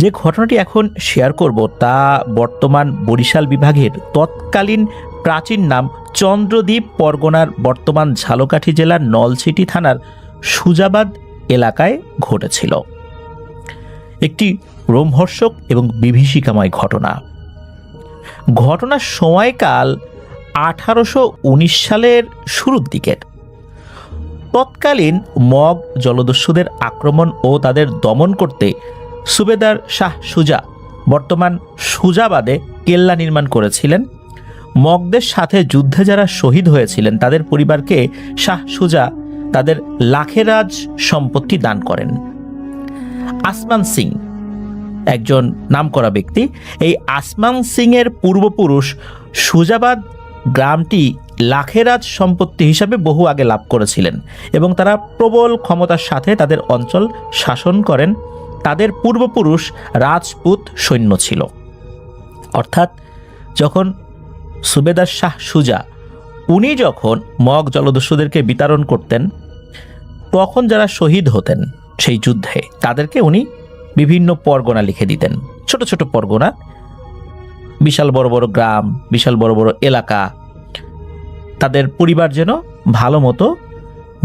যে ঘটনাটি এখন শেয়ার করব তা বর্তমান বরিশাল বিভাগের তৎকালীন প্রাচীন নাম চন্দ্রদ্বীপ পরগনার বর্তমান ঝালকাঠি জেলার নলছিটি থানার সুজাবাদ এলাকায় ঘটেছিল। একটি রোমহর্ষক এবং বিভীষিকাময় ঘটনা। ঘটনার সময়কাল 1819 সালের শুরুর দিকের। তৎকালীন মগ জলদস্যুদের আক্রমণ ও তাদের দমন করতে সুবেদার শাহ সুজা বর্তমান সুজাবাদে কেল্লা নির্মাণ করেছিলেন। মগদের সাথে যুদ্ধে যারা শহীদ হয়েছিলেন তাদের পরিবারকে শাহ সুজা তাদের লাখেরাজ সম্পত্তি দান করেন। আসমান সিং একজন নামকরা ব্যক্তি। এই আসমান সিং এর পূর্বপুরুষ সুজাবাদ গ্রামটি লাখেরাজ সম্পত্তি হিসাবে বহু আগে লাভ করেছিলেন এবং তারা প্রবল ক্ষমতার সাথে তাদের অঞ্চল শাসন করেন। তাদের পূর্বপুরুষ রাজপুত সৈন্য ছিল। অর্থাৎ যখন সুবেদার শাহ সুজা উনি যখন মগ জলদস্যুদেরকে বিতাড়ন করতেন, তখন যারা শহীদ হতেন সেই যুদ্ধে তাদেরকে উনি বিভিন্ন পরগনা লিখে দিতেন। ছোট ছোট পরগনা, বিশাল বড় বড় গ্রাম, বিশাল বড় বড় এলাকা, তাদের পরিবার যেন ভালো মতো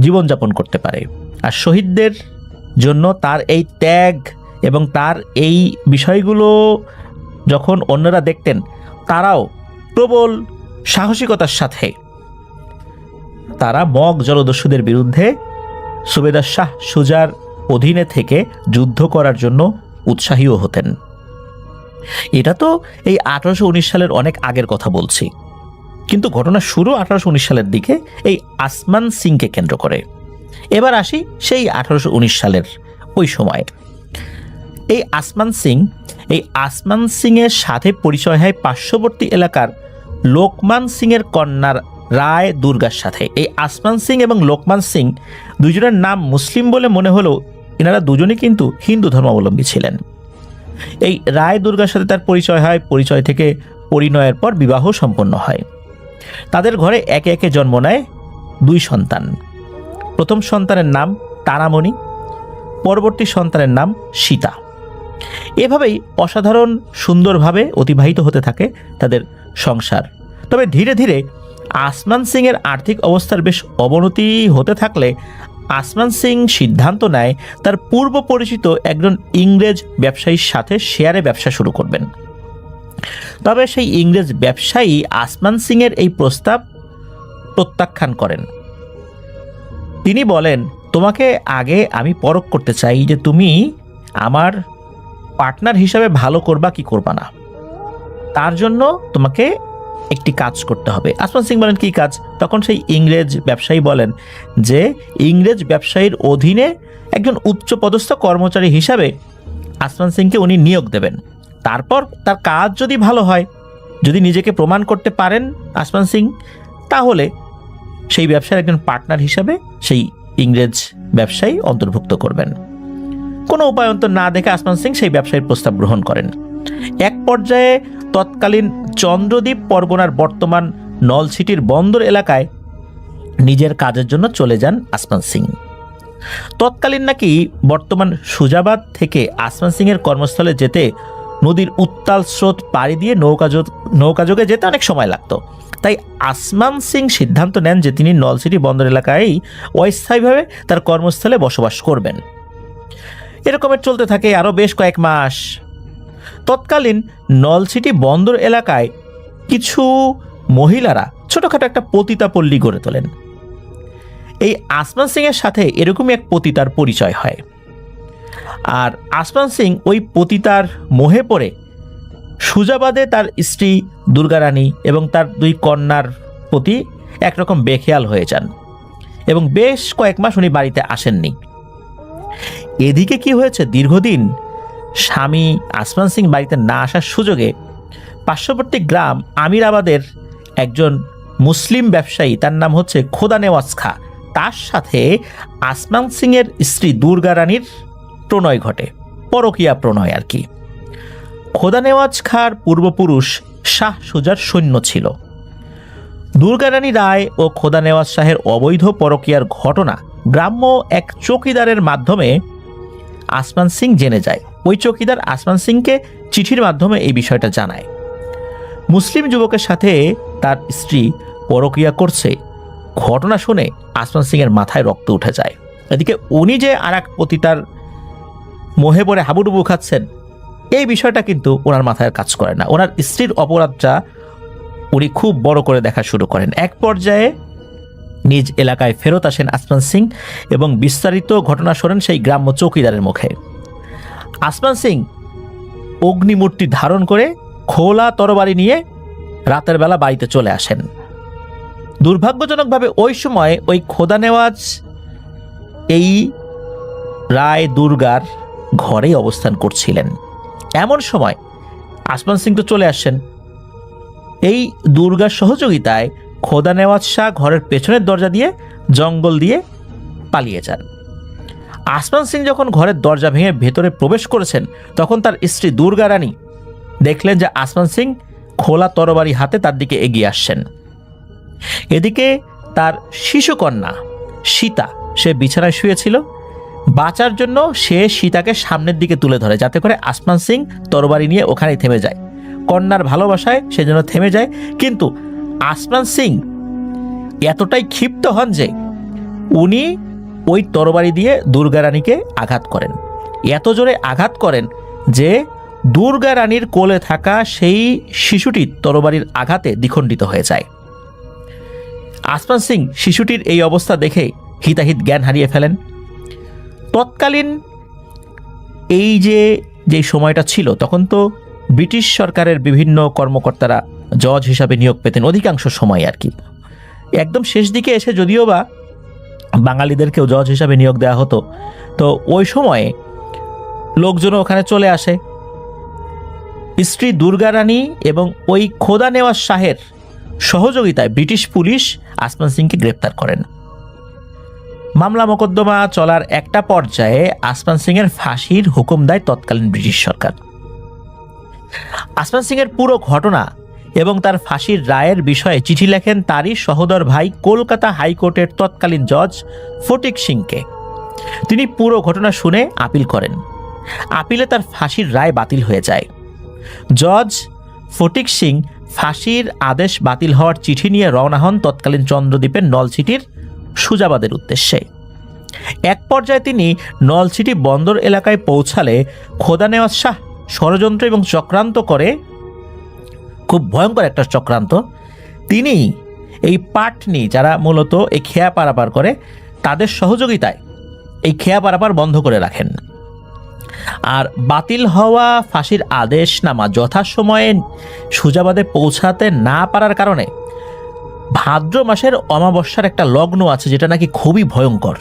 জীবনযাপন করতে পারে। আর শহীদদের জন্য তার এই ত্যাগ এবং তার এই বিষয়গুলো যখন অন্যরা দেখতেন, তারাও প্রবল সাহসিকতার সাথে তারা মগ জলদস্যুদের বিরুদ্ধে সুবেদার শাহ সুজার অধীনে থেকে যুদ্ধ করার জন্য উৎসাহীও হতেন। এটা তো এই 1819 সালের অনেক আগের কথা বলছি, কিন্তু ঘটনা শুরু 1819 সালের দিকে এই আসমান সিংকে কেন্দ্র করে। এবার আসি সেই 1819 সালের ওই সময়। এই আসমান সিং এর সাথে পরিচয় হয় পার্শ্ববর্তী এলাকার লোকমান সিং এর কন্যার রায় দুর্গার সাথে। এই আসমান সিং এবং লোকমান সিং দুজনের নাম মুসলিম বলে মনে হলেও এনারা দুজনেই কিন্তু হিন্দু ধর্মাবলম্বী ছিলেন। এই রায় দুর্গার সাথে তার পরিচয় হয়। পরিচয় থেকে পরিণয়ের পর বিবাহ সম্পন্ন হয়। তাদের ঘরে একে একে জন্ম নেয় 2 সন্তান। প্রথম সন্তানের নাম তারামণি, পরবর্তী সন্তানের নাম সীতা। এভাবেই অসাধারণ সুন্দরভাবে অতিবাহিত হতে থাকে তাদের সংসার। তবে ধীরে ধীরে আসমান সিং এর আর্থিক অবস্থার বেশ অবনতি হতে থাকলে আসমান সিং সিদ্ধান্ত নেয় তার পূর্ব পরিচিত একজন ইংরেজ ব্যবসায়ীর সাথে শেয়ারে ব্যবসা শুরু করবেন। তবে সেই ইংরেজ ব্যবসায়ী আসমান সিং এর এই প্রস্তাব প্রত্যাখ্যান করেন। তিনি বলেন, তোমাকে আগে আমি পরখ করতে চাই যে তুমি আমার পার্টনার হিসাবে ভালো করবা কি করবা না। তার জন্য তোমাকে একটি কাজ করতে হবে। আসমান সিং বলেন, কি কাজ? তখন সেই ইংরেজ ব্যবসায়ী বলেন যে ইংরেজ ব্যবসায়ীর অধীনে একজন উচ্চপদস্থ কর্মচারী হিসাবে আসমান সিংকে উনি নিয়োগ দেবেন। তারপর তার কাজ যদি ভালো হয়, যদি নিজেকে প্রমাণ করতে পারেন আসমান সিং, তাহলে সেই ব্যবসার একজন পার্টনার হিসাবে সেই ইংরেজ ব্যবসায়ী অন্তর্ভুক্ত করবেন। কোনো উপায়ন্তর না দেখে আসমান সিং সেই ব্যবসায়ীর প্রস্তাব গ্রহণ করেন। এক পর্যায়ে তৎকালীন চন্দ্রদ্বীপ পরগনার বর্তমান নলছিটির বন্দর এলাকায় নিজের কাজের জন্য চলে যান আসমান সিং। তৎকালীন নাকি বর্তমান সুজাবাদ থেকে আসমান সিং এর কর্মস্থলে যেতে নদীর উত্তাল স্রোত পাড়ি দিয়ে নৌকাযোগে যেতে অনেক সময় লাগতো। তাই আসমান সিং সিদ্ধান্ত নেন যে তিনি নলছিটি বন্দর এলাকায় অস্থায়ীভাবে তার কর্মস্থলে বসবাস করবেন। এরকমের চলতে থাকে আরও বেশ কয়েক মাস। তৎকালীন নলছিটি বন্দর এলাকায় কিছু মহিলারা ছোটখাটো একটা পতিতাপল্লী গড়ে তোলেন। এই আসমান সিং এর সাথে এরকমই এক পতিতার পরিচয় হয়। আর আসমান সিং ওই পতিতার মোহে পড়ে সুজাবাদে তার স্ত্রী দুর্গারানী এবং তার 2 কন্যার প্রতি একরকম বেখেয়াল হয়ে যান এবং বেশ কয়েক মাস উনি বাড়িতে আসেননি। এদিকে কি হয়েছে, দীর্ঘদিন স্বামী আসমান সিং বাড়িতে না আসার সুযোগে পার্শ্ববর্তী গ্রাম আমিরাবাদের একজন মুসলিম ব্যবসায়ী, তার নাম হচ্ছে খোদা নেওয়াজ খা, তার সাথে আসমান সিং এর স্ত্রী দুর্গা রানীর প্রণয় ঘটে। পরকীয়া প্রণয় আর কি। খোদা নেওয়াজ খার পূর্বপুরুষ শাহ সুজার সৈন্য ছিল। দুর্গা রানী রায় ও খোদা নেওয়াজ শাহের অবৈধ পরকীয়ার ঘটনা গ্রাম্য এক চৌকিদারের মাধ্যমে আসমান সিং জেনে যায়। ওই চৌকিদার আসমান সিংকে চিঠির মাধ্যমে এই বিষয়টা জানায়। মুসলিম যুবকের সাথে তার স্ত্রী পরকীয়া করছে ঘটনা শুনে আসমান সিংয়ের মাথায় রক্ত উঠে যায়। এদিকে উনি যে আর এক পতিতার মোহে পড়ে হাবুডুবু খাচ্ছেন, এই বিষয়টা কিন্তু ওনার মাথায় কাজ করে না। ওনার স্ত্রীর অপরাধটা উনি খুব বড় করে দেখা শুরু করেন। এক পর্যায়ে নিজ এলাকায় ফেরত আসেন আসমান সিং এবং বিস্তারিত ঘটনা শোনেন সেই গ্রাম্য চৌকিদারের মুখে। আসমান সিং অগ্নিমূর্তি ধারণ করে খোলা তরবারি নিয়ে রাতের বেলা বাড়িতে চলে আসেন। দুর্ভাগ্যজনকভাবে ওই সময় ওই খোদা নেওয়াজ এই রায় দুর্গার ঘরেই অবস্থান করছিলেন। এমন সময় আসমান সিং তো চলে আসছেন। এই দুর্গার সহযোগিতায় খোদা নেওয়াজ শাহ ঘরের পেছনের দরজা দিয়ে জঙ্গল দিয়ে পালিয়ে যান। আসমান সিং যখন ঘরের দরজা ভেঙে ভেতরে প্রবেশ করেছেন, তখন তার স্ত্রী দুর্গা রানী দেখলেন যে আসমান সিং খোলা তরবারি হাতে তার দিকে এগিয়ে আসছেন। এদিকে তার শিশুকন্যা সীতা, সে বিছানায় শুয়েছিল। বাঁচার জন্য সে সীতাকে সামনের দিকে তুলে ধরে, যাতে করে আসমান সিং তরবারি নিয়ে ওখানেই থেমে যায়। কন্যার ভালোবাসায় সেজন্য থেমে যায়। কিন্তু আসমান সিং এতটাই ক্ষিপ্ত হন যে উনি ওই তরবারি দিয়ে দুর্গা রানীকে আঘাত করেন। এত জোরে আঘাত করেন যে দুর্গা রানীর কোলে থাকা সেই শিশুটি তরবারির আঘাতে দ্বিখণ্ডিত হয়ে যায়। আসমান সিং শিশুটির এই অবস্থা দেখে হিতাহিত জ্ঞান হারিয়ে ফেলেন। তৎকালীন এই যে সময়টা ছিল, তখন তো ব্রিটিশ সরকারের বিভিন্ন কর্মকর্তারা জজ হিসাবে নিয়োগ পেতেন অধিকাংশ সময় আর কি। একদম শেষ দিকে এসে যদিও বা বাঙালিদেরকেও জজ হিসাবে নিয়োগ দেওয়া হতো, তো ওই সময়ে লোকজনও ওখানে চলে আসে। স্ত্রী দুর্গা রানী এবং ওই খোদা নেওয়াজ শাহের সহযোগিতায় ব্রিটিশ পুলিশ আসমান সিংকে গ্রেপ্তার করেন। মামলা মোকদ্দমা চলার একটা পর্যায়ে আসমান সিংয়ের ফাঁসির হুকুম দেয় তৎকালীন ব্রিটিশ সরকার। আসমান সিংয়ের পুরো ঘটনা এবং তার ফাঁসির রায়ের বিষয়ে চিঠি লেখেন তারই সহোদর ভাই কলকাতা হাইকোর্টের তৎকালীন জজ ফটিক সিংকে। তিনি পুরো ঘটনা শুনে আপিল করেন। আপিলে তার ফাঁসির রায় বাতিল হয়ে যায়। জজ ফটিক সিং ফাঁসির আদেশ বাতিল হওয়ার চিঠি নিয়ে রওনা হন তৎকালীন চন্দ্রদ্বীপের নলছিটির সুজাবাদের উদ্দেশ্যে। এক পর্যায়ে তিনি নলছিটি বন্দর এলাকায় পৌঁছালে খোদা নেওয়াজ শাহ ষড়যন্ত্র এবং চক্রান্ত করে, খুব ভয়ঙ্কর একটা চক্রান্ত। তিনি এই পাটনি, যারা মূলত এই খেয়া পারাপার করে, তাদের সহযোগিতায় এই খেয়া পারাপার বন্ধ করে রাখেন। আর বাতিল হওয়া ফাঁসির আদেশনামা যথাসময়ে সুজাবাদে পৌঁছাতে না পারার কারণে ভাদ্র মাসের অমাবস্যার একটা লগ্ন আছে, যেটা নাকি খুবই ভয়ঙ্কর।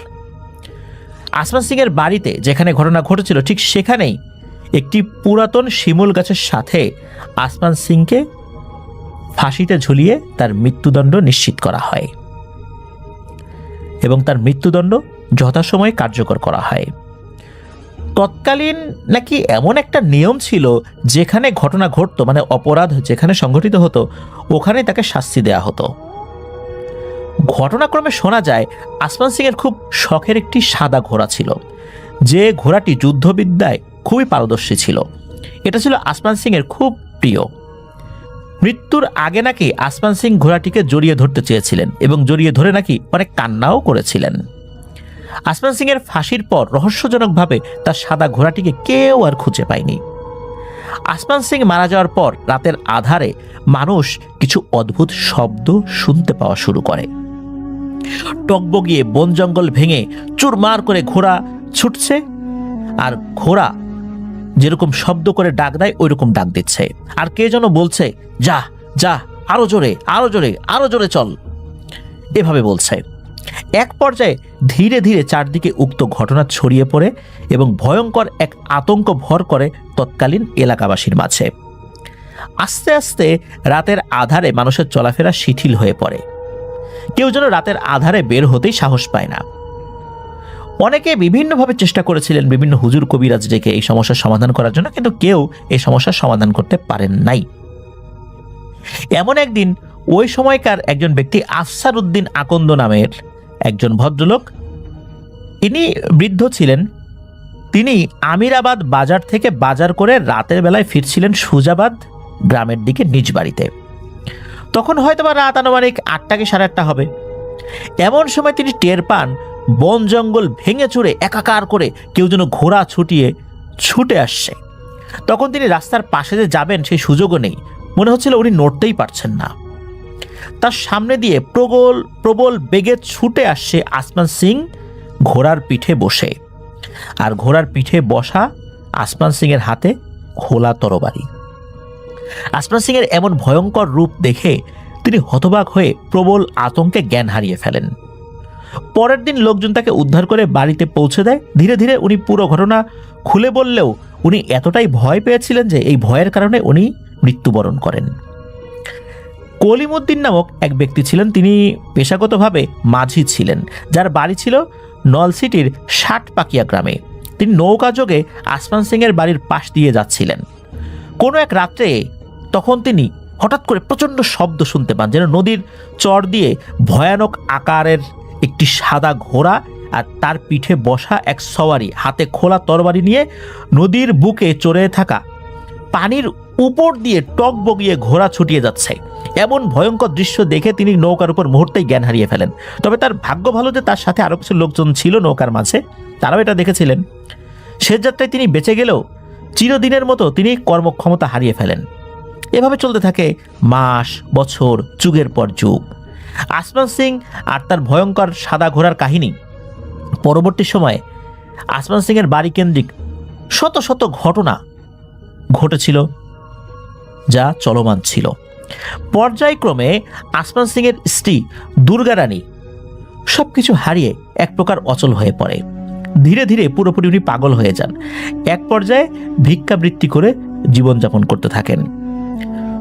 আসমান সিংয়ের বাড়িতে যেখানে ঘটনা ঘটেছিল ঠিক সেখানেই একটি পুরাতন শিমুল গাছের সাথে আসমান সিংকে ফাঁসিতে ঝুলিয়ে তার মৃত্যুদণ্ড নিশ্চিত করা হয় এবং তার মৃত্যুদণ্ড যথাসময়ে কার্যকর করা হয়। তৎকালীন নাকি এমন একটা নিয়ম ছিল, যেখানে ঘটনা ঘটতো, মানে অপরাধ যেখানে সংঘটিত হতো, ওখানে তাকে শাস্তি দেয়া হতো। ঘটনাক্রমে শোনা যায় আসমান সিংয়ের খুব শখের একটি সাদা ঘোড়া ছিল, যে ঘোড়াটি যুদ্ধবিদ্যায় খুবই পারদর্শী ছিল। এটা ছিল আসমান সিংয়ের খুব প্রিয়। মৃত্যুর আগে নাকি আসমান সিং ঘোড়াটিকে জড়িয়ে ধরতে চেয়েছিলেন এবং জড়িয়ে ধরে নাকি অনেক কান্নাও করেছিলেন। আসমান সিংয়ের ফাঁসির পর রহস্যজনকভাবে তার সাদা ঘোড়াটিকে কেউ আর খুঁজে পায়নি। আসমান সিং মারা যাওয়ার পর রাতের আধারে মানুষ কিছু অদ্ভুত শব্দ শুনতে পাওয়া শুরু করে। টকবগিয়ে বন জঙ্গল ভেঙে চুরমার করে ঘোড়া ছুটছে, আর ঘোড়া যেরকম শব্দ করে ডাক দেয় ওই রকম ডাক দিচ্ছে, আর কে যেন বলছে, যা যা, আরো জোরে, আরো জোরে, আরো জোরে চল, এভাবে বলছে। এক পর্যায়ে ধীরে ধীরে চারদিকে উক্ত ঘটনা ছড়িয়ে পড়ে এবং ভয়ঙ্কর এক আতঙ্ক ভর করে তৎকালীন এলাকাবাসীর মাঝে। আস্তে আস্তে রাতের আধারে মানুষের চলাফেরা শিথিল হয়ে পড়ে। কেউ যেন রাতের আধারে বের হতেই সাহস পায় না। অনেকে বিভিন্নভাবে চেষ্টা করেছিলেন বিভিন্ন হুজুর কবিরাজ ডেকে এই সমস্যার সমাধান করার জন্য, কিন্তু কেউ এই সমস্যার সমাধান করতে পারেন নাই। এমন একদিন ওই সময়কার একজন ব্যক্তি আফসার উদ্দিন আকন্দ নামের একজন ভদ্রলোক, ইনি বৃদ্ধ ছিলেন, তিনি আমিরাবাদ বাজার থেকে বাজার করে রাতের বেলায় ফিরছিলেন সুজাবাদ গ্রামের দিকে নিজ বাড়িতে। তখন হয়তো বা রাত আনুমানিক 8টা কি 8:30 হবে। এমন সময় তিনি টের পান বন জঙ্গল ভেঙে চুরে একাকার করে কেউ যেন ঘোড়া ছুটে আসছে। তখন তিনি রাস্তার পাশে যে যাবেন সেই সুযোগও নেই, মনে হচ্ছিল উনি নড়তেই পারছেন না। তার সামনে দিয়ে প্রবল বেগে ছুটে আসছে আসমান সিং ঘোড়ার পিঠে বসে, আর ঘোড়ার পিঠে বসা আসমান সিং এর হাতে খোলা তরবারি। আসমান সিং এর এমন ভয়ঙ্কর রূপ দেখে তিনি হতবাক হয়ে প্রবল আতঙ্কে জ্ঞান হারিয়ে ফেলেন। পরের দিন লোকজন তাকে উদ্ধার করে বাড়িতে পৌঁছে দেয়। ধীরে ধীরে উনি পুরো ঘটনা খুলে বললেও উনি এতটাই ভয় পেয়েছিলেন যে এই ভয়ের কারণে উনি মৃত্যুবরণ করেন। কলিমুদ্দিন নামক এক ব্যক্তি ছিলেন, তিনি পেশাগতভাবে মাঝি ছিলেন, যার বাড়ি ছিল নলছিটির 60 পাকিয়া গ্রামে। তিনি নৌকা যোগে আসমান সিং এর বাড়ির পাশ দিয়ে যাচ্ছিলেন। কোনো এক রাত্রে তখন তিনি হঠাৎ করে প্রচণ্ড শব্দ শুনতে পান, যেন নদীর চর দিয়ে ভয়ানক আকারের একটি সাদা ঘোড়া আর তার পিঠে বসা এক সওয়ারি হাতে খোলা তরবারি নিয়ে নদীর বুকে চড়ে থাকা পানির উপর দিয়ে টক বগিয়ে ঘোড়া ছুটিয়ে যাচ্ছে। এমন ভয়ঙ্কর দৃশ্য দেখে তিনি নৌকার উপর মুহূর্তেই জ্ঞান হারিয়ে ফেলেন। তবে তার ভাগ্য ভালো যে তার সাথে আরও কিছু লোকজন ছিল নৌকার মাঝে, তারাও এটা দেখেছিলেন। শেষ যাত্রায় তিনি বেঁচে গেলেও চিরদিনের মতো তিনি কর্মক্ষমতা হারিয়ে ফেলেন। এভাবে চলতে থাকে মাস, বছর, যুগের পর যুগ। আসমান সিং আর তার ভয়ঙ্কর সাদা ঘোড়ার কাহিনী পরবর্তী সময়ে আসমান সিং এর বাড়ি কেন্দ্রিক শত শত ঘটনা ঘটেছিল, যা চলমান ছিল। পর্যায়ক্রমে আসমান সিং এর স্ত্রী দুর্গা রানী সবকিছু হারিয়ে এক প্রকার অচল হয়ে পড়ে। ধীরে ধীরে পুরোপুরি উনি পাগল হয়ে যান। এক পর্যায়ে ভিক্ষাবৃত্তি করে জীবনযাপন করতে থাকেন।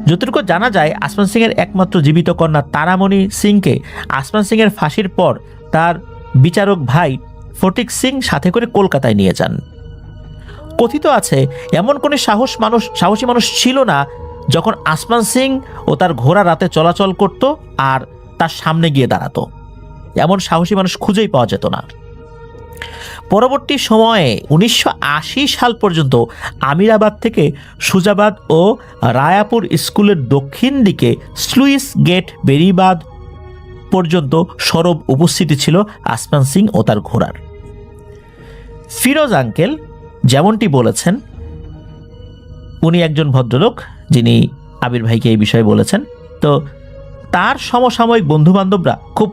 যতটুকু জানা যায়, আসমান সিং এর একমাত্র জীবিত কন্যা তারামণি সিংকে আসমান সিং এর ফাঁসির পর তার বিচারক ভাই ফটিক সিং সাথে করে কলকাতায় নিয়ে যান। কথিত আছে এমন কোনো সাহসী মানুষ ছিল না যখন আসমান সিং ও তার ঘোড়া রাতে চলাচল করত আর তার সামনে গিয়ে দাঁড়াতো। এমন সাহসী মানুষ খুঁজেই পাওয়া যেত না। পরবর্তী সময়ে 1980 সাল পর্যন্ত আমিরাবাদ থেকে সুজাবাদ ও রায়াপুর স্কুলের দক্ষিণ দিকে স্লুইস গেট বেরিবাদ পর্যন্ত সরব উপস্থিতি ছিল আসমান সিং ও তার ঘোড়ার। ফিরোজ আঙ্কেল যেমনটি বলেছেন, উনি একজন ভদ্রলোক যিনি আবির ভাইকে এই বিষয়ে বলেছেন। তো তার সমসাময়িক বন্ধুবান্ধবরা খুব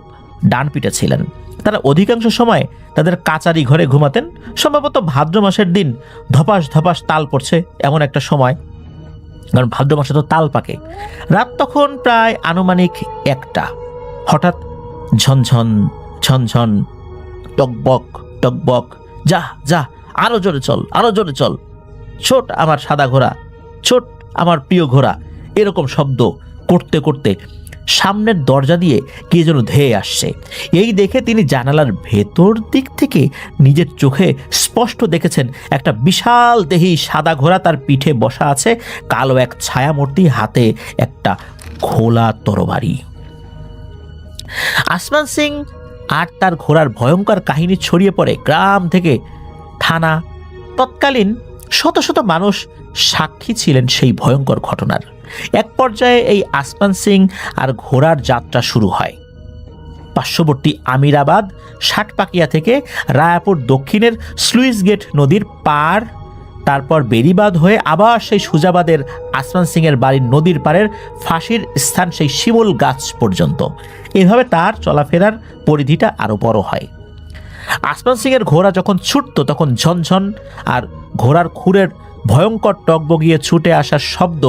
ডানপিটে ছিলেন। তারা অধিকাংশ সময় তাদের কাচারি ঘরে ঘুমাতেন। সম্ভবত ভাদ্র মাসের দিন ধপাস ধপাস তাল পড়ছে এমন একটা সময়, কারণ ভাদ্র মাসে তো তাল পাকে। রাত তখন প্রায় আনুমানিক 1টা। হঠাৎ ঝনঝন ঝনঝন, টকবক টকবক, যা যা আরো জোরে চল, আরো জোরে চল, ছোট আমার সাদা ঘোড়া, ছোট আমার প্রিয় ঘোড়া, এরকম শব্দ করতে করতে সামনের দরজা দিয়ে কে যেন ধেয়ে আসছে। এই দেখে তিনি জানালার ভেতর দিক থেকে নিজের চোখে স্পষ্ট দেখেছেন একটা বিশাল দেহী সাদা ঘোড়া তার পিঠে বসা আছে, কালো এক ছায়ামূর্তি, হাতে একটা খোলা তরবারি। আসমান সিং আর তার ঘোড়ার ভয়ঙ্কর কাহিনী ছড়িয়ে পড়ে গ্রাম থেকে থানা। তৎকালীন শত শত মানুষ সাক্ষী ছিলেন সেই ভয়ঙ্কর ঘটনার। এক পর্যায়ে এই আসমান সিং আর ঘোড়ার যাত্রা শুরু হয়। পার্শ্ববর্তী আমিরাবাদ 60 পাকিয়া থেকে রায়াপুর দক্ষিণের স্লুইস গেট নদীর পার, তারপর বেরিবাদ হয়ে আবার সেই সুজাবাদের আসমান সিং এর বাড়ির নদীর পাড়ের ফাঁসির স্থান সেই শিমুল গাছ পর্যন্ত। এভাবে তার চলাফেরার পরিধিটা আরো বড় হয়। আসমান সিং এর ঘোড়া যখন ছুটত তখন ঝনঝন আর ঘোড়ার খুরের ভয়ঙ্কর টকবগিয়ে ছুটে আসার শব্দ,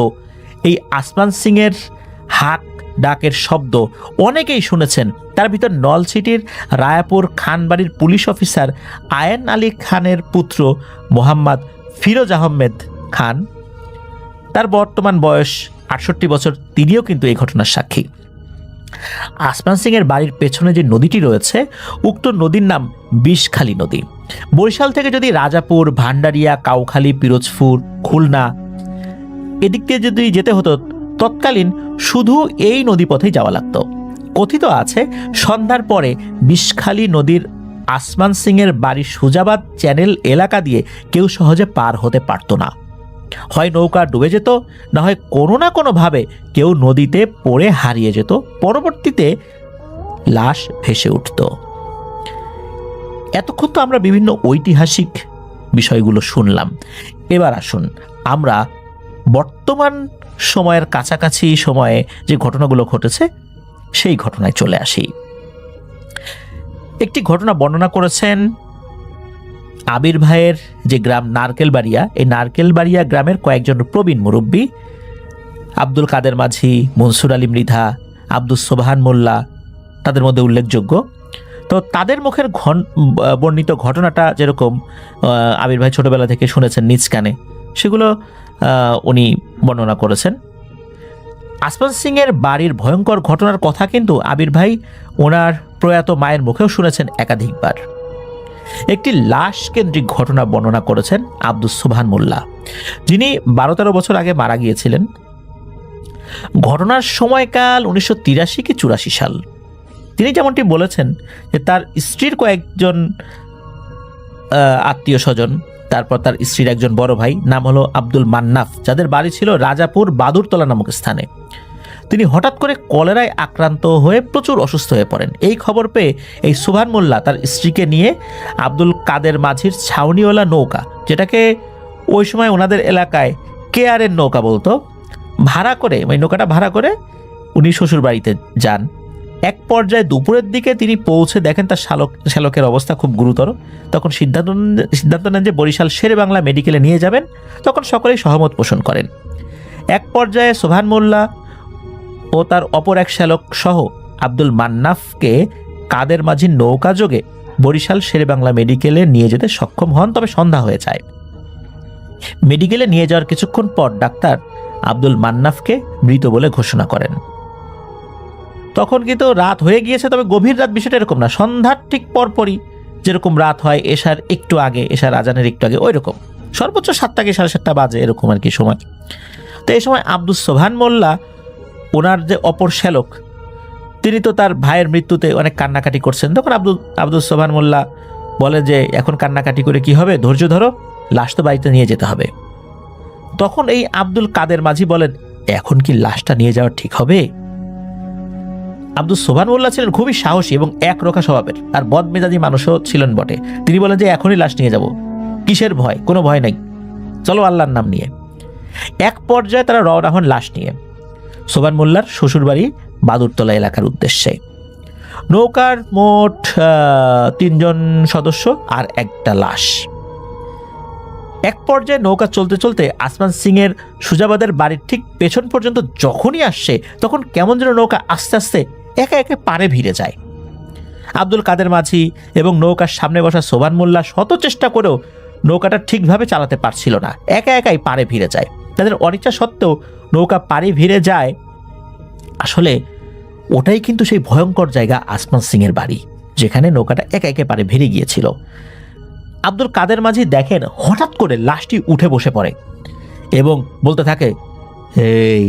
এই আসমান সিং এর হাক ডাকের শব্দ অনেকেই শুনেছেন। তার ভিতর নলছিটির রায়াপুর খানবাড়ির পুলিশ অফিসার আয়েন আলী খানের পুত্র মোহাম্মদ ফিরোজ আহমেদ খান, তার বর্তমান বয়স 68 বছর, তিনিও কিন্তু এই ঘটনার সাক্ষী। আসমান সিং এর বাড়ির পেছনে যে নদীটি রয়েছে, উক্ত নদীর নাম বিষখালী নদী। বরিশাল থেকে যদি রাজাপুর, ভান্ডারিয়া, কাউখালী, পিরোজপুর, খুলনা এদিক দিয়ে যদি যেতে হতো, তৎকালীন শুধু এই নদীপথেই যাওয়া লাগতো। কথিত আছে সন্ধ্যার পরে বিষখালী নদীর আসমান সিংয়ের বাড়ি সুজাবাদ চ্যানেল এলাকা দিয়ে কেউ সহজে পার হতে পারত না। হয় নৌকা ডুবে যেত, না হয় কোনো না কোনোভাবে কেউ নদীতে পড়ে হারিয়ে যেত, পরবর্তীতে লাশ ভেসে উঠত। এতক্ষণ তো আমরা বিভিন্ন ঐতিহাসিক বিষয়গুলো শুনলাম। এবার আসুন আমরা বর্তমান সময়ের কাছাকাছি সময়ে যে ঘটনাগুলো ঘটেছে সেই ঘটনায় চলে আসি। একটি ঘটনা বর্ণনা করেছেন আবির ভাইয়ের যে গ্রাম নারকেলবাড়িয়া, এই নারকেলবাড়িয়া গ্রামের কয়েকজন প্রবীণ মুরব্বী, আব্দুল কাদের মাঝি, মনসুর আলী মৃধা, আব্দুস সোবহান মোল্লা তাদের মধ্যে উল্লেখযোগ্য। তো তাদের মুখের বর্ণিত ঘটনাটা যেরকম আবির ভাই ছোটবেলা থেকে শুনেছেন নিজ কানে, সেগুলো উনি বর্ণনা করেছেন। আসমান সিংয়ের বাড়ির ভয়ঙ্কর ঘটনার কথা কিন্তু আবির ভাই ওনার প্রয়াত মায়ের মুখেও শুনেছেন একাধিকবার। একটি লাশ কেন্দ্রিক ঘটনা বর্ণনা করেছেন আব্দুস সোবহান মোল্লা, যিনি 12-13 বছর আগে মারা গিয়েছিলেন। ঘটনার সময়কাল 1983 কি 84 সাল। তিনি যেমনটি বলেছেন যে তার স্ত্রীর কয়েকজন আত্মীয় স্বজন, তারপর তার স্ত্রীর একজন বড় ভাই, নাম হলো আব্দুল মান্নাফ, যাদের বাড়ি ছিল রাজাপুর বাদুরতলা নামক স্থানে, তিনি হঠাৎ করে কলেরায় আক্রান্ত হয়ে প্রচুর অসুস্থ হয়ে পড়েন। এই খবর পেয়ে এই সোবহান মোল্লা তার স্ত্রীকে নিয়ে আব্দুল কাদের মাঝির ছাউনিওয়ালা নৌকা, যেটাকে ওই সময় ওনাদের এলাকায় কেয়ারের নৌকা বলতো, ভাড়া করে, ওই নৌকাটা ভাড়া করে উনি শ্বশুর বাড়িতে যান। এক পর্যায়ে দুপুরের দিকে তিনি পৌঁছে দেখেন তার শ্যালকের অবস্থা খুব গুরুতর। তখন সিদ্ধান্ত নেন যে বরিশাল শেরে বাংলা মেডিকেলে নিয়ে যাবেন। তখন সকলেই সহমত পোষণ করেন। এক পর্যায়ে সোবহান মোল্লা ও তার অপর এক শ্যালক সহ আব্দুল মান্নাফকে কাদের মাঝির নৌকা যোগে বরিশাল শেরে বাংলা মেডিকেলে নিয়ে যেতে সক্ষম হন। তবে সন্ধ্যা হয়ে যায়। মেডিকেলে নিয়ে যাওয়ার কিছুক্ষণ পর ডাক্তার আব্দুল মান্নাফকে মৃত বলে ঘোষণা করেন। তখন কিন্তু রাত হয়ে গিয়েছে, তবে গভীর রাত বিষয়টা এরকম না, সন্ধ্যার ঠিক পরপরই যেরকম রাত হয়, এশার একটু আগে, এশার আজানের একটু আগে, ওই রকম সর্বোচ্চ 7টা কি 7:30 বাজে এরকম আর কি সময়। তো এই সময় আব্দুস সোবহান মোল্লা, ওনার যে অপর শ্যালক, তিনি তো তার ভাইয়ের মৃত্যুতে অনেক কান্নাকাটি করছেন। তখন আব্দুস সোবহান মোল্লা বলে যে এখন কান্নাকাটি করে কি হবে, ধৈর্য ধরো, লাশ তো বাড়িতে নিয়ে যেতে হবে। তখন এই আব্দুল কাদের মাঝি বলেন, এখন কি লাশটা নিয়ে যাওয়া ঠিক হবে? আব্দুস সোবহান মোল্লা ছিলেন খুবই সাহসী এবং একরোখা স্বভাবের, আর বদমেজাজি মানুষও ছিলেন বটে। তিনি বলেন যে এখনই লাশ নিয়ে যাব, কিসের ভয়, কোনো ভয় নাই, চলো আল্লাহর নাম নিয়ে। এক পর্যায়ে তারা রওনা হন লাশ নিয়ে সোবহান মোল্লার শ্বশুরবাড়ি বাদুরতলা এলাকার উদ্দেশ্যে। নৌকার মোট 3 জন সদস্য আর একটা লাশ। এক পর্যায়ে নৌকা চলতে চলতে আসমান সিংয়ের সুজাবাদের বাড়ির ঠিক পেছন পর্যন্ত যখনই আসছে, তখন কেমন যেন নৌকা আস্তে আস্তে একে একে পাড়ে ভিড়ে যায়। আব্দুল কাদের মাঝি এবং নৌকার সামনে বসা সোবহান মোল্লা শত চেষ্টা করেও নৌকাটা ঠিকভাবে চালাতে পারছিল না, একা একাই পাড়ে ভিড়ে যায়। তাদের অনিচ্ছা সত্ত্বেও নৌকা পাড়ে ভিড়ে যায়। আসলে ওটাই কিন্তু সেই ভয়ঙ্কর জায়গা আসমান সিংয়ের বাড়ি, যেখানে নৌকাটা একা একে পাড়ে ভিড়ে গিয়েছিল। আব্দুল কাদের মাঝি দেখেন হঠাৎ করে লাশটি উঠে বসে পড়ে এবং বলতে থাকে, এই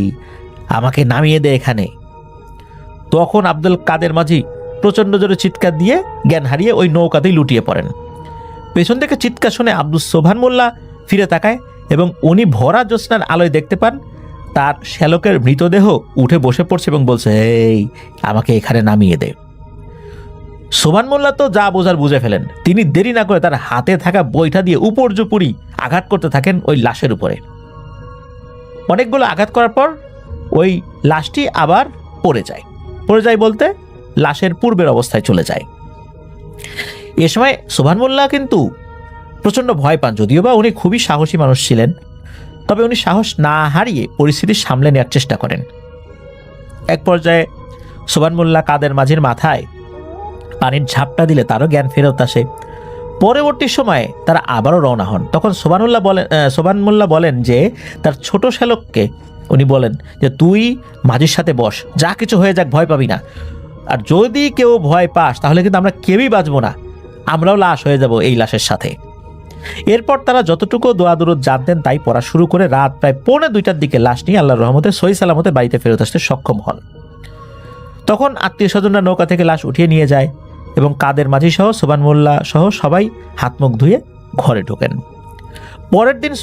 আমাকে নামিয়ে দে এখানে। তখন আব্দুল কাদের মাঝি প্রচণ্ড জোরে চিৎকার দিয়ে জ্ঞান হারিয়ে ওই নৌকাতেই লুটিয়ে পড়েন। পেছন থেকে চিৎকার শুনে আব্দুস সোবহান মোল্লা ফিরে তাকায় এবং উনি ভরা জ্যোৎস্নার আলোয় দেখতে পান তার শ্যালকের মৃতদেহ উঠে বসে পড়ছে এবং বলছে, এই আমাকে এখানে নামিয়ে দে। সোবহান মোল্লা তো যা বোঝার বুঝে ফেলেন। তিনি দেরি না করে তার হাতে থাকা বৈঠা দিয়ে উপর্যুপরি আঘাত করতে থাকেন ওই লাশের উপরে। অনেকগুলো আঘাত করার পর ওই লাশটি আবার পড়ে যায় বলতে লাশের পূর্বের অবস্থায় চলে যায়। এ সময় সোবহান মোল্লা কিন্তু প্রচণ্ড ভয় পান, যদিও বা উনি খুবই সাহসী মানুষ ছিলেন। তবে উনি সাহস না হারিয়ে পরিস্থিতি সামলে নেওয়ার চেষ্টা করেন। এক পর্যায়ে সোবহান মোল্লা কাদের মাঝির মাথায় পানির ঝাপটা দিলে তারও জ্ঞান ফেরত আসে। পরবর্তী সময়ে তারা আবারও রওনা হন। তখন সোবহান মোল্লা বলেন যে তার ছোট শ্যালককে উনি বলেন যে তুই মাঝির সাথে বস, যা কিছু হয়ে যাক ভয় পাবি না, আর যদি কেউ ভয় পাস তাহলে কিন্তু আমরা কেউই বাঁচবো না, আমরাও লাশ হয়ে যাব এই লাশের সাথে। এরপর তারা যতটুকু দোয়া দুরুদ জানতেন তাই পড়া শুরু করে রাত প্রায় 1:45টার দিকে লাশ নিয়ে আল্লাহর রহমতে সহি সালামতে বাড়িতে ফেরত আসতে সক্ষম হন। তখন আত্মীয় স্বজনরা নৌকা থেকে লাশ উঠিয়ে নিয়ে যায় এবং কাদের মাঝি সহ সোবান মোল্লা সহ সবাই হাত মুখ ধুয়ে ঘরে ঢোকেন। পরের দিন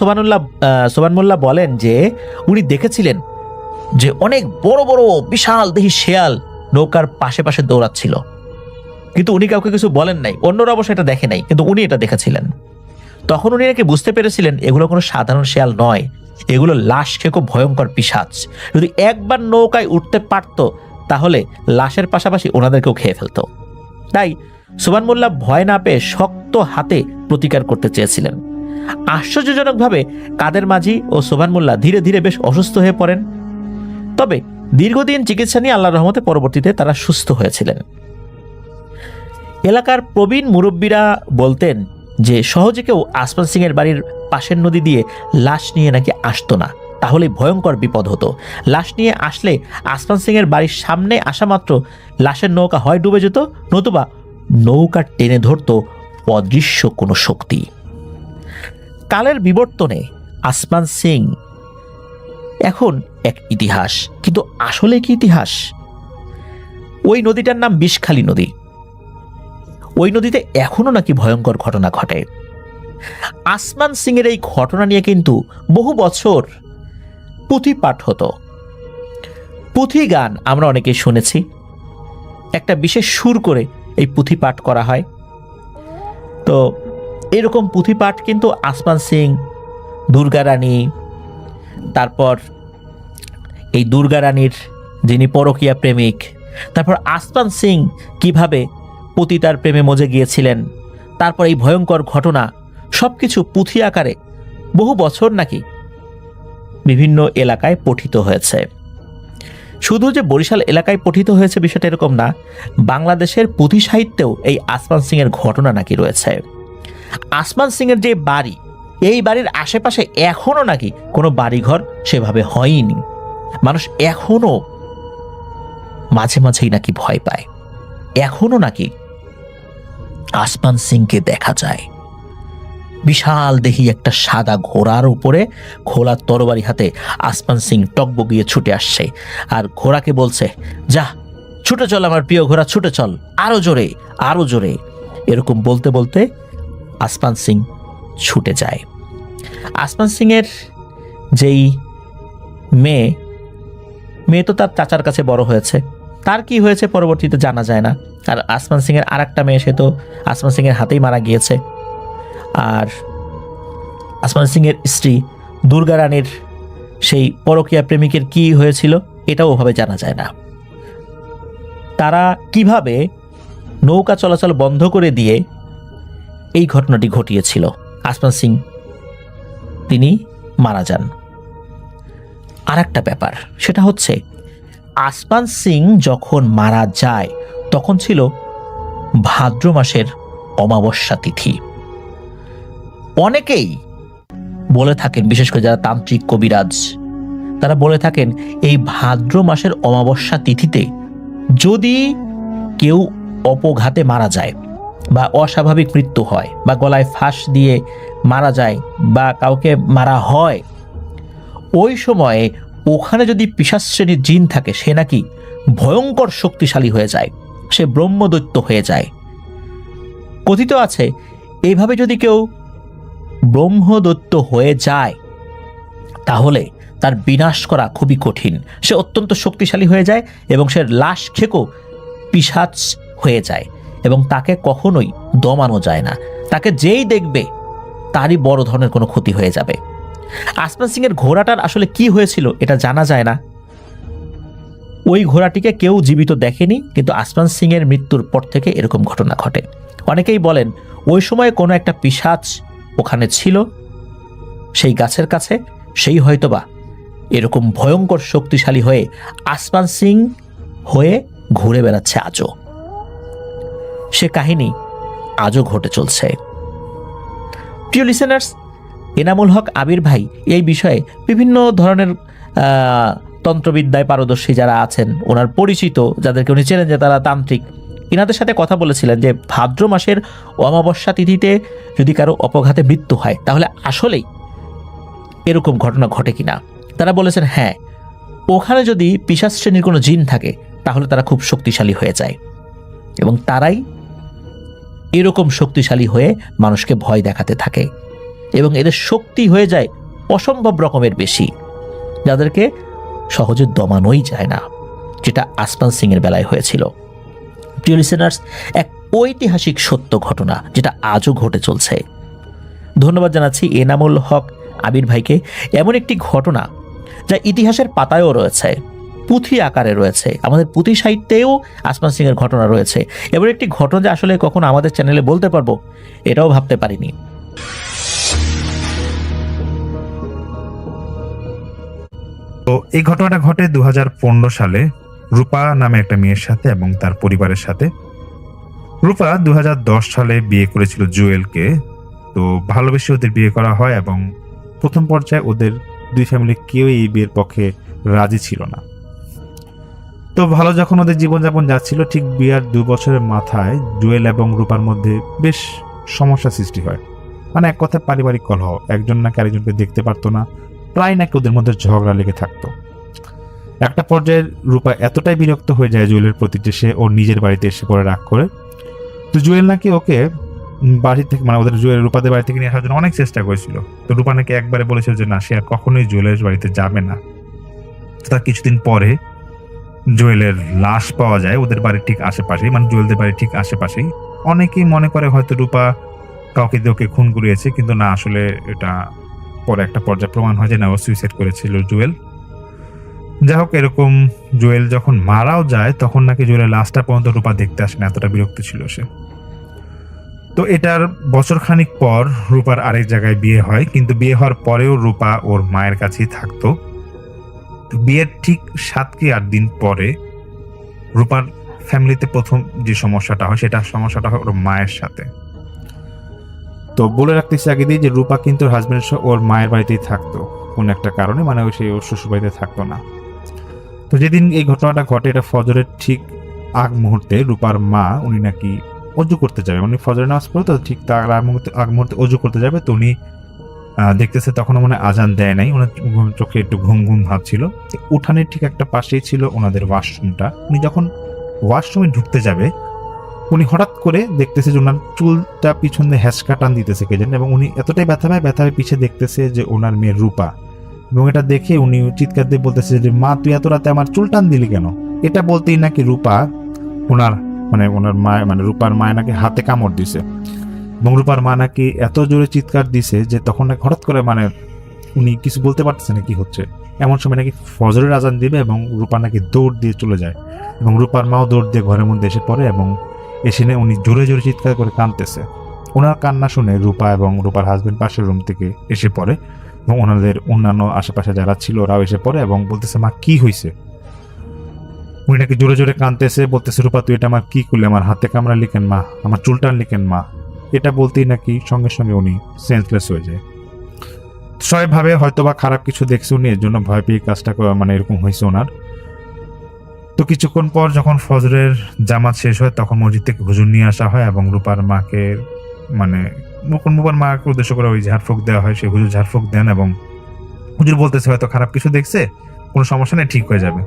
সোবান মোল্লা বলেন যে উনি দেখেছিলেন যে অনেক বড় বড় বিশাল দেহী শেয়াল নৌকার পাশে পাশে দৌড়াচ্ছিল, কিন্তু উনি কাউকে কিছু বলেন নাই, অন্যরা অবশ্য এটা দেখে নাই, কিন্তু উনি এটা দেখেছিলেন। তখন উনি নাকি বুঝতে পেরেছিলেন এগুলো কোনো সাধারণ শেয়াল নয়, এগুলো লাশ খেয়ে খুব ভয়ঙ্কর পিশাচ। যদি একবার নৌকায় উঠতে পারত তাহলে লাশের পাশাপাশি ওনাদেরকেও খেয়ে ফেলত। তাই সোবান মোল্লা ভয় না পেয়ে শক্ত হাতে প্রতিকার করতে চেয়েছিলেন। আশ্চর্যজনকভাবে কাদের মাঝি ও সোবান মোল্লা ধীরে ধীরে বেশ অসুস্থ হয়ে পড়েন। তবে দীর্ঘদিন চিকিৎসা নিয়ে আল্লাহর রহমতে পরবর্তীতে তারা সুস্থ হয়েছিলেন। এলাকার প্রবীণ মুরব্বীরা বলতেন যে সহজে কেউ আসমান সিং এর বাড়ির পাশের নদী দিয়ে লাশ নিয়ে নাকি আসতো না, তাহলে ভয়ঙ্কর বিপদ হতো। লাশ নিয়ে আসলে আসমান সিং এর বাড়ির সামনে আসা মাত্র লাশের নৌকা হয় ডুবে যেত, নতুবা নৌকা টেনে ধরত অদৃশ্য কোনো শক্তি। কালের বিবর্তনে আসমান সিং এখন এক ইতিহাস, কিন্তু আসলে কি ইতিহাস? ওই নদীটার নাম বিষখালী নদী। ওই নদীতে এখনো নাকি ভয়ঙ্কর ঘটনা ঘটে। আসমান সিং এর এই ঘটনা নিয়ে কিন্তু বহু বছর পুঁথি পাঠ হতো। পুঁথি গান আমরা অনেকে শুনেছি, একটা বিশেষ সুর করে এই পুঁথি পাঠ করা হয়। তো এরকম পুঁথি পাঠ কিন্তু আসমান সিং, দুর্গা রানী, তারপর এই দুর্গা রানীর যিনি পরকীয়া প্রেমিক, তারপর আসমান সিং কিভাবে পতিতার প্রেমে মজে গিয়েছিলেন, তারপর এই ভয়ঙ্কর ঘটনা সবকিছু পুঁথি আকারে বহু বছর নাকি বিভিন্ন এলাকায় পঠিত হয়েছে। শুধু যে বরিশাল এলাকায় পঠিত হয়েছে বিষয়টা এরকম না, বাংলাদেশের পুঁথি সাহিত্যেও এই আসমান সিং এর ঘটনা নাকি রয়েছে। আসমান সিং এর যে বাড়ি, এই বাড়ির আশেপাশে এখনো নাকি কোনো বাড়িঘর সেভাবে হয়নি। মানুষ এখনো মাঝে মাঝেই নাকি ভয় পায়, এখনো নাকি আসমান সিংকে দেখা যায়। বিশাল দেহি একটা সাদা ঘোড়ার উপরে খোলা তরবারি হাতে আসমান সিং টকবগিয়ে ছুটে আসছে, আর ঘোড়াকে বলছে, যা ছুটে চল আমার প্রিয় ঘোড়া, ছুটে চল, আরো জোরে আরো জোরে। এরকম বলতে বলতে আসমান সিং ছুটে যায়। আসমান সিং এর যেই মেয়ে তো তার চাচার কাছে বড় হয়েছে, তার কি হয়েছে পরবর্তীতে জানা যায় না। আর আসমান সিং এর আর একটা মেয়ে, সে তো আসমান সিং এর হাতেই মারা গিয়েছে। আর আসমান সিং এর স্ত্রী দুর্গা রানীর সেই পরকীয়া প্রেমিকের কি হয়েছিল এটাও ওভাবে জানা যায় না। তারা কিভাবে নৌকা চলাচল বন্ধ করে দিয়ে এই ঘটনাটি ঘটিয়েছিল, আসমান সিং তিনি মারা যান। আর একটা ব্যাপার, সেটা হচ্ছে আসমান সিং যখন মারা যায় তখন ছিল ভাদ্র মাসের অমাবস্যা তিথি। অনেকেই বলে থাকেন, বিশেষ করে যারা তান্ত্রিক কবিরাজ, তারা বলে থাকেন এই ভাদ্র মাসের অমাবস্যা তিথিতে যদি কেউ অপঘাতে মারা যায় বা অস্বাভাবিক মৃত্যু হয় বা গলায় ফাঁস দিয়ে মারা যায় বা কাউকে মারা হয়, ওই সময়ে ওখানে যদি পিশাচ শ্রেণীর জিন থাকে সে নাকি ভয়ঙ্কর শক্তিশালী হয়ে যায়, সে ব্রহ্মদৈত্য হয়ে যায়। কথিত আছে এইভাবে যদি কেউ ব্রহ্মদৈত্য হয়ে যায় তাহলে তার বিনাশ করা খুবই কঠিন, সে অত্যন্ত শক্তিশালী হয়ে যায় এবং সে লাশ খেকো পিশাচ হয়ে যায় এবং তাকে কখনোই দমানো যায় না। তাকে যেই দেখবে তারই বড় ধরনের কোনো ক্ষতি হয়ে যাবে। আসমান সিং এর ঘোড়াটার আসলে কি হয়েছিল এটা জানা যায় না। ওই ঘোড়াটিকে কেউ জীবিত দেখেনি, কিন্তু আসমান সিং এর মৃত্যুর পর থেকে এরকম ঘটনা ঘটে। অনেকেই বলেন ওই সময় কোনো একটা পিশাচ ওখানে ছিল সেই গাছের কাছে, সেই হয়তোবা এরকম ভয়ঙ্কর শক্তিশালী হয়ে আসমান সিং হয়ে ঘুরে বেড়াচ্ছে আজও। সে কাহিনী আজও ঘটে চলছে। প্রিয় লিসেনার্স, এনামুল হক আবির ভাই এই বিষয়ে বিভিন্ন ধরনের তন্ত্রবিদ্যায় পারদর্শী যারা আছেন, ওনার পরিচিত যাদেরকে উনি চেনেন যে তারা তান্ত্রিক, এনাদের সাথে কথা বলেছিলেন যে ভাদ্র মাসের অমাবস্যা তিথিতে যদি কারো অপঘাতে মৃত্যু হয় তাহলে আসলেই এরকম ঘটনা ঘটে কিনা। তারা বলেছেন হ্যাঁ, ওখানে যদি পিশাচ শ্রেণীর কোনো জিন থাকে তাহলে তারা খুব শক্তিশালী হয়ে যায় এবং তারাই এরকম শক্তিশালী হয়ে মানুষকে ভয় দেখাতে থাকে এবং এদের শক্তি হয়ে যায় অসম্ভব রকমের বেশি, যাদেরকে সহজে দমানোই যায় না, যেটা আসমান সিং এর বেলায় হয়েছিল। প্রিয় লিসেনার্স, এক ঐতিহাসিক সত্য ঘটনা যেটা আজও ঘটে চলছে। ধন্যবাদ জানাচ্ছি এনামুল হক আবির ভাইকে। এমন একটি ঘটনা যা ইতিহাসের পাতায়ও রয়েছে, পুঁথি আকারে রয়েছে, আমাদের পুঁথি সাহিত্যেও আসমান সিং এর ঘটনা রয়েছে। এমন একটি ঘটনা যে আসলে কখনো আমাদের চ্যানেলে বলতে পারবো এটাও ভাবতে পারিনি। তো এই ঘটনাটা ঘটে 2015 সালে রূপা নামে একটা মেয়ের সাথে এবং তার পরিবারের সাথে। রূপা 2010 সালে বিয়ে করেছিল জুয়েলকে। তো ভালোবেসে ওদের বিয়ে করা হয় এবং প্রথম পর্যায়ে ওদের দুই ফ্যামিলি কেউই এই বিয়ের পক্ষে রাজি ছিল না। তো ভালো যখন ওদের জীবনযাপন যাচ্ছিল, ঠিক বিয়ার 2 বছরের মাথায় জুয়েল এবং রূপার মধ্যে বেশ সমস্যা সৃষ্টি হয়। মানে এক কথায় পারিবারিক কলহ, একজন নাকি আরেকজনকে দেখতে পারতো না, প্রায় নাকি ওদের মধ্যে ঝগড়া লেগে থাকতো। একটা পর্যায়ে রূপা এতটাই বিরক্ত হয়ে যায় জুয়েলের প্রতি যে সে ওর নিজের বাড়িতে এসে পড়ে রাগ করে। তো জুয়েল নাকি ওকে বাড়ি থেকে, মানে ওদের জুয়েল রূপাদের বাড়ি থেকে নিয়ে আসার জন্য অনেক চেষ্টা করেছিল। তো রূপা নাকি একবারে বলেছিল যে না, সে আর কখনোই জুয়েলের বাড়িতে যাবে না। তার কিছুদিন পরে জুয়েলের লাশ পাওয়া যায় ওদের বাড়ির ঠিক আশেপাশেই, মানে জুয়েলদের বাড়ির ঠিক আশেপাশেই। অনেকেই মনে করে হয়তো রূপা কাউকে দিয়ে ওকে খুন করিয়েছে, কিন্তু না, আসলে এটা পরে একটা পর্যায়ে প্রমাণ হয় যে না, ও সুইসাইড করেছিল জুয়েল। যাই হোক, এরকম জুয়েল যখন মারাও যায় তখন নাকি জুয়েলের লাশটা পর্যন্ত রূপা দেখতে আসে না, এতটা বিরক্ত ছিল সে। তো এটার বছর খানিক পর রূপার আরেক জায়গায় বিয়ে হয়, কিন্তু বিয়ে হওয়ার পরেও রূপা ওর মায়ের কাছেই থাকতো। তো বিয়ের ঠিক 7 কি 8 দিন পরে রূপার ফ্যামিলিতে প্রথম যে সমস্যাটা হয় সমস্যাটা হয় ওর মায়ের সাথে। তো বলে রাখতেছি আগে দিয়ে যে রূপা কিন্তু ওর হাজবেন্ডের সাথে ওর মায়ের বাড়িতেই থাকতো কোন একটা কারণে, মানে ওই ওর শ্বশুর বাড়িতে থাকতো না। তো যেদিন এই ঘটনাটা ঘটে, এটা ফজরের ঠিক আগ মুহূর্তে রূপার মা, উনি নাকি অজু করতে যাবে, উনি ফজরের নামাজ পড়ে, তো ঠিক তার আগ মুহূর্তে অজু করতে যাবে। তো উনি দেখতেছে তখনও মানে আজান দেয় নাই, ওনার চোখে একটু ঘুম ঘুম ভাব ছিল। উঠানের ঠিক একটা পাশেই ছিল ওনাদের ওয়াশরুমটা। উনি যখন ওয়াশরুমে ঢুকতে যাবে, উনি হঠাৎ করে দেখতেছে যে ওনার চুলটা পিছন দিয়ে হ্যাঁচকা টান দিতেছে কে যেন, এবং উনি এতটাই ব্যথা পায় পিছিয়ে দেখতেছে যে ওনার মেয়ে রূপা। এবং এটা দেখে উনি চিৎকার দিয়ে বলতেছে যে মা, তুই এত রাতে আমার চুল টান দিলি কেন? এটা বলতেই নাকি রূপা ওনার মায়ের, মানে রূপার মায়ের নাকি হাতে কামড় দিছে। এবং রূপার মা নাকি এত জোরে চিৎকার দিছে যে তখন নাকি হঠাৎ করে, মানে উনি কিছু বলতে পারতেছে না কি হচ্ছে। এমন সময় নাকি ফজরের আজান দিবে এবং রূপা নাকি দৌড় দিয়ে চলে যায়, এবং রূপার মাও দৌড় দিয়ে ঘরের মধ্যে এসে পড়ে, এবং এসে উনি জোরে জোরে চিৎকার করে কাঁদতেছে। ওনার কান্না শুনে রূপা এবং রূপার হাজবেন্ড পাশের রুম থেকে এসে পড়ে, এবং ওনাদের অন্যান্য আশেপাশে যারা ছিল ওরাও এসে পড়ে এবং বলতেছে মা, কি হয়েছে? উনি নাকি জোরে জোরে কাঁদতেছে, বলতেছে রূপা, তুই এটা আমার কি করলে? আমার হাতে কামড়ালি কেন মা? আমার চুল টানলি কেন মা? এটা বলতেই নাকি সঙ্গে সঙ্গে উনি সেন্সলেস হয়ে যায়। সবাই ভাবে হয়তো বা খারাপ কিছু দেখছে উনি, এর জন্য ভয় পেয়ে কাজটা মানে এরকম হয়েছে ওনার। তো কিছুক্ষণ পর যখন ফজরের জামাত শেষ হয় তখন মসজিদ থেকে হুজুর নিয়ে আসা হয়, এবং রূপার মাকে, মানে রূপার মাকে উদ্দেশ্য করে ওই ঝাড়ফুঁক দেওয়া হয়। সে হুজুর ঝাড়ফুঁক দেন এবং হুজুর বলতেছে হয়তো খারাপ কিছু দেখছে, কোনো সমস্যা নেই, ঠিক হয়ে যাবে।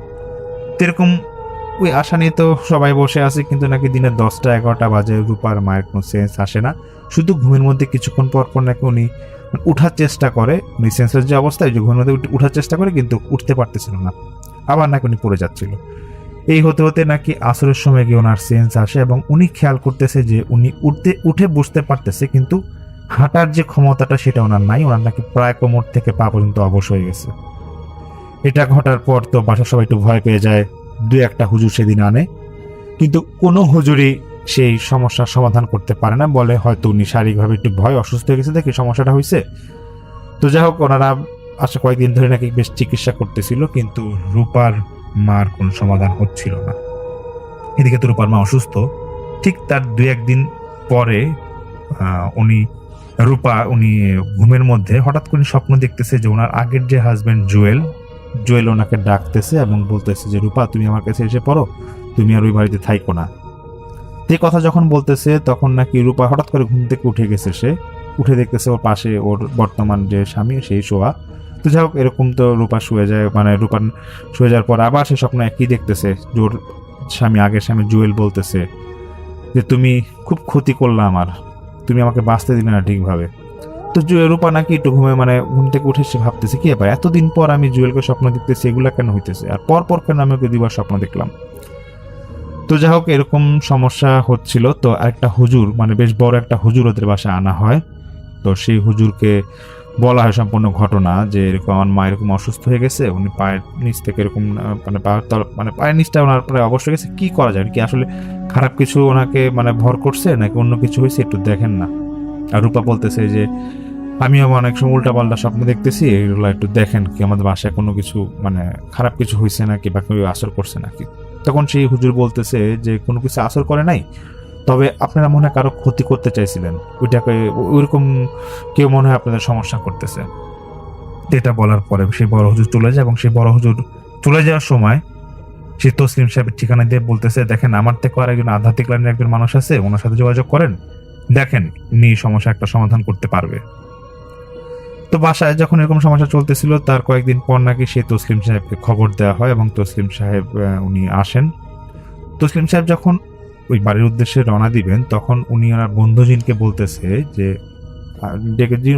এরকম ওই আশা নিয়ে তো সবাই বসে আছে, কিন্তু নাকি দিনের 10টা-11টা বাজে রূপার মায়ের কোনো সেন্স আসে না। শুধু ঘুমের মধ্যে কিছুক্ষণ পর পর নাকি উনি উঠার চেষ্টা করে, উনি সেন্সের যে অবস্থায় যে ঘুমের মধ্যে উঠার চেষ্টা করে, কিন্তু উঠতে পারতেছিল না, আবার নাকি উনি পড়ে যাচ্ছিল। এই হতে হতে নাকি আসরের সময় গিয়ে ওনার সেন্স আসে, এবং উনি খেয়াল করতেছে যে উনি উঠে বসতে পারতেছে, কিন্তু হাঁটার যে ক্ষমতাটা সেটা ওনার নাই। ওনার নাকি প্রায় কোমর থেকে পা পর্যন্ত অবশ হয়ে গেছে। এটা ঘটার পর তো বাসার সবাই একটু ভয় পেয়ে যায়। 2-1টা হুজুর সেদিন আনে, কিন্তু কোনো হুজুরই সেই সমস্যার সমাধান করতে পারে না, বলে হয়তো উনি শারীরিকভাবে একটু অসুস্থ হয়ে গেছে দেখে সমস্যাটা হয়েছে। তো যাই হোক, ওনারা আসলে কয়েকদিন ধরে নাকি বেশ চিকিৎসা করতেছিল, কিন্তু রূপার মার কোনো সমাধান হচ্ছিল না। এদিকে তো রূপার মা অসুস্থ। ঠিক তার 2-1 দিন পরে উনি ঘুমের মধ্যে হঠাৎ করে স্বপ্ন দেখতেছে যে ওনার আগের যে হাজবেন্ড জুয়েল ওনাকে ডাকতেছে এবং বলতেছে যে রূপা, তুমি আমার কাছে এসে পড়ো, তুমি আর ওই বাড়িতে থাইকো না। এই কথা যখন বলতেছে তখন নাকি রূপা হঠাৎ করে ঘুম থেকে উঠে গেছে। সে উঠে দেখতেছে ওর পাশে ওর বর্তমান যে স্বামী সেই শোয়া। তো যাই হোক, এরকম তো রূপা শুয়ে যায়, মানে রূপা শুয়ে যাওয়ার পর আবার সে স্বপ্ন একই দেখতেছে। ওর আগের স্বামী জুয়েল বলতেছে যে তুমি খুব ক্ষতি করলে আমার, তুমি আমাকে বাঁচতে দিলে না ঠিকভাবে। তো রূপা নাকি একটু ঘুম থেকে উঠে সে ভাবতেছে কি ব্যাপার, এতদিন পর আমি জুয়েলকে স্বপ্ন দেখতেছি, এগুলা কেন হইতেছে, আর পর কেন আমি ওকে দুবার স্বপ্ন দেখলাম। তো যাই হোক, এরকম সমস্যা হচ্ছিল। তো একটা হুজুর, বেশ বড় একটা হুজুর ওদের বাসায় আনা হয়। তো সেই হুজুরকে বলা হয় সম্পূর্ণ ঘটনা, যে এরকম আমার মা এরকম অসুস্থ হয়ে গেছে, উনি পায়ের নিচ থেকে এরকম পায়ের নিচটা ওনার প্রায় অবশ্য গেছে, কি করা যায়, কি আসলে খারাপ কিছু ওনাকে ভর করছে নাকি অন্য কিছু হয়েছে, একটু দেখেন না। আর রূপা বলতেছে যে আমিও অনেক সময় উল্টাপাল্টা স্বপ্ন দেখতেছি, এগুলো একটু দেখেন, কি আমাদের বাসায় কোনো কিছু খারাপ কিছু হয়েছে নাকি বা কেউ আসর করছে নাকি। তখন সেই হুজুর বলতেছে যে কোনো কিছু আসর করে নাই, তবে আপনারা মনে হয় কারো ক্ষতি করতে চাইছিলেন, ওইটাকে ওইরকম কেউ মনে হয় আপনাদের সমস্যা করতেছে। এটা বলার পরে সেই বড় হুজুর চলে যায়, এবং সেই বড় হুজুর চলে যাওয়ার সময় সে তসলিম সাহেবের ঠিকানা দিয়ে বলতেছে, দেখেন আমার থেকে আর একজন আধ্যাত্মিক লাইনের একজন মানুষ আছে, ওনার সাথে যোগাযোগ করেন, দেখেন উনি সমস্যা একটা সমাধান করতে পারবে। তো বাসায় যখন এরকম সমস্যা চলতেছিল, তার কয়েকদিন পর নাকি সে তসলিম সাহেবকে খবর দেওয়া হয়, এবং তসলিম সাহেব উনি আসেন। তসলিম সাহেব যখন ওই বাড়ির উদ্দেশ্যে রওনা দিবেন, তখন উনি ওনার বন্ধু জিনকে বলতেছে যে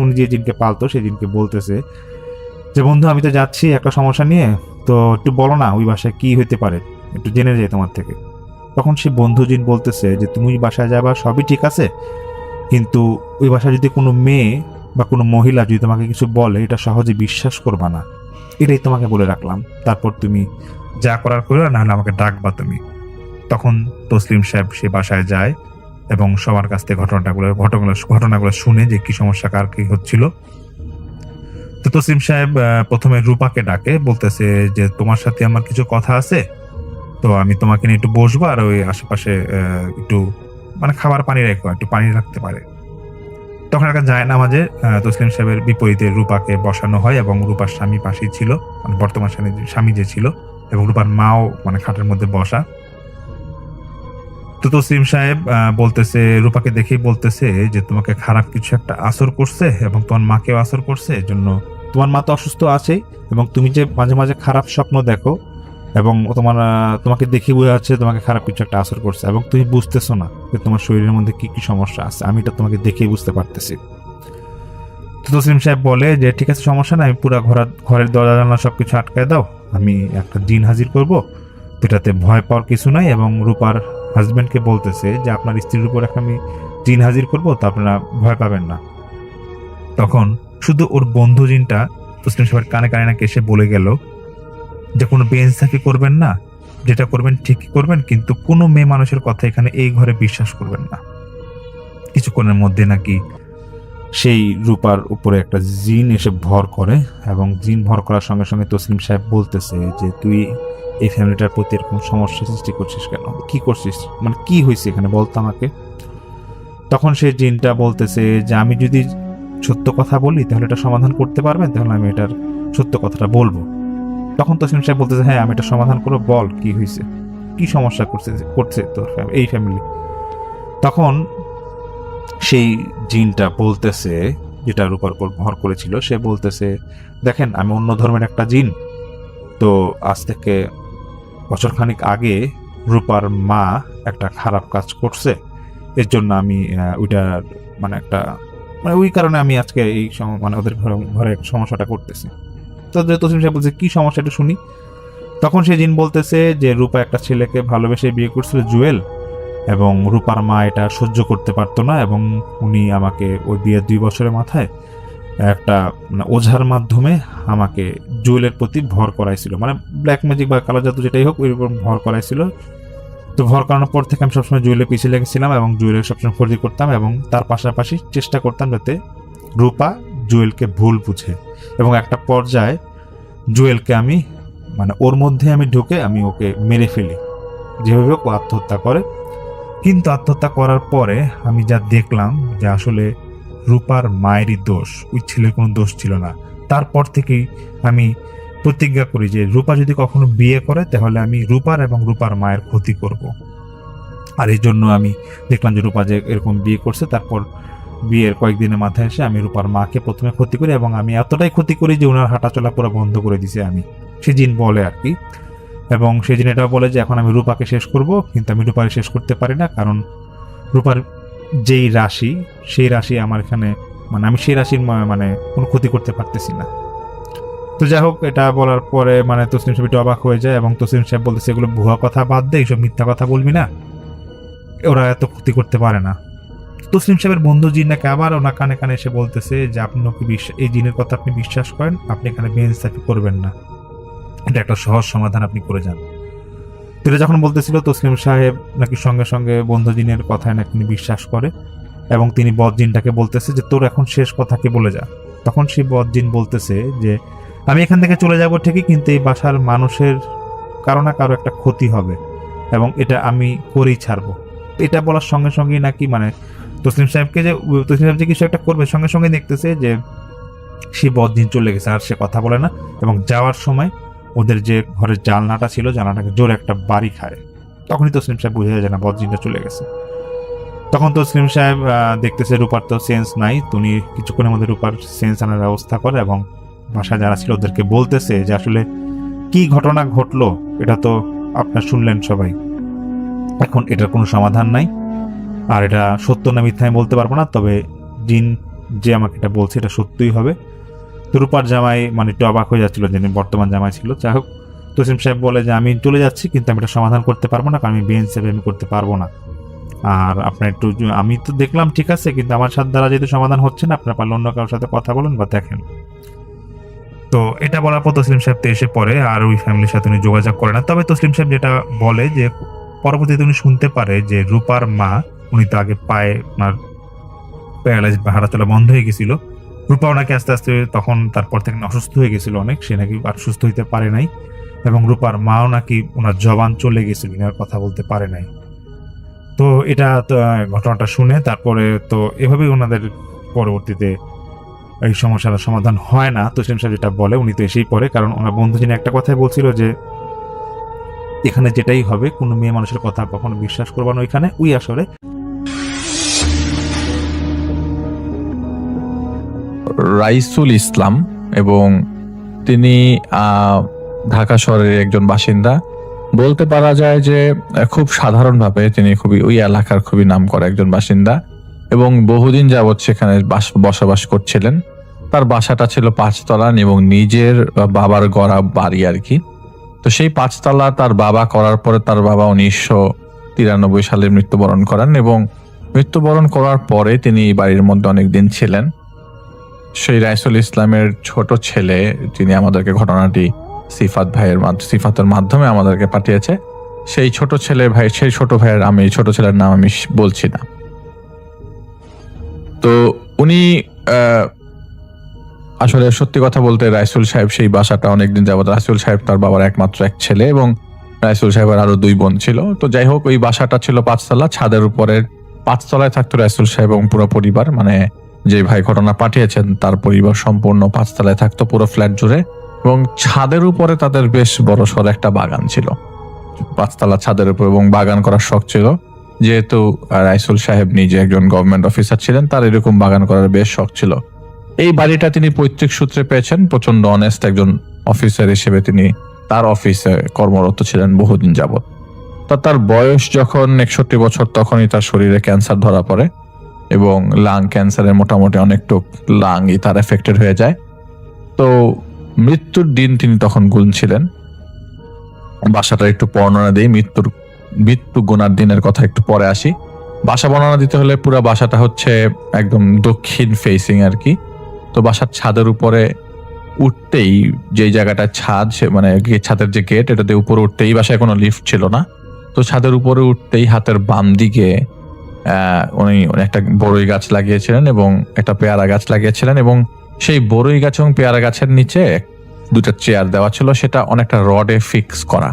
উনি যে জিনকে পালতো সেই জিনকে বলতেছে যে বন্ধু, আমি তো যাচ্ছি একটা সমস্যা নিয়ে, তো একটু বলো না ওই বাসায় কি হইতে পারে, একটু জেনে যাই তোমার থেকে। তখন সে বন্ধু জিন বলতেছে যে তুমি বাসায় যাবা সবই ঠিক আছে, কিন্তু ওই বাসায় যদি কোনো মেয়ে বা কোনো মহিলা যদি তোমাকে কিছু বলে, এটা সহজে বিশ্বাস করবা না, এটাই তোমাকে বলে রাখলাম, তারপর তুমি যা করার করো, নাহলে আমাকে ডাকবা তুমি। তখন তসলিম সাহেব সে বাসায় যায় এবং সবার কাছ থেকে ঘটনাগুলো শুনে যে কি সমস্যা কার কি হচ্ছিল। তো তসলিম সাহেব প্রথমে রূপাকে ডাকে, বলতেছে যে তোমার সাথে আমার কিছু কথা আছে, তো আমি তোমাকে নিয়ে একটু বসবো, আর ওই আশেপাশে একটু খাবার পানি রেখো, একটু পানি রাখতে পারে। তখন একটা জায়নামাজে তসলিম সাহেবের বিপরীতে রূপাকে বসানো হয়, এবং রূপার স্বামী পাশেই ছিল, বর্তমান স্বামী যে ছিল, এবং রূপার মাও খাটের মধ্যে বসা। তো তসলিম সাহেব বলতেছে, রূপাকে দেখেই বলতেছে যে তোমাকে খারাপ কিছু একটা আসর করছে, এবং তোমার মাকেও আসর করছে, এজন্য তোমার মা তো অসুস্থ আছেই, এবং তুমি যে মাঝে মাঝে খারাপ স্বপ্ন দেখো, এবং তোমাকে দেখে বোঝা যাচ্ছে তোমাকে খারাপ কিছু একটা আসর করছে, এবং তুমি বুঝতেছো না যে তোমার শরীরের মধ্যে কি কি সমস্যা আছে, আমি এটা তোমাকে দেখেই বুঝতে পারতেছি। তো তসলিম সাহেব বলে যে ঠিক আছে, সমস্যা না, আমি পুরো ঘরের দরজা জানলা সবকিছু আটকায় দাও, আমি একটা জিন হাজির করব, এটাতে ভয় পাওয়ার কিছু নাই। এবং রূপার হাজবেন্ডকে বলতেছে যে আপনার স্ত্রীর উপর একটা আমি জিন হাজির করবো, তো আপনারা ভয় পাবেন না। তখন শুধু ওর বন্ধু জিনটা তসলিম সাহেবের কানে কানে নাকি এসে বলে গেল যে কোনো বেইনসাফি করবেন না, যেটা করবেন ঠিকই করবেন, কিন্তু কোনো মেয়ে মানুষের কথা এখানে এই ঘরে বিশ্বাস করবেন না। কিছুক্ষণের মধ্যে নাকি সেই রূপার উপরে একটা জিন এসে ভর করে, এবং জিন ভর করার সঙ্গে সঙ্গে তসলিম সাহেব বলতেছে যে তুই এই ফ্যামিলিটার প্রতি এরকম সমস্যা সৃষ্টি করছিস কেন, কি করছিস, কি হয়েছে এখানে বলতো আমাকে। তখন সেই জিনটা বলতেছে যে আমি যদি সত্য কথা বলি তাহলে এটা সমাধান করতে পারবেন, তাহলে আমি এটার সত্য কথাটা বলবো। তখন তসলিম সাহেব বলতেছে হ্যাঁ, আমি এটা সমাধান করবো, বল কি হয়েছে, কি সমস্যা করছে তোর এই ফ্যামিলি। তখন সেই জিনটা বলতেছে, যেটা রূপার উপর ভর করেছিল, সে বলতেছে দেখেন আমি অন্য ধর্মের একটা জিন, তো আজ থেকে বছরখানিক আগে রূপার মা একটা খারাপ কাজ করছে, এর জন্য আমি ওইটার একটা ওই কারণে আমি আজকে এই ওদের ঘরে সমস্যাটা করতেছি। তো তসলিম সাহেব বলছে কি সমস্যা একটু শুনি। তখন সেই জিন বলতেছে যে রূপা একটা ছেলেকে ভালোবেসে বিয়ে করছিল, জুয়েল, এবং রূপার মা এটা সহ্য করতে পারতো না, এবং উনি আমাকে ওই বিয়ের 2 বছরের মাথায় একটা ওঝার মাধ্যমে আমাকে জুয়েলের প্রতি ভর করাইছিল, ব্ল্যাক ম্যাজিক বা কালো জাদু যেটাই হোক, ওই রকম ভর করাইছিল। তো ভর করানোর পর থেকে আমি সবসময় জুয়েলের পিছিয়ে লেগেছিলাম, এবং জুয়েলের সবসময় ক্ষতি করতাম, এবং তার পাশাপাশি চেষ্টা করতাম যাতে রূপা জুয়েলকে ভুল বুঝে, এবং একটা পর্যায়ে জুয়েলকে আমি ওর মধ্যে আমি ঢুকে আমি ওকে মেরে ফেলি, যেভাবে ও আত্মহত্যা করে। কিন্তু আত্মহত্যা করার পরে আমি যা দেখলাম যে আসলে রূপার মায়েরই দোষ, ওই ছেলের কোনো দোষ ছিল না। তারপর থেকেই আমি প্রতিজ্ঞা করি যে রূপা যদি কখনো বিয়ে করে তাহলে আমি রূপার এবং রূপার মায়ের ক্ষতি করব। আর এই জন্য আমি দেখলাম যে রূপা যে এরকম বিয়ে করছে, তারপর বিয়ের কয়েকদিনের মাথায় এসে আমি রূপার মাকে প্রথমে ক্ষতি করি, এবং আমি এতটাই ক্ষতি করি যে ওনার হাঁটা চলা পুরো বন্ধ করে দিছে আমি, সে জিন বলে আর কি। এবং সেই জিন এটাও বলে যে এখন আমি রূপাকে শেষ করব, কিন্তু আমি রূপাকে শেষ করতে পারি না, কারণ রূপার যেই রাশি, সেই রাশি আমার এখানে, মানে আমি সেই রাশির মানে কোনো ক্ষতি করতে পারতেছি না। তো যাই হোক, এটা বলার পরে মানে তসলিম সাহেব একটু অবাক হয়ে যায় এবং তসলিম সাহেব বলতেছে, এগুলো ভুয়া কথা বাদ দে, এইসব মিথ্যা কথা বলবি না, ওরা এত ক্ষতি করতে পারে না। তসলিম সাহেবের বন্ধু জিন নাকি আবার ওনার কানে কানে এসে বলতেছে যে আপনি কি এই জিনের কথা আপনি বিশ্বাস করেন, আপনি এখানে বেইনসাফি করবেন না, এটা একটা সহজ সমাধান আপনি করে যান। তো এটা যখন বলতেছিল, তসলিম সাহেব নাকি সঙ্গে সঙ্গে বন্ধু জিনের কথায় নাকি তিনি বিশ্বাস করে এবং তিনি বদ জিনটাকে বলতেছে যে তোর এখন শেষ কথা কি বলে যা। তখন সেই বদ জিন বলতেছে যে আমি এখান থেকে চলে যাব ঠিকই, কিন্তু এই বাসার মানুষের কারো না কারো একটা ক্ষতি হবে এবং এটা আমি করেই ছাড়বো। এটা বলার সঙ্গে সঙ্গেই নাকি মানে তসলিম সাহেব যে কিছু একটা করবে, সঙ্গে সঙ্গে দেখতেছে যে সে বদদিন চলে গেছে, আর সে কথা বলে না এবং যাওয়ার সময় ওদের যে ঘরের জানলাটা ছিল, জানলাটাকে জোরে একটা বাড়ি খায়। তখনই তসলিম সাহেব বুঝে যায় না বদদিনটা চলে গেছে। তখন তসলিম সাহেব দেখতেছে রূপার তো সেন্স নাই, তিনি কিছুক্ষণের মধ্যে রূপার সেন্স আনার ব্যবস্থা করে এবং বাসায় যারা ছিল ওদেরকে বলতেছে যে আসলে কি ঘটনা ঘটলো এটা তো আপনারা শুনলেন সবাই, এখন এটার কোনো সমাধান নাই, আর এটা সত্য না মিথ্যা আমি বলতে পারবো না, তবে জিন যে আমাকে এটা বলছে এটা সত্যই হবে। তো রূপার জামাই মানে একটু অবাক হয়ে যাচ্ছিল, যিনি বর্তমান জামাই ছিল। যাই হোক, তসলিম সাহেব বলে যে আমি চলে যাচ্ছি, কিন্তু আমি এটা সমাধান করতে পারবো না, কারণ আমি বেইনসাফি আমি করতে পারবো না। আর আপনার একটু, আমি তো দেখলাম ঠিক আছে, কিন্তু আমার সাথে দ্বারা যেহেতু সমাধান হচ্ছে না, আপনারা পারলে অন্য কারোর সাথে কথা বলেন বা দেখেন। তো এটা বলার পর তসলিম সাহেব তো এসে পড়ে, আর ওই ফ্যামিলির সাথে উনি যোগাযোগ করে না। তবে তসলিম সাহেব যেটা বলে যে পরবর্তীতে উনি শুনতে পারে যে রূপার মা, উনি তো আগে পায়ে ওনার প্যারালাইজ বা হাঁটাচলা বন্ধ হয়ে গেছিল, রূপা ওনাকে আস্তে আস্তে তখন তারপর থেকে অসুস্থ হয়ে গেছিল অনেক, সে নাকি আর সুস্থ হইতে পারে নাই এবং রূপার মাও নাকি ওনার জবান চলে গেছিল, আর কথা বলতে পারে নাই। তো এটা তো ঘটনাটা শুনে তারপরে তো এভাবেই ওনাদের পরবর্তীতে এই সমস্যার সমাধান হয় না। তসলিম সাহেব যেটা বলে, উনি তো এসেই পড়ে, কারণ ওনার বন্ধু যিনি একটা কথাই বলছিল যে এখানে যেটাই হবে, কোনো মেয়ে মানুষের কথা কখনো বিশ্বাস করবা না ওইখানে, ওই আসরে। রাইসুল ইসলাম, এবং তিনি ঢাকা শহরের একজন বাসিন্দা। বলতে পারা যায় যে খুব সাধারণভাবে তিনি খুবই ওই এলাকার খুবই নামকরা একজন বাসিন্দা এবং বহুদিন যাবৎ সেখানে বসবাস করছিলেন। তার বাসাটা ছিল 5 তলা এবং নিজের বাবার গড়া বাড়ি আর কি। তো সেই 5 তলা তার বাবা করার পরে তার বাবা 1993 সালে মৃত্যুবরণ করেন এবং মৃত্যুবরণ করার পরে তিনি বাড়ির মধ্যে অনেকদিন ছিলেন। সেই রাইসুল ইসলামের ছোট ছেলে, যিনি আমাদেরকে ঘটনাটি সিফাতের মাধ্যমে আমাদেরকে পাঠিয়েছে, সেই ছোট ভাইয়ের আমি ছোট ছেলের নাম আমি বলছি না। তো উনি আসলে সত্যি কথা বলতে রাইসুল সাহেব সেই বাসাটা অনেকদিন যাবত, রাইসুল সাহেব তার বাবার একমাত্র এক ছেলে এবং রাইসুল সাহেবের আরো 2 বোন ছিল। তো যাই হোক, ওই বাসাটা ছিল 5 তলা, ছাদের উপরের 5 তলায় থাকতো রাইসুল সাহেব এবং পুরো পরিবার, মানে যে ভাই ঘটনা পাঠিয়েছেন তার পরিবার সম্পূর্ণ 5 তলায় থাকতো পুরো ফ্ল্যাট জুড়ে, এবং ছাদের উপরে তাদের বেশ বড় সড় একটা বাগান ছিল 5 তলা ছাদের উপর, এবং বাগান করার শখ ছিল। যেহেতু রাইসুল সাহেব নিজে একজন গভর্নমেন্ট অফিসার ছিলেন, তার এরকম বাগান করার বেশ শখ ছিল। এই বাড়িটা তিনি পৈতৃক সূত্রে পেয়েছেন, প্রচন্ড অনেস্ট একজন অফিসার হিসেবে তিনি তার অফিসে কর্মরত ছিলেন বহুদিন যাবৎ। তার বয়স যখন 61 বছর, তখনই তার শরীরে ক্যান্সার ধরা পড়ে এবং লাং ক্যান্সারের মোটামুটি অনেকটুক লাংই তার এফেক্টেড হয়ে যায়। তো মৃত্যুর দিন তিনি তখন গুনছিলেন। বাসাটা একটু বর্ণনা দিই, মৃত্যু গোনার দিনের কথা একটু পরে আসি। বাসা বর্ণনা দিতে হলে পুরো বাসাটা হচ্ছে একদম দক্ষিণ ফেসিং আর কি। তো বাসার ছাদের উপরে উঠতেই, যে জায়গাটা ছাদ, মানে ছাদের যে গেট, এটাতে উপরে উঠতেই, বাসায় কোনো লিফট ছিল না, তো ছাদের উপরে উঠতেই হাতের বাম দিকে উনি একটা বড়ই গাছ লাগিয়েছিলেন এবং একটা পেয়ারা গাছ লাগিয়েছিলেন, এবং সেই বড়ই গাছ এবং পেয়ারা গাছের নিচে 2টা চেয়ার দেওয়া ছিল, সেটা অনেকটা রডে ফিক্স করা।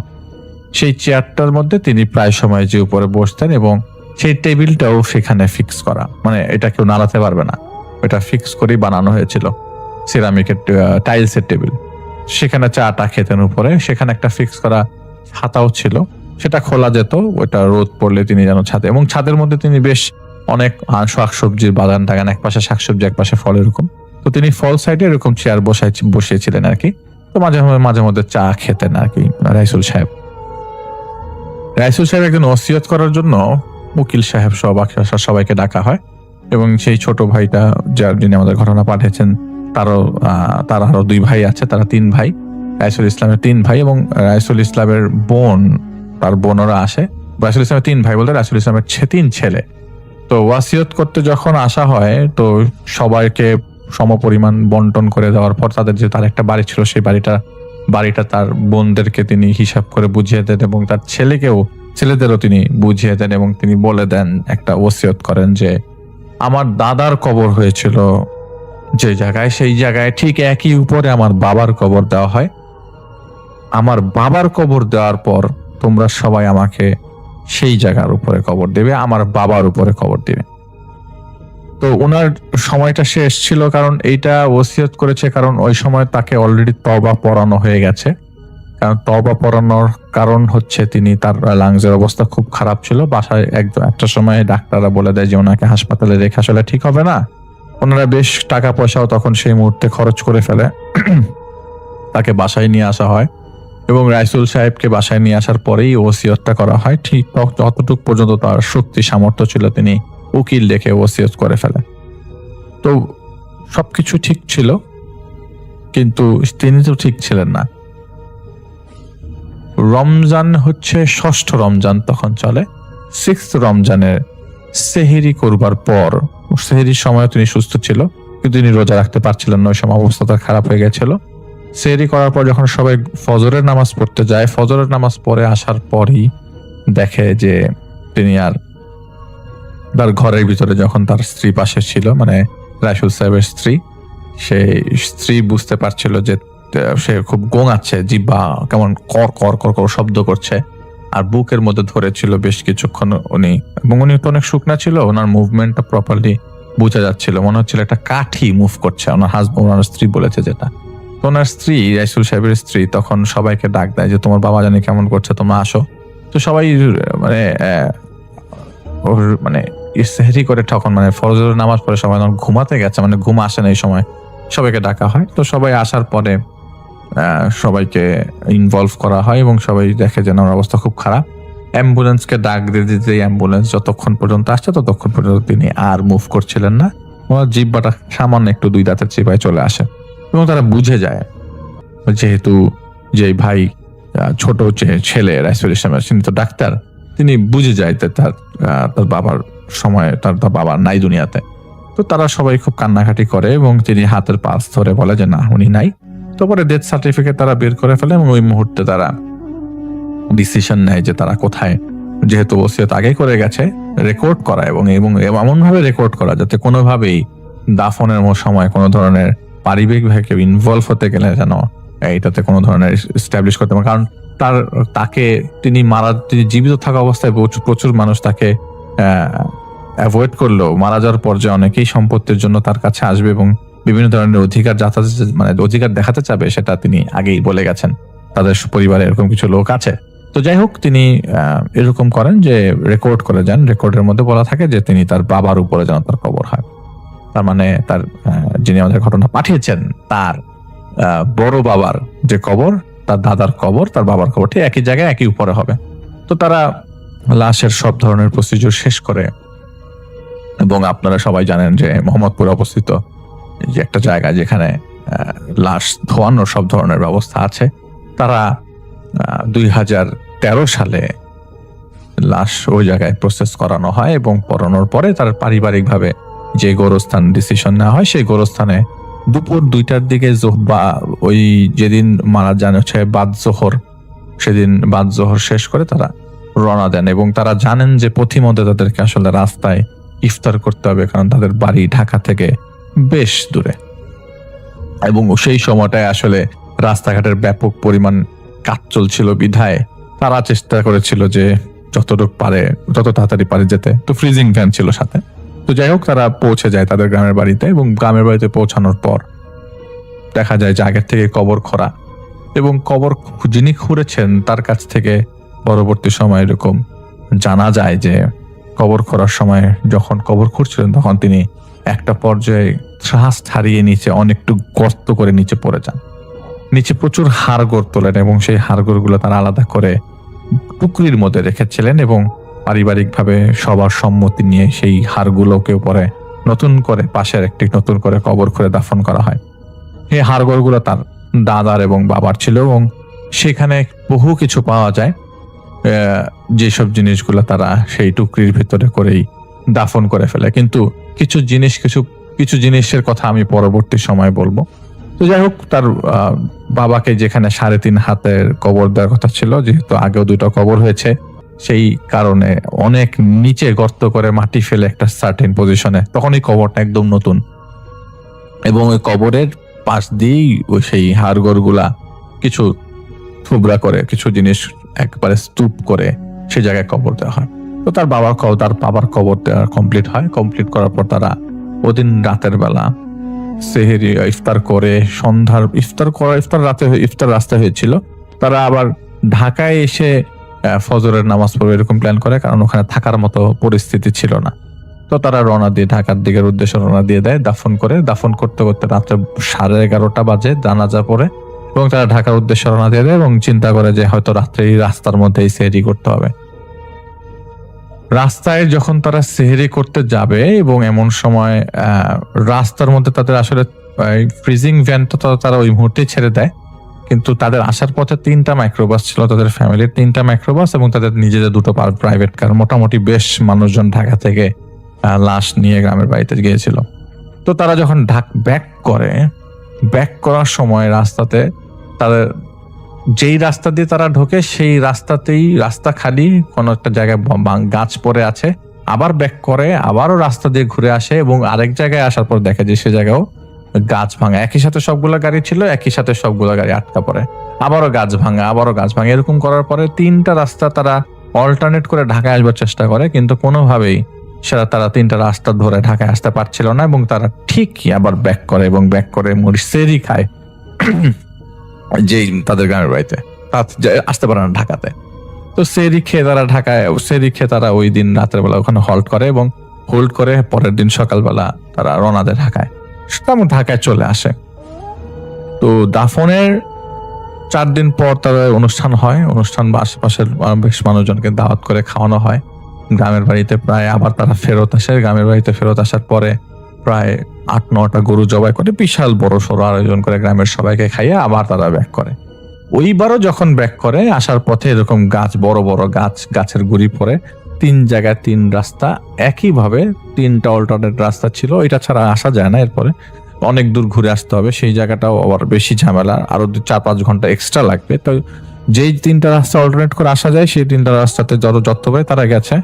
সেই চেয়ারটার মধ্যে তিনি প্রায় সময় যে উপরে বসতেন এবং সেই টেবিলটাও সেখানে ফিক্স করা, মানে এটা কেউ নাড়াতে পারবে না, এটা ফিক্স করেই বানানো হয়েছিল, সিরামিকের টাইলসের টেবিল। সেখানে চাটা খেতেন উপরে, সেখানে একটা ফিক্স করা ছাতাও ছিল, সেটা খোলা যেত, ওটা রোদ পড়লে তিনি যেন ছাদে, এবং ছাদের মধ্যে তিনি বেশ অনেক শাকসবজির বাগান টাগান, এক পাশে শাকসবজি এক পাশে ফল, এরকম। তো তিনি ফল সাইডে এরকম চেয়ার বসিয়েছিলেন আর কি। তো মাঝে মধ্যে চা খেতেন আর কি রাইসুল সাহেব। রাইসুল সাহেব একজন ওসিয়ত করার জন্য উকিল সাহেব সহ বাকি সবাইকে ডাকা হয় এবং সেই ছোট ভাইটা যিনি আমাদের ঘটনা পাঠিয়েছেন তার আরো 2 ভাই আছে, তারা 3 ভাই। রাইসুল ইসলামের 3 ভাই এবং রাইসুল ইসলামের বোন, তার বোনরা আসে। রাইসুল ইসলামের 3 ভাই বলতে রাইসুল ইসলামের 3 ছেলে। তো ওয়াসিয়ত করতে যখন আসা হয় তো সবাইকে সমপরিমাণ বন্টন করে দেওয়ার পর তাদের যে তার একটা বাড়ি ছিল সেই বাড়িটা তার বোনদেরকে তিনি হিসাব করে বুঝিয়ে দেন এবং তার ছেলেদেরও তিনি বুঝিয়ে দেন এবং তিনি বলে দেন, একটা ওসিয়ত করেন যে আমার দাদার কবর হয়েছিল যে জায়গায়, সেই জায়গায় ঠিক একই উপরে আমার বাবার কবর দেওয়া হয়। আমার বাবার কবর দেওয়ার পর তোমরা সবাই আমাকে সেই জায়গার উপরে কবর দেবে, আমার বাবার উপরে কবর দেবে। তো ওনার সময়টা শেষ ছিল, কারণ এইটা ওসিয়ত করেছে কারণ ওই সময় তাকে অলরেডি তওবা পড়ানো হয়ে গেছে। কারণ তওবা পড়ানোর কারণ হচ্ছে তার লাংসের অবস্থা খুব খারাপ ছিল। বাসায় একটা সময় ডাক্তাররা বলে দেয় যে ওনাকে হাসপাতালে রেখে আসলে ঠিক হবে না। ওনারা বেশ টাকা পয়সাও তখন সেই মুহূর্তে খরচ করে ফেলে, তাকে বাসায় নিয়ে আসা হয় এবং রাইসুল সাহেবকে বাসায় নিয়ে আসার পরেই ওসিয়তটা করা হয়। ঠিক যতটুকু পর্যন্ত তার শক্তি সামর্থ্য ছিল তিনি উকিল ডেকে ওসিয়ত করে ফেলে। তো সবকিছু ঠিক ছিল, কিন্তু তিনি তো ঠিক ছিলেন না। রমজান হচ্ছে 6ষ্ঠ রমজান তখন চলে। 6th রমজানের সেহেরি করবার পর, সেহেরির সময় তিনি সুস্থ ছিল কিন্তু তিনি রোজা রাখতে পারছিলেন না, ওই সময় অবস্থা তার খারাপ হয়ে গেছিল। সেহেরি করার পর যখন সবাই ফজরের নামাজ পড়তে যায়, ফজরের নামাজ পড়ে আসার পরই দেখে যে তিনি আর তার ঘরের ভিতরে, যখন তার স্ত্রী পাশে ছিল, মানে রাইসুল সাহেবের স্ত্রী বুঝতে পারছিল যে সে খুব গোঙাচ্ছে, জিহ্বা কেমন কর কর কর কর শব্দ করছে আর বুকের মধ্যে ধরেছিল বেশ কিছুক্ষণ এবং উনি তো অনেক শুকনা ছিল, ওনার মুভমেন্টটা প্রপারলি বোঝা যাচ্ছিল, মনে হচ্ছিল একটা কাঠি মুভ করছে। ওনার স্ত্রী বলেছে যেটা। তো ওনার স্ত্রী, রাইসুল সাহেবের স্ত্রী, তখন সবাইকে ডাক দেয় যে তোমার বাবা জানি কেমন করছে, তোমরা আসো। তো সবাই সেহরি করে তখন ফজরের নামাজ পড়ে সবাই ঘুমাতে গেছে, ঘুম আসে না এই সময়, সবাইকে ডাকা হয়। তো সবাই আসার পরে সবাইকে ইনভলভ করা হয় এবং সবাই দেখে যে ওনার অবস্থা খুব খারাপ। অ্যাম্বুলেন্সকে ডাক দিয়ে দিতে অ্যাম্বুলেন্স যতক্ষণ পর্যন্ত আসছে ততক্ষণ পর্যন্ত তিনি আর মুভ করছিলেন না। ওনার জিহ্বাটা সামান্য একটু 2 দাঁতের চিপায় চলে আসে এবং তারা বুঝে যায়, যেহেতু যে ভাই ছোট ছেলে রাইসুল ইসলামের, তিনি তো ডাক্তার, তিনি বুঝে যায় যে তার বাবার সময় তার বাবা নাই দুনিয়াতে। তো তারা সবাই খুব কান্নাকাটি করে এবং তিনি হাতের পালস ধরে বলে যে না, উনি নাই। তো পরে ডেথ সার্টিফিকেট তারা বের করে ফেলে এবং ওই মুহূর্তে তারা ডিসিশন নেয় যে তারা কোথায়, যেহেতু ওসিয়ত আগে করে গেছে, রেকর্ড করা এবং এমন ভাবে রেকর্ড করা যাতে কোনোভাবেই দাফনের সময় কোনো ধরনের পারিবারিক ভাবে কেউ ইনভলভ হতে গেলে যেন এইটাতে কোনো ধরনের এস্টাবলিশ করতে পারে। কারণ তিনি জীবিত থাকা অবস্থায় প্রচুর মানুষ তাকে অ্যাভয়েড করলেও মারা যাওয়ার পর যে অনেকেই সম্পত্তির জন্য তার কাছে আসবে এবং বিভিন্ন ধরনের অধিকার দেখাতে চাবে, সেটা তিনি আগেই বলে গেছেন, তাদের পরিবারে এরকম কিছু লোক আছে। তো যাই হোক, তিনি এরকম করেন যে রেকর্ড করে যান। রেকর্ডের মধ্যে বলা থাকে যে তিনি তার বাবার উপরে যেন তার কবর হয়। তার তার যিনি আমাদের ঘটনা পাঠিয়েছেন তার বড় বাবার যে কবর, তার দাদার কবর, তার বাবার কবর ঠিক একই জায়গায় একই উপরে হবে। তো তারা লাশের সব ধরনের প্রসিডিউর শেষ করে এবং আপনারা সবাই জানেন যে মোহাম্মদপুরে অবস্থিত যে একটা জায়গা যেখানে লাশ ধোয়ানোর সব ধরনের ব্যবস্থা আছে, তারা 2013 সালে লাশ ওই জায়গায় প্রসেস করানো হয় এবং পড়ানোর পরে তার পারিবারিকভাবে যে গোরস্থান ডিসিশন নেওয়া হয়, সেই গোরস্থানে দুপুর 2টার দিকে ওই যেদিন মারা যান হচ্ছে বাদ জোহর, সেদিন বাদ জোহর শেষ করে তারা রওনা দেন এবং তারা জানেন যে পথিমধ্যে তাদেরকে আসলে রাস্তায় ইফতার করতে হবে, কারণ তাদের বাড়ি ঢাকা থেকে বেশ দূরে এবং সেই সময়টায় আসলে রাস্তাঘাটের ব্যাপক পরিমাণ কাজ চলছিল বিধায় তারা চেষ্টা করেছিল যে যত তাড়াতাড়ি পারে যেতে। তো ফ্রিজিং ভ্যান ছিল সাথে। তো যাই হোক, তারা পৌঁছে যায় তাদের গ্রামের বাড়িতে এবং গ্রামের বাড়িতে পৌঁছানোর পর দেখা যায় যে আগের থেকে কবর খোঁড়া এবং কবর যিনি খুঁড়েছেন তার কাছ থেকে পরবর্তী সময় এরকম জানা যায় যে কবর খোঁড়ার সময় যখন কবর খুঁড়ছিলেন তখন তিনি একটা পর্যায়ে শ্বাস হারিয়ে নিচে অনেকটু গর্ত করে নিচে পড়ে যান। নিচে প্রচুর হাড়গোড় তোলেন এবং সেই হাড়গোড়গুলো তারা আলাদা করে টুকরির মধ্যে রেখেছিলেন এবং পারিবারিকভাবে সবার সম্মতি নিয়ে সেই হাড়গুলোকেও পরে নতুন করে পাশের একটি নতুন করে কবর করে দাফন করা হয়। এই হাড়গোড়গুলো তার দাদার এবং বাবার ছিল এবং সেখানে বহু কিছু পাওয়া যায়, যেসব জিনিসগুলো তারা সেই টুকরির ভিতরে করেই দাফন করে ফেলে। কিন্তু কিছু জিনিসের কথা আমি পরবর্তী সময় বলবো। তো যাই হোক, তার বাবাকে যেখানে 3.5 হাতের কবর দেওয়ার কথা ছিল, যেহেতু আগেও 2টা কবর হয়েছে, সেই কারণে অনেক নিচে গর্ত করে মাটি ফেলে একটা সার্টেন পজিশনে, তখন এই কবরটা একদম নতুন এবং ওই কবরের পাশ দিয়েই ওই সেই হাড়গোড়গুলা কিছু থুবড়া করে কিছু জিনিস একবারে স্তূপ করে সে জায়গায় কবর দেওয়া হয়। তো তার বাবার কবর দেওয়া কমপ্লিট হয়। কমপ্লিট করার পর তারা ওদিন রাতের বেলা সেহেরি ইফতার করে ইফতার রাস্তায় হয়েছিল, তারা আবার ঢাকায় এসে ফজরের নামাজ পড়বে এরকম প্ল্যান করে, কারণ ওখানে থাকার মতো পরিস্থিতি ছিল না। তো তারা রওনা দিয়ে ঢাকার দিকের উদ্দেশ্যে রওনা দিয়ে দেয়। দাফন করতে করতে রাত্রে 11:30 বাজে জানাজা পড়ে এবং তারা ঢাকার উদ্দেশ্যে রওনা দিয়ে দেয় এবং চিন্তা করে যে হয়তো রাত্রে রাস্তার মধ্যেই সেহরি করতে হবে। রাস্তায় যখন তারা সেহরি করতে যাবে এবং এমন সময় রাস্তার মধ্যে তাদের আসলে ফ্রিজিং ভ্যান তো তারা ওই মুহূর্তেই ছেড়ে দেয়, কিন্তু তাদের আসার পথে 3টা মাইক্রোবাস ছিল, তাদের ফ্যামিলির 3টা মাইক্রোবাস এবং তাদের নিজেদের 2টো প্রাইভেট কার। মোটামুটি বেশ মানুষজন ঢাকা থেকে লাশ নিয়ে গ্রামের বাড়িতে গিয়েছিল। তো তারা যখন ব্যাক করার সময় রাস্তাতে তাদের যেই রাস্তা দিয়ে তারা ঢোকে সেই রাস্তা খালি, কোনো একটা জায়গায় গাছ পড়ে আছে, আবার ব্যাক করে আবারও রাস্তা দিয়ে ঘুরে আসে এবং আরেক জায়গায় আসার পর দেখে যে সে জায়গাও গাছ ভাঙা। একই সাথে সবগুলা গাড়ি ছিল, একই সাথে সবগুলা গাড়ি আটকা পড়ে, আবারও গাছ ভাঙা। এরকম করার পরে 3টা রাস্তা তারা অল্টারনেট করে ঢাকায় আসবার চেষ্টা করে, কিন্তু কোনোভাবেই তারা 3টা রাস্তা ধরে ঢাকায় আসতে পারছিল না এবং তারা ঠিকই আবার ব্যাক করে সেহরি খায় যেই তাদের গ্রামের বাড়িতে, আসতে পারে না ঢাকাতে। তো সেহরি খেয়ে তারা ওই দিন রাতের বেলা ওখানে হোল্ড করে পরের দিন সকালবেলা তারা রওনা দেয় ঢাকায়। ঢাকায় চলে আসে। তো দাফনের 4 দিন পর তাদের অনুষ্ঠান হয়। বা আশেপাশের বেশ মানুষজনকে দাওয়াত করে খাওয়ানো হয় গ্রামের বাড়িতে। প্রায় আবার তারা ফেরত আসে। গ্রামের বাড়িতে ফেরত আসার পরে প্রায় 8-9টা গরু জবাই করে বিশাল বড় সড়ো আয়োজন করে গ্রামের সবাইকে খাইয়ে আবার তারা ব্যাক করে। ওইবারও যখন ব্যাক করে আসার পথে এরকম বড় বড় গাছের গুড়ি পড়ে 3 জায়গায় 3 রাস্তা, একইভাবে 3টা অল্টারনেট রাস্তা ছিল, এটা ছাড়া আসা যায় না। এরপরে অনেক দূর ঘুরে আসতে হবে, সেই জায়গাটাও আবার বেশি ঝামেলা, আরো 4-5 ঘন্টা এক্সট্রা লাগবে। তো যেই 3টা রাস্তা অল্টারনেট করে আসা যায় সেই 3টা রাস্তাতে যত পারে তারা গেছে।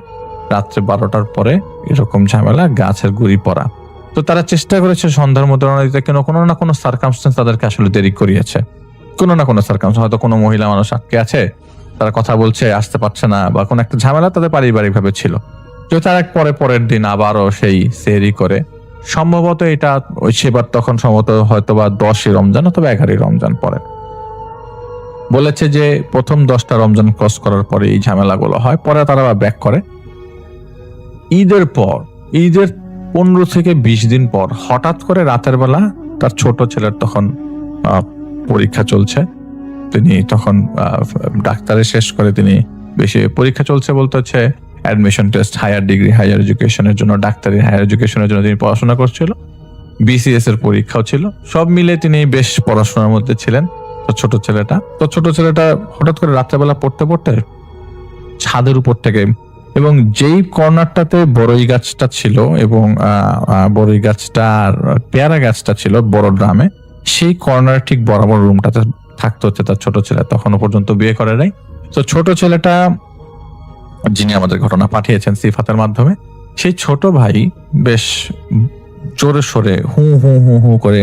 রাত্রে 12টার পরে এরকম ঝামেলা, গাছের গুড়ি পড়া। তো তারা চেষ্টা করেছে সন্ধ্যার মধ্যে রওনা দিতে, কোনো না কোনো সার্কামস্টেন্স তাদেরকে আসলে দেরি করিয়েছে। কোনো না কোনো সার্কামস্টেন্স, হয়তো কোনো মহিলা মানুষ আটকে আছে, তারা কথা বলছে, আসতে পারছে না, বা কোনো একটা ঝামেলা তাদের পারিবারিক ভাবে ছিল। তো তারা পরের দিন আবারও সেই সেহরি করে, সম্ভবত এটা সেবার তখন সম্ভবত হয়তো বা 10ই রমজান অথবা 11ই রমজান পরে বলেছে যে প্রথম 10টা রমজান ক্রস করার পরে এই ঝামেলাগুলো হয়। পরে তারা ব্যাক করে। ঈদের 15 থেকে 20 দিন পর হঠাৎ করে রাতের বেলা তার ছোট ছেলের তখন পরীক্ষা চলছে, তিনি তখন ডাক্তারে শেষ করে তিনি বেশি পরীক্ষা চলছে বলতে হচ্ছে অ্যাডমিশন টেস্ট, হায়ার এডুকেশনের জন্য, ডাক্তারি হায়ার এডুকেশনের জন্য তিনি পড়াশোনা করছিল। BCS এর পরীক্ষাও ছিল। সব মিলে তিনি বেশ পড়াশোনার মধ্যে ছিলেন। তো ছোট ছেলেটা হঠাৎ করে রাত্রেবেলা পড়তে ছাদের উপর থেকে, এবং যেই কর্নারটাতে বড়ই গাছটা ছিল এবং বড়ই গাছটা আর পেয়ারা গাছটা ছিল বড় ড্রামে, সেই কর্নার ঠিক বরাবর রুমটাতে থাকতে হচ্ছে তার ছোট ছেলে, তখনও পর্যন্ত বিয়ে করে নাই। তো ছোট ছেলেটা, যিনি আমাদের ঘটনা পাঠিয়েছেন সিফাতের মাধ্যমে, সেই ছোট ভাই বেশ জোরে সোরে হু হু হু হু করে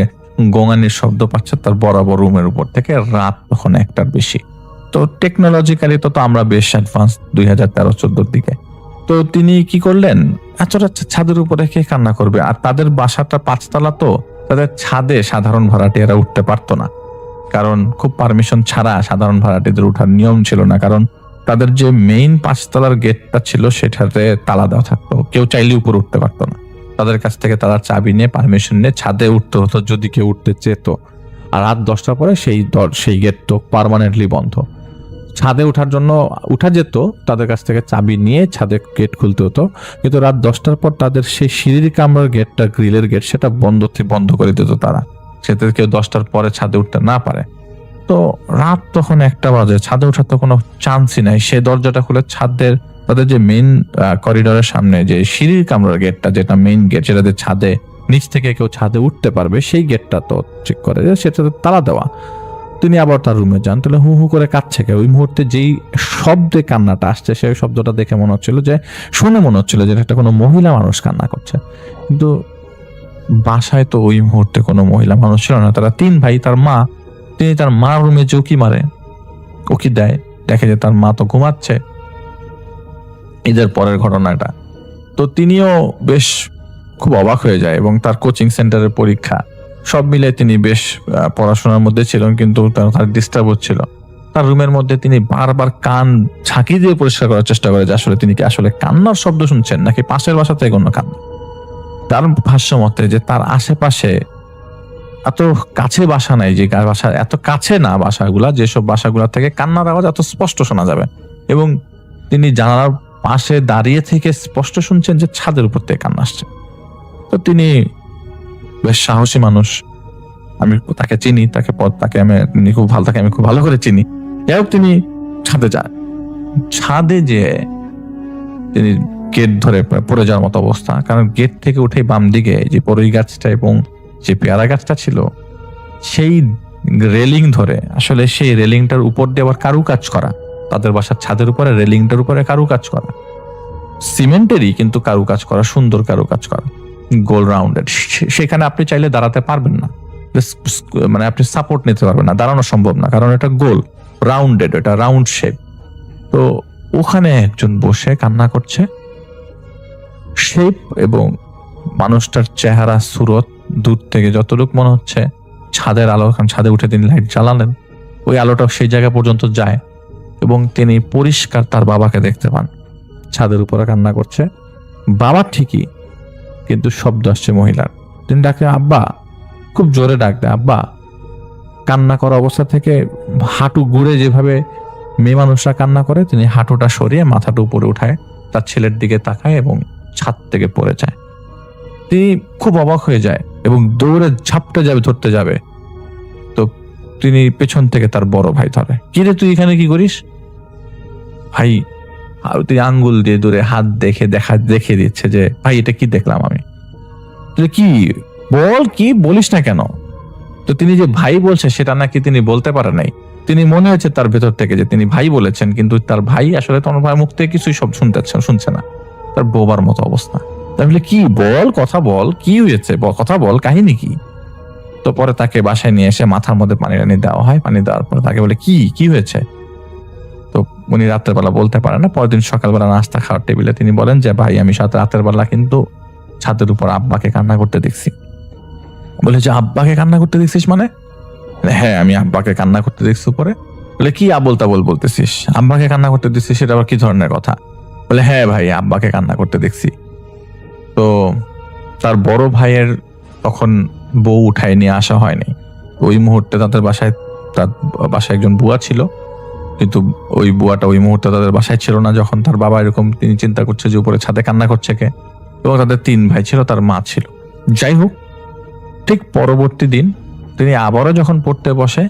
গোঙানির শব্দ পাচ্ছে তার বরাবর রুমের উপর থেকে। রাত তখন 1টার বেশি। তো টেকনোলজিক্যালি তো আমরা বেশ অ্যাডভান্স 2013-14 দিকে। তো তিনি কি করলেন, আচ্ছা ছাদের উপরে কে কান্না করবে, আর তাদের বাসাটা 5 তলা, তো তাদের ছাদে সাধারণ ভাড়াটিয়ারা উঠতে পারতো না, কারণ খুব পারমিশন ছাড়া সাধারণ ভাড়াটিদের ওঠার নিয়ম ছিল না, কারণ তাদের যে মেইন 5 তলার গেটটা ছিল সেটাতে তালা দেওয়া থাকতো, কেউ চাইলে উপরে উঠতে পারতো না। তাদের কাছ থেকে তারা চাবি নিয়ে পারমিশন নিয়ে ছাদে উঠতে হতো যদি কেউ উঠতে চেত। আর রাত 10টার পরে সেই গেট তো পার্মানেন্টলি বন্ধ। ছাদে ওঠার জন্য উঠা যেত, তাদের কাছ থেকে চাবি নিয়ে ছাদে গেট খুলতে হতো, কিন্তু রাত 10টার পর তাদের সেই সিঁড়ির কামরার গেটটা, গ্রিলের গেট, সেটা বন্ধ করে দিত তারা, সেটা কেউ 10টার পরে ছাদে উঠতে না পারে। তো রাত তখন 1টা বাজে, ছাদে ওঠার তো কোনো চান্সই নাই। সে দরজাটা খুলে তাদের যে মেইন করিডোরের সামনে যে সিঁড়ির কামরার গেটটা, যেটা মেইন গেট, যেটাতে ছাদে নিচ থেকে কেউ ছাদে উঠতে পারবে, সেই গেটটা তো চেক করে যে সেটাতে তালা দেওয়া। তিনি আবার তার রুমে যান, তাহলে হু হু করে কাঁদছে কে। ওই মুহূর্তে যেই শব্দে কান্নাটা আসছে, সেই শব্দটা দেখে মনে হচ্ছিল যে, শুনে মনে হচ্ছিল যে একটা কোনো মহিলা মানুষ কান্না করছে, কিন্তু বাসায় তো ওই মুহূর্তে কোনো মহিলা মানুষ ছিল না। তারা 3 ভাই, তার মা, তিনি তার মার রুমে যে উকি মারে, উকি দেয়, দেখে যে তার মা তো ঘুমাচ্ছে। ঈদের পরের ঘটনাটা, তো তিনিও বেশ খুব অবাক হয়ে যায়, এবং তার কোচিং সেন্টারের পরীক্ষা সব মিলে তিনি বেশ পড়াশোনার মধ্যে ছিলেন, কিন্তু তার ডিস্টার্ব হচ্ছিল। তার রুমের মধ্যে তিনি বারবার কান ঝাঁকি দিয়ে পরিষ্কার করার চেষ্টা করে যে আসলে তিনি কি আসলে কান্নার শব্দ শুনছেন নাকি পাশের বাসা থেকে কোনো কান্না। তার ভাষ্য মতে যে তার আশেপাশে এত কাছে বাসা নাই, যে বাসা এত কাছে না বাসাগুলা, যেসব বাসাগুলা থেকে কান্নার আওয়াজ এত স্পষ্ট শোনা যাবে, এবং তিনি জানালার পাশে দাঁড়িয়ে থেকে স্পষ্ট শুনছেন যে ছাদের উপর থেকে কান্না আসছে। তো তিনি বেশ সাহসী মানুষ, আমি তাকে চিনি, আমি খুব ভালো করে চিনি। যাই হোক, তিনি ছাদে যান। ছাদে যে তিনি গেট ধরে পড়ে যাওয়ার মতো অবস্থা, কারণ গেট থেকে উঠে বাম দিকে যে বড়ই গাছটা এবং যে পেয়ারা গাছটা ছিল, সেই রেলিং ধরে, আসলে সেই রেলিংটার উপর দিয়ে আবার কারুকাজ করা, তাদের বাসার ছাদের উপরে রেলিংটার উপরে কারুকাজ করা, সিমেন্টেরই কিন্তু কারুকাজ করা, সুন্দর কারুকাজ করা, গোল রাউন্ডেড। সেখানে আপনি চাইলে দাঁড়াতে পারবেন না, মানে আপনি সাপোর্ট নিতে পারবেন না, দাঁড়ানো সম্ভব না, কারণ এটা গোল রাউন্ডেড, এটা রাউন্ড শেপ। তো ওখানে একজন বসে কান্না করছে। শেপ এবং মানুষটার চেহারা, সুরত দূর থেকে যতটুকু মনে হচ্ছে ছাদের আলো, কারণ ছাদে উঠে তিনি লাইট জ্বালালেন, ওই আলোটা সেই জায়গা পর্যন্ত যায়, এবং তিনি পরিষ্কার তার বাবাকে দেখতে পান ছাদের উপরে কান্না করছে। বাবা ঠিকই, কিন্তু শব্দ আসছে মহিলার। তিনি ডাকে আব্বা, খুব জোরে ডাক দেয় আব্বা। কান্না করা অবস্থা থেকে হাঁটু ঘুরে যেভাবে মেয়ে মানুষরা কান্না করে, তিনি হাঁটুটা সরিয়ে মাথাটা উপরে উঠায়, তার ছেলের দিকে তাকায় এবং ছাদ থেকে পড়ে যায়। তিনি খুব অবাক হয়ে যায় এবং দৌড়ে ঝাপটে যাবে, ধরতে যাবে। তো তিনি পেছন থেকে তার বড় ভাই ধরে, কি রে তুই এখানে কি করিস ভাই? তুই আঙ্গুল দিয়ে দূরে হাত দেখিয়ে দিচ্ছে যে ভাই এটা কি দেখলাম আমি। কি বল, কি বলিস না কেন? তো তিনি যে ভাই বলছে সেটা নাকি তিনি বলতে পারে নাই। তিনি মনে হচ্ছে তার ভেতর থেকে যে তিনি ভাই বলেছেন, কিন্তু তার ভাই আসলে তোমার ভাই মুখ থেকে কিছুই সব শুনছে না। তার বোবার মতো অবস্থা। তাহলে কি বল, কথা বল, কি হয়েছে, কথা বল, কাহিনী কি? তো পরে তাকে বাসায় নিয়ে এসে মাথার মধ্যে পানি দেওয়া হয়। পানি দেওয়ার পরে তাকে বলে কি হয়েছে? তো উনি রাতের বেলা বলতে পারেন না। পরের দিন সকালবেলা নাস্তা খাওয়ার টেবিলে তিনি বলেন যে ভাই, আমি রাতের বেলা কিন্তু ছাদের উপর আব্বাকে কান্না করতে দেখছি। বলে যে আব্বাকে কান্না করতে দেখছিস মানে? হ্যাঁ, আমি আব্বাকে কান্না করতে দেখছি উপরে। বলে কি আবোল তাবোল বলতেছিস? আব্বাকে কান্না করতে দেখছিস, সেটা আবার কি ধরনের কথা? বলে হ্যাঁ ভাই, আব্বাকে কান্না করতে দেখছি। তো তার বড় ভাইয়ের তখন বউ উঠায় নিয়ে আসা হয়নি। ওই মুহূর্তে তার বাসায় একজন বুয়া ছিল, কিন্তু ওই বুয়াটা ওই মুহূর্তে তাদের বাসায় ছিল না। যখন তার বাবা এরকম, তিনি চিন্তা করছে যে উপরে ছাদে কান্না করছে কে, এবং তাদের 3 ভাই ছিল, তার মা ছিল। যাই হোক, ঠিক পরবর্তী দিন তিনি আবারও যখন পড়তে বসে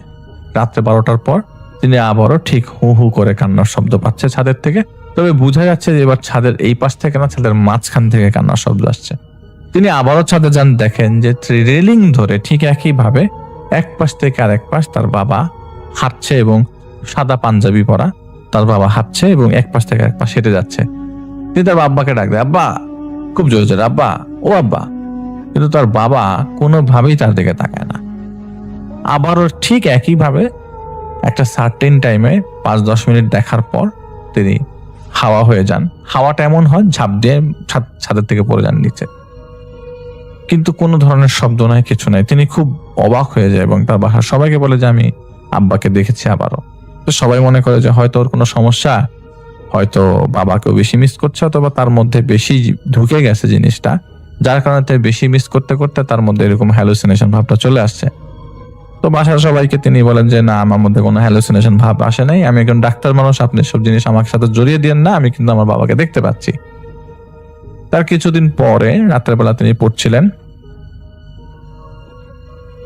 রাত্রে 12টার পর, তিনি আবারও ঠিক হু হু করে কান্নার শব্দ পাচ্ছে ছাদের থেকে। তবে বোঝা যাচ্ছে যে এবার ছাদের এই পাশ থেকে না, ছাদের মাঝখান থেকে কান্নার শব্দ আসছে। তিনি আবারও ছাদে যান, দেখেন যে রেলিং ধরে ঠিক একইভাবে এক পাশ থেকে আরেক পাশ তার বাবা হাঁটছে, এবং সাদা পাঞ্জাবি পরা তার বাবা হাঁটছে এবং এক পাশ থেকে আরেক পাশ হেঁটে যাচ্ছে। তিনি তার আব্বাকে ডাক দেয়, আব্বা, খুব জোরে জোরে, আব্বা, ও আব্বা। কিন্তু তার বাবা কোনোভাবেই তার দিকে তাকায় না। আবারও ঠিক একইভাবে একটা সার্টেন টাইমে 5-10 মিনিট দেখার পর তিনি হাওয়া হয়ে যান। হাওয়াটা এমন হয় ঝাঁপ দিয়ে ছাদের থেকে পড়ে যান নিচে, কিন্তু কোনো ধরনের শব্দ নাই, কিছু নাই। তিনি খুব অবাক হয়ে যায় এবং তার বাসার সবাইকে বলে যে আমি আব্বাকে দেখেছি আবারও। তো সবাই মনে করে যে হয়তো ওর কোনো সমস্যা, হয়তো বাবাকেও বেশি মিস করছে, অথবা তার মধ্যে বেশি ঢুকে গেছে জিনিসটা, যার কারণে বেশি মিস করতে করতে তার মধ্যে এরকম হ্যালুসিনেশন ভাবটা চলে আসছে। তো বাসার সবাইকে তিনি বলেন যে না, আমার মধ্যে কোনো হ্যালুসিনেশন ভাব আসে নাই, আমি একজন ডাক্তার মানুষ, আপনি সব জিনিস আমার সাথে জড়িয়ে দিয়েন না, আমি কিন্তু আমার বাবাকে দেখতে পাচ্ছি। তার কিছুদিন পরে রাত্রেবেলা তিনি পড়ছিলেন,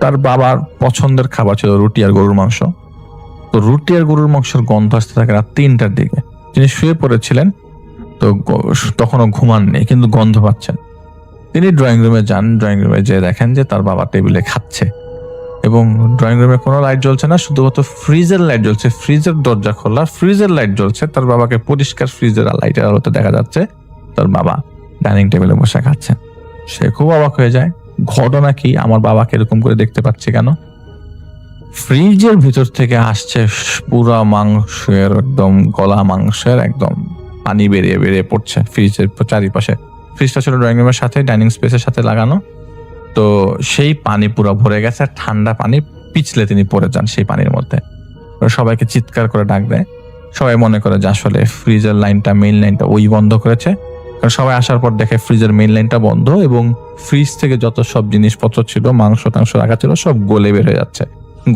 তার বাবার পছন্দের খাবার ছিল রুটি আর গরুর মাংস। তো রুটি আর গরুর মাংসের গন্ধ আসতে থাকে রাত 3টার দিকে। তিনি শুয়ে পড়েছিলেন, তো তখনও ঘুমাননি, কিন্তু গন্ধ পাচ্ছেন। তিনি ড্রয়িং রুমে যান, ড্রয়িং রুমে যেয়ে দেখেন যে তার বাবা টেবিলে খাচ্ছে এবং ড্রয়িং রুমে কোনো লাইট জ্বলছে না, শুধুমাত্র ফ্রিজের লাইট জ্বলছে। ফ্রিজের দরজা খোলা, ফ্রিজের লাইট জ্বলছে, তার বাবাকে পরিষ্কার ফ্রিজের লাইটের আলোতে দেখা যাচ্ছে তার বাবা ডাইনিং টেবিলে বসে খাচ্ছেন। সে খুব অবাক হয়ে যায়, ঘটনা কি, আমার বাবাকে এরকম করে দেখতে পাচ্ছি কেন? ফ্রিজের ভিতর থেকে আসছে পুরা মাংসের, একদম গলা মাংসের একদম পানি বেরিয়ে বেরিয়ে পড়ছে ফ্রিজের চারিপাশে। ফ্রিজটা ছিল ড্রয়িং রুমের সাথে, ডাইনিং স্পেসের সাথে লাগানো। তো সেই পানি পুরো ভরে গেছে, ঠান্ডা পানি, পিছলে তিনি পড়ে যান সেই পানির মধ্যে। সবাইকে চিৎকার করে ডাক দেয়। সবাই মনে করে যে আসলে ফ্রিজের লাইনটা, মেইন লাইনটা ওই বন্ধ করেছে। কারণ সবাই আসার পর দেখে ফ্রিজের মেইন লাইনটা বন্ধ এবং ফ্রিজ থেকে যত সব জিনিসপত্র ছিল, মাংস টাংস রাখা ছিল, সব গলে বের হয়ে যাচ্ছে,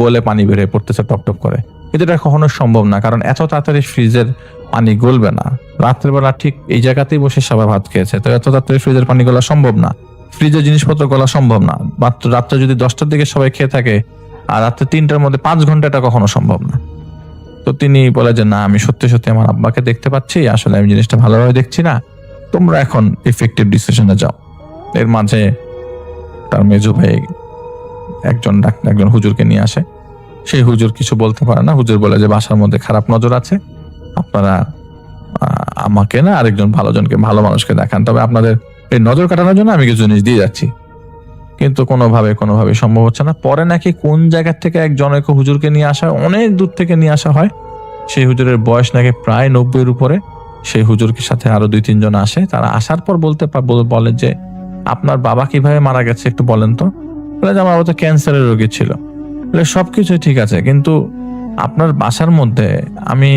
গলে পানি বের হয়ে পড়তেছে টপ টপ করে। কিন্তু এটা কখনো সম্ভব না, কারণ এত তাড়াতাড়ি ফ্রিজের পানি গলবে না। রাত্রেবেলা ঠিক এই জায়গাতেই বসে সবাই ভাত খেয়েছে, তো এত তাড়াতাড়ি ফ্রিজের পানি গলা সম্ভব না, ফ্রিজের জিনিসপত্র গলা সম্ভব না। মাত্র রাত্রে যদি 10টার দিকে সবাই খেয়ে থাকে আর রাত্রে 3টার মধ্যে 5 ঘন্টা, এটা কখনো সম্ভব না। তো তিনি বলে যে না, আমি সত্যি সত্যি আমার আব্বাকে দেখতে পাচ্ছি, আসলে আমি জিনিসটা ভালোভাবে দেখছি না, তোমরা এখন ইফেক্টিভ ডিসিশনে যাও। এর মাঝে তার মেজো ভাই একজন হুজুরকে নিয়ে আসে। সেই হুজুর কিছু বলতে পারে না। হুজুর বলে যে বাসার মধ্যে খারাপ নজর আছে, আপনারা আমাকে না আরেকজন ভালো মানুষকে দেখান, তবে আপনাদের এই নজর কাটানোর জন্য আমি কিছু জিনিস দিয়ে যাচ্ছি। কিন্তু কোনোভাবে সম্ভব হচ্ছে না। পরে নাকি কোন জায়গা থেকে একজনকে হুজুরকে নিয়ে আসা হয়, অনেক দূর থেকে নিয়ে আসা হয়। সেই হুজুরের বয়স নাকি প্রায় 90-এর উপরে। সেই হুজুরকে সাথে আরো 2-3 জন আসে। তারা আসার পর বলে যে আপনার বাবা কিভাবে মারা গেছে একটু বলেন তো। বলে যে আমার বাবা তো ক্যান্সারের রোগী ছিল। বলে সবকিছুই ঠিক আছে, কিন্তু আপনার বাসার মধ্যে আমি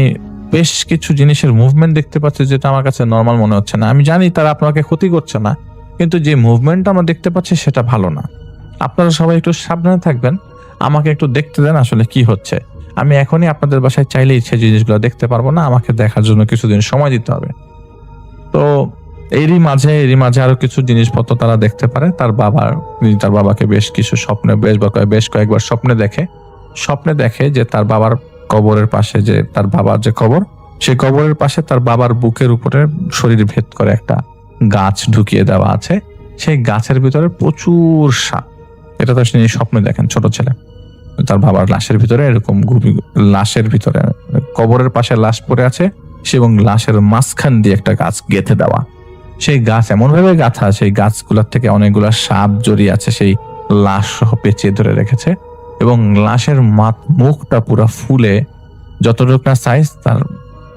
বেশ কিছু জিনিসের মুভমেন্ট দেখতে পাচ্ছি যেটা আমার কাছে নর্মাল মনে হচ্ছে না। আমি জানি তারা আপনাকে ক্ষতি করছে না, কিন্তু যে মুভমেন্টটা আমরা দেখতে পাচ্ছি সেটা ভালো না। আপনারা সবাই একটু সাবধানে থাকবেন, আমাকে একটু দেখতে দেন আসলে কি হচ্ছে। আমি এখনই আপনাদের বাসায় চাইলেই সেই জিনিসগুলো দেখতে পারবো না, আমাকে দেখার জন্য কিছুদিন সময় দিতে হবে। তো এরই মাঝে আরো কিছু জিনিসপত্র তারা দেখতে পারে। তার বাবাকে বেশ কিছু বেশ কয়েকবার স্বপ্নে দেখে যে তার বাবার কবরের পাশে, যে তার বাবার যে কবর, সেই কবরের পাশে তার বাবার বুকের উপরে শরীর ভেদ করে একটা গাছ ঢুকিয়ে দেওয়া আছে। সেই গাছের ভিতরে প্রচুর সাপ। এটা তো তিনি স্বপ্নে দেখেন ছোট ছেলে। তার বাবার লাশের ভিতরে এরকম লাশের ভিতরে কবরের পাশে লাশ পড়ে আছে এবং লাশের মাঝখান দিয়ে একটা গাছ গেঁথে দেওয়া। সেই গাছ এমন ভাবে গাঁথা, সেই গাছগুলোর থেকে অনেকগুলা সাপ জড়িয়ে আছে, সেই লাশ সহ পেঁচিয়ে ধরে রেখেছে এবং লাশের মুখটা পুরো ফুলে যতটুকু না সাইজ তার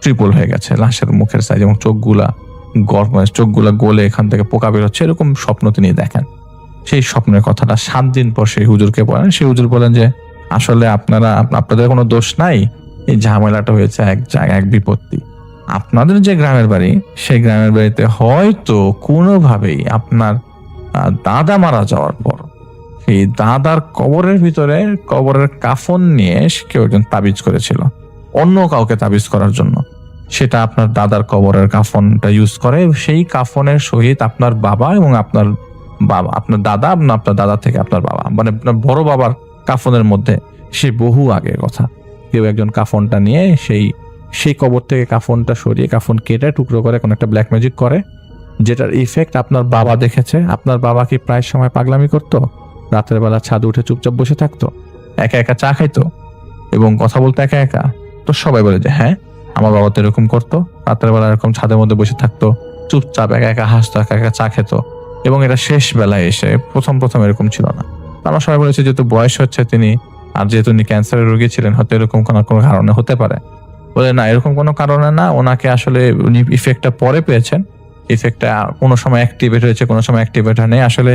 ট্রিপল হয়ে গেছে লাশের মুখের সাইজ, এবং চোখগুলা গলে এখান থেকে পোকা বের হচ্ছে। এরকম স্বপ্ন তিনি দেখেন। সেই স্বপ্নের কথাটা 7 দিন পর সেই হুজুরকে বলেন। সেই হুজুর বলেন যে আসলে আপনাদের কোনো দোষ নাই, এই ঝামেলাটা হয়েছে এক বিপত্তি। আপনাদের যে গ্রামের বাড়ি, সেই গ্রামের বাড়িতে হয়তো কোনোভাবেই আপনার দাদা মারা যাওয়ার পর সেই দাদার কবরের কাফন নিয়ে কেউ একজন তাবিজ করেছিল অন্য কাউকে তাবিজ করার জন্য। সেটা আপনার দাদার কবরের কাফনটা ইউজ করে। সেই কাফনের সহিত আপনার বাবা এবং আপনার দাদা থেকে আপনার বাবা, মানে আপনার বড় বাবার কাফনের মধ্যে সে বহু আগের কথা, কেউ একজন কাফনটা নিয়ে সেই কবর থেকে কাফনটা সরিয়ে কাফন কেটে টুকরো করে কোন একটা ব্ল্যাক ম্যাজিক করে, যেটার ইফেক্ট আপনার বাবা দেখেছে। আপনার বাবা কি প্রায় সময় পাগলামি করতো, রাতের বেলা ছাদে উঠে চুপচাপ বসে থাকতো, একা একা চা খাইতো এবং কথা বলতো একা একা। তো সবাই বলে যে হ্যাঁ, আমার বাবা তো এরকম করতো, রাতের বেলা এরকম ছাদের মধ্যে বসে থাকতো, চুপচাপ একা একা হাসতো, একা একা চা খেত, এবং এটা শেষ বেলায় এসে প্রথম এরকম ছিল না। আমরা সবাই বলেছি যেহেতু বয়স হচ্ছে তিনি, আর যেহেতু উনি ক্যান্সারের রোগী ছিলেন, হয়তো এরকম কোনো কারণে হতে পারে। বলে না, এরকম কোনো কারণে না, ওনাকে আসলে উনি ইফেক্টটা পরে পেয়েছেন, ইফেক্টটা কোনো সময় অ্যাক্টিভেট হয়েছে, কোনো সময় অ্যাক্টিভেট হয় নাই। আসলে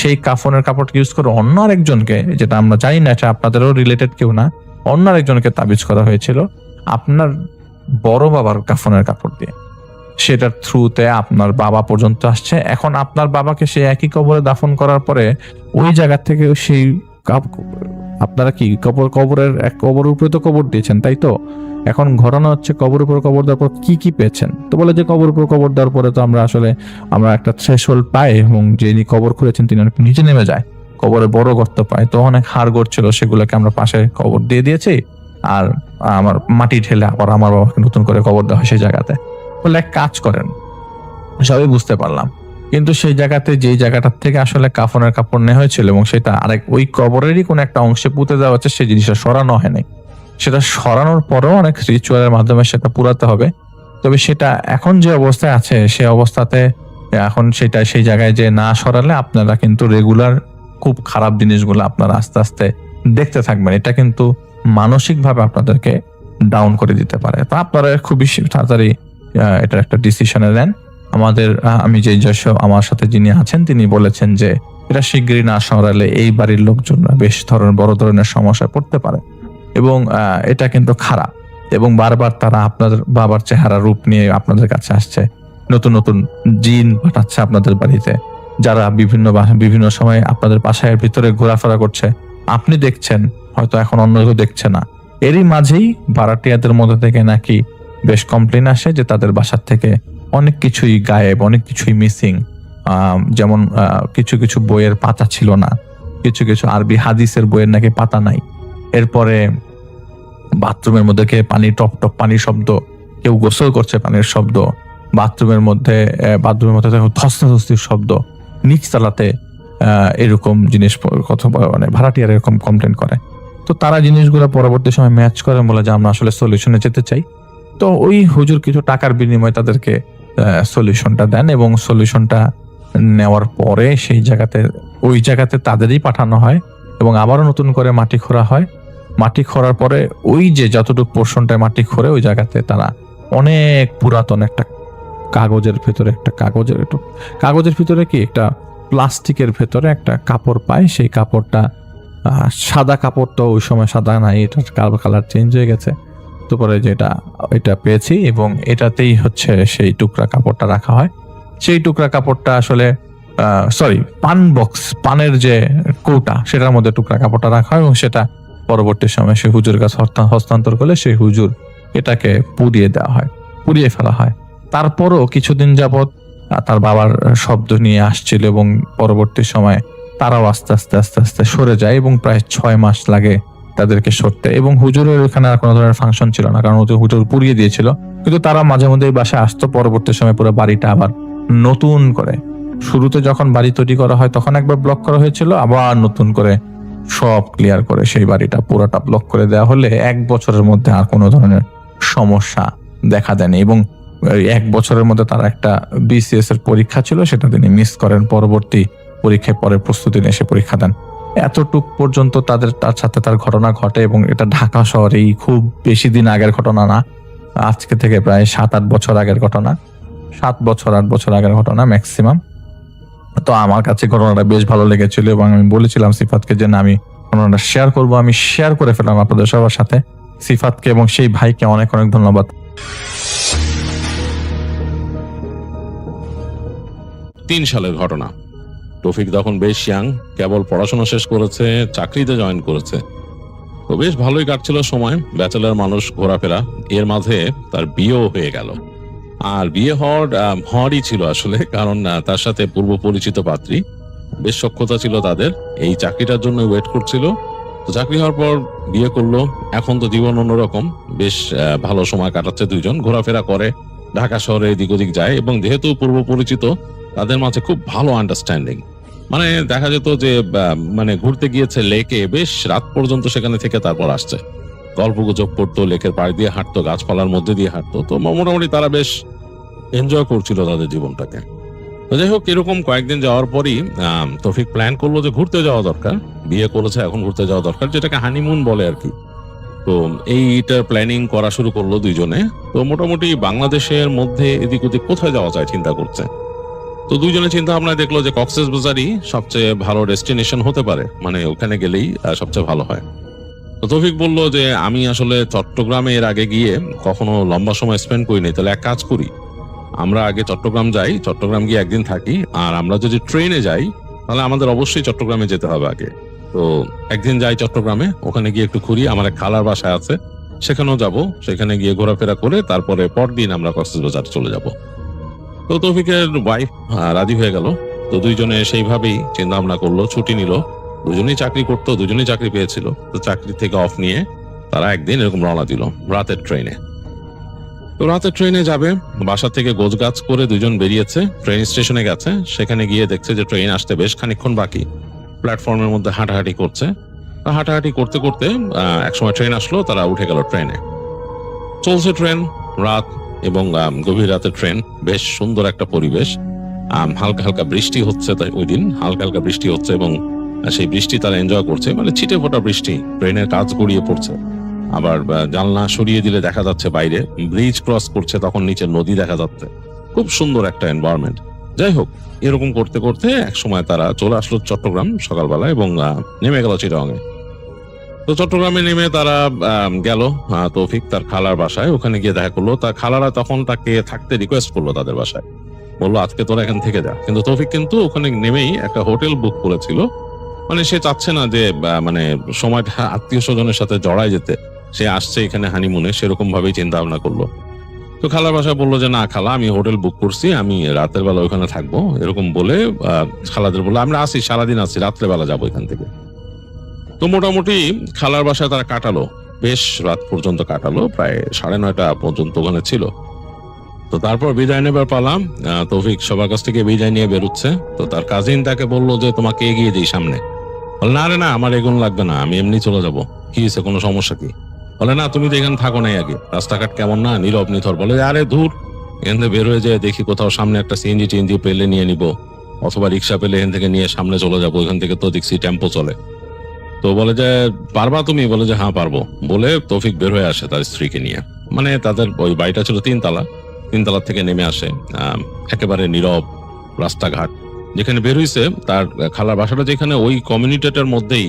সেই কাফনের কাপড় ইউজ করে অন্য আরেকজনকে, যেটা আমরা জানি না, এটা আপনাদেরও রিলেটেড কেউ না, অন্য আরেকজনকে তাবিজ করা হয়েছিল আপনার বড় বাবার কাফনের কাপড় দিয়ে। সেটার থ্রুতে আপনার বাবা পর্যন্ত আসছে। এখন আপনার বাবাকে সেই একই কবরে দাফন করার পরে ওই জায়গা থেকে সেই আপনারা কি কবরের উপরে তো কবর দিয়েছেন, তাই তো? এখন ঘটনা হচ্ছে কবর উপর কবর দেওয়ার পর কি কি পেয়েছেন? তো বলে যে কবর উপর কবর দেওয়ার পরে তো আমরা একটা থ্রেশহোল্ড পাই, এবং যিনি কবর খুঁড়েছেন তিনি অনেক নিচে নেমে যায়, কবরে বড় গর্ত পায়, তো অনেক হাড় ছিল, সেগুলোকে আমরা পাশে কবর দিয়ে দিয়েছি, আর আমার মাটি ঢেলে আবার আমার বাবাকে নতুন করে কবর দেওয়া হয় সেই জায়গাতে। বলে এক কাজ করেন, সবই বুঝতে পারলাম, কিন্তু সেই জায়গাতে যেই জায়গাটার থেকে আসলে কাফনের কাপড় নেওয়া হয়েছিল এবং সেটা ওই কবরেরই কোন একটা অংশে পুঁতে দেওয়া হচ্ছে, সেই জিনিসটা সরানো হয়নি। সেটা সরানোর পরেও অনেক রিচুয়ালের মাধ্যমে সেটা পুরাতে হবে। তবে সেটা এখন যে অবস্থায় আছে সে অবস্থাতে এখন সেটা সেই জায়গায় যে না সরালে আপনারা কিন্তু রেগুলার খুব খারাপ জিনিসগুলো আপনারা আস্তে আস্তে দেখতে থাকবেন। এটা কিন্তু মানসিকভাবে আপনাদেরকে ডাউন করে দিতে পারে। তো আপনারা খুবই তাড়াতাড়ি এটার একটা ডিসিশনে নেন। আমি আমার সাথে যিনি আছেন তিনি বলেছেন যে এটা শিগগিরই না সরালে এই বাড়ির লোকজনরা বেশ বড় ধরনের সমস্যায় পড়তে পারে, এবং এটা কিন্তু খারাপ, এবং বারবার তারা আপনাদের বাবার চেহারা রূপ নিয়ে আপনাদের কাছে আসছে, নতুন নতুন জিন পাঠাচ্ছে আপনাদের বাড়িতে, যারা বিভিন্ন সময় আপনাদের বাসার ভিতরে ঘোরাফেরা করছে, আপনি দেখছেন, হয়তো এখন অন্য কেউ দেখছে না। এরই মাঝেই ভাড়াটিয়াদের মধ্যে থেকে নাকি বেশ কমপ্লেন আসে যে তাদের বাসার থেকে অনেক কিছুই গায়েব, অনেক কিছুই মিসিং। যেমন কিছু কিছু বইয়ের পাতা ছিল না, কিছু কিছু আরবি হাদিসের বইয়ের নাকি পাতা নাই। এরপরে বাথরুমের মধ্যে পানি টপ টপ পানির শব্দ, কেউ গোসল করছে পানির শব্দ, বাথরুমের মধ্যে ধস্তাধস্তির শব্দ, নিচতলাতে এরকম জিনিস কথা মানে ভাড়াটিয়ার এরকম কমপ্লেন করে। তো তারা জিনিসগুলো পরবর্তী সময় ম্যাচ করে বলে যে আমরা আসলে সলিউশনে যেতে চাই। তো ওই হুজুর কিছু টাকার বিনিময়ে তাদেরকে সলিউশনটা দেন, এবং সলিউশনটা নেওয়ার পরে ওই জায়গাতে তাদেরই পাঠানো হয়, এবং আবারও নতুন করে মাটি খোঁড়া হয়। মাটি খোঁড়ার পরে ওই যে যতটুকু পোর্শনটায় মাটি খোঁড়ে ওই জায়গাতে তারা অনেক পুরাতন একটা কাগজের ভিতরে কি একটা প্লাস্টিকের ভেতরে একটা কাপড় পায়। সেই কাপড়টা সাদা কাপড়, তো ওই সময় সাদা নাই, এটার কালার চেঞ্জ হয়ে গেছে। তো পরে এটা পেয়েছি, এবং এটাতেই হচ্ছে সেই টুকরা কাপড়টা রাখা হয়। সেই টুকরা কাপড়টা আসলে পানের যে কৌটা, সেটার মধ্যে টুকরা কাপড়টা রাখা হয়, এবং সেটা পরবর্তী সময় সেই হুজুর কাছে হস্তান্তর করলে সেই হুজুর এটাকে পুড়িয়ে ফেলা হয়। তারপরও কিছুদিন যাবৎ তার বাবার শব্দ নিয়ে আসছিল, এবং পরবর্তী সময় তারাও আস্তে আস্তে সরে যায়, এবং প্রায় 6 মাস লাগে তাদেরকে সরতে। এবং হুজুরের ওখানে আর কোনো ধরনের ফাংশন ছিল না, কারণ হুজুর পুড়িয়ে দিয়েছিল। কিন্তু তারা মাঝে মধ্যে এই বাসায় আসতো। পরবর্তী সময় পুরো বাড়িটা আবার নতুন করে, শুরুতে যখন বাড়ি তৈরি করা হয় তখন একবার ব্লক করা হয়েছিল, আবার নতুন করে সব ক্লিয়ার করে সেই বাড়িটা পুরোটা ব্লক করে দেওয়া হলে 1 বছরের মধ্যে আর কোনো ধরনের সমস্যা দেখা দেয়নি। এবং 1 বছরের মধ্যে তারা একটা BCS এর পরীক্ষা ছিল, সেটা তিনি মিস করেন। পরবর্তী পরীক্ষায় পরে প্রস্তুতি নিয়ে এসে পরীক্ষা দেন। এতটুক পর্যন্ত তার সাথে তার ঘটনা ঘটে, এবং এটা ঢাকা শহরেই খুব বেশি দিন আগের ঘটনা না, আজকে থেকে প্রায় 7-8 বছর আগের ঘটনা, 7 বছর 8 বছর আগের ঘটনা ম্যাক্সিমাম। তো আমার কাছে ঘটনাটা বেশ ভালো লেগেছিল, এবং আমি বলেছিলাম সিফাতকে যে না, আমি ঘটনাটা শেয়ার করব। আমি শেয়ার করে ফেললাম আপনাদের সবার সাথে। সিফাতকে এবং সেই ভাইকে অনেক অনেক ধন্যবাদ। 3 সালের ঘটনা। তৌফিক তখন বেশ ইয়াং, কেবল পড়াশোনা শেষ করেছে, চাকরিতে জয়েন করেছে। তো বেশ ভালোই কাটছিল সময়, ব্যাচেলার মানুষ, ঘোরাফেরা। এর মাঝে তার বিয়েও হয়ে গেল। আর বিয়ে হওয়ারই ছিল আসলে, কারণ তার সাথে পূর্ব পরিচিত পাত্রী, বেশ সখ্যতা ছিল তাদের। এই চাকরিটার জন্য ওয়েট করছিল। তো চাকরি হওয়ার পর বিয়ে করলো। এখন তো জীবন অন্যরকম, বেশ ভালো সময় কাটাচ্ছে দুইজন, ঘোরাফেরা করে, ঢাকা শহরে এদিক ওদিক যায়। এবং যেহেতু পূর্ব পরিচিত, তাদের মাঝে খুব ভালো আন্ডারস্ট্যান্ডিং। মানে দেখা যেত যে ঘুরতে গিয়েছে লেকে, বেশ রাত পর্যন্ত সেখানে থেকে তারপর আসছে, গল্প গুজব করতো, লেকের পাড় দিয়ে হাঁটতো, গাছপালার মধ্যে দিয়ে হাঁটতো। তো মোটামুটি তারা বেশ এনজয় করছিল তাদের জীবনটাকে। তো যাই হোক, এরকম কয়েকদিন যাওয়ার পরই তৌফিক প্ল্যান করলো যে ঘুরতে যাওয়া দরকার, বিয়ে করেছে এখন ঘুরতে যাওয়া দরকার, যেটাকে হানিমুন বলে আর কি। তো এইটার প্ল্যানিং করা শুরু করলো দুইজনে। তো মোটামুটি বাংলাদেশের মধ্যে এদিক ওদিক কোথায় যাওয়া যায় চিন্তা করছে। তো দুইজনে চিন্তা ভাবনায় দেখলো যে কক্সবাজারই সবচেয়ে ভালো ডেস্টিনেশন হতে পারে, মানে ওখানে গেলেই সবচেয়ে ভালো হয়। তো তৌফিক বলল যে আমি আসলে চট্টগ্রামে এর আগে গিয়ে কখনো লম্বা সময় স্পেন্ড করিনি, তাহলে এক কাজ করি, আমরা আগে চট্টগ্রাম যাই, চট্টগ্রাম গিয়ে একদিন থাকি, আর আমরা যদি ট্রেনে যাই তাহলে আমাদের অবশ্যই চট্টগ্রামে যেতে হবে আগে। তো একদিন যাই চট্টগ্রামে, ওখানে গিয়ে একটু ঘুরি, আমার এক খালার বাসায় আছে, সেখানেও যাব, সেখানে গিয়ে ঘোরাফেরা করে তারপরে পরদিন আমরা কক্সবাজার চলে যাব। তো তৌফিকের ওয়াইফ রাজি হয়ে গেল। তো দুইজনে সেইভাবেই চিন্তা ভাবনা করলো, ছুটি নিল, দুজনেই চাকরি করতো, দুজনেই চাকরি পেয়েছিল। তো চাকরি থেকে অফ নিয়ে তারা একদিন এরকম রওনা দিল রাতের ট্রেনে। তো রাতের ট্রেনে যাবে, বাসা থেকে গোছগাছ করে দুজন বেরিয়েছে, ট্রেন স্টেশনে গেছে, সেখানে গিয়ে দেখছে যে ট্রেন আসতে বেশ খানিকক্ষণ বাকি। প্ল্যাটফর্মের মধ্যে হাঁটাহাঁটি করছে, হাঁটাহাঁটি করতে করতে একসময় ট্রেন আসলো, তারা উঠে গেল ট্রেনে। চলছে ট্রেন, রাত এবং গভীর রাতের ট্রেন, বেশ সুন্দর একটা পরিবেশ। হালকা হালকা বৃষ্টি হচ্ছে, তাই ওই দিন হালকা হালকা বৃষ্টি হচ্ছে এবং সেই বৃষ্টি তারা এনজয় করছে, মানে ছিটে ফোটা বৃষ্টি, ট্রেনের কাঁচ গড়িয়ে পড়ছে। আবার জানলা সরিয়ে দিলে দেখা যাচ্ছে বাইরে ব্রিজ ক্রস করছে, তখন নিচে নদী দেখা যাচ্ছে, খুব সুন্দর একটা এনভায়রনমেন্ট। যাই হোক, এরকম করতে করতে এক সময় তারা চলে আসলো চট্টগ্রাম সকালবেলা এবং নেমে গেল চিটাগাঙে। তো চট্টগ্রামে নেমে তারা গেল তৌফিক তার খালার বাসায়, ওখানে গিয়ে দেখা করলো। তার খালারা তখন তাকে থাকতে রিকোয়েস্ট করলো তাদের বাসায়, বললো আজকে তোরা এখান থেকে যা। কিন্তু তৌফিক কিন্তু ওখানে নেমেই একটা হোটেল বুক করেছিল, মানে সে চাচ্ছে না যে মানে সময়টা আত্মীয় স্বজনের সাথে জড়ায় যেতে, সে আসছে এখানে হানিমুনে, সেরকম ভাবেই চিন্তা ভাবনা করলো। তো খালার বাসায় বললো যে না খালা, আমি হোটেল বুক করছি, আমি রাতের বেলা ওখানে থাকবো, এরকম বলে খালাদের বললো আমরা আসি, সারাদিন আসি, রাত্রে বেলা যাবো এখান থেকে। তো মোটামুটি খালার বাসায় তারা কাটালো, বেশ রাত পর্যন্ত কাটালো, প্রায় 9:30 পর্যন্ত ওখানে ছিল। তো তারপর বিদায় নেবার পালাম, তৌফিক সবার কাছ থেকে বিদায় নিয়ে বেরোচ্ছে। তো তার কাজিন তাকে বললো যে তোমাকে এগিয়ে দিই সামনে। বলে না রে না, আমার এগুলো লাগবে না, আমি এমনি চলে যাবো, কি হয়েছে, কোনো সমস্যা কি? বলে না তুমি তো এখানে থাকো নাই আগে, রাস্তাঘাট কেমন না, নীরব নিথর। বলে আরে ধুর, এখান থেকে বের হয়ে যায় দেখি কোথাও সামনে একটা সিএনজি টিএনজি পেলে নিয়ে নিবো, অথবা রিক্সা পেলে এখান থেকে নিয়ে সামনে চলে যাবো, এখান থেকে তো দেখছি টেম্পো চলে। তো বলে যে পারবা তুমি? বলে যে হ্যাঁ পারবো। বলে তৌফিক বের হয়ে আসে তার স্ত্রীকে নিয়ে, মানে তাদের ওই বাড়িটা ছিল 3 তলা, 3 তলা থেকে নেমে আসে, একেবারে নীরব রাস্তাঘাট। যেখানে বের হইছে তার খালার বাসাটা, যেখানে ওই কমিউনিটিটার মধ্যেই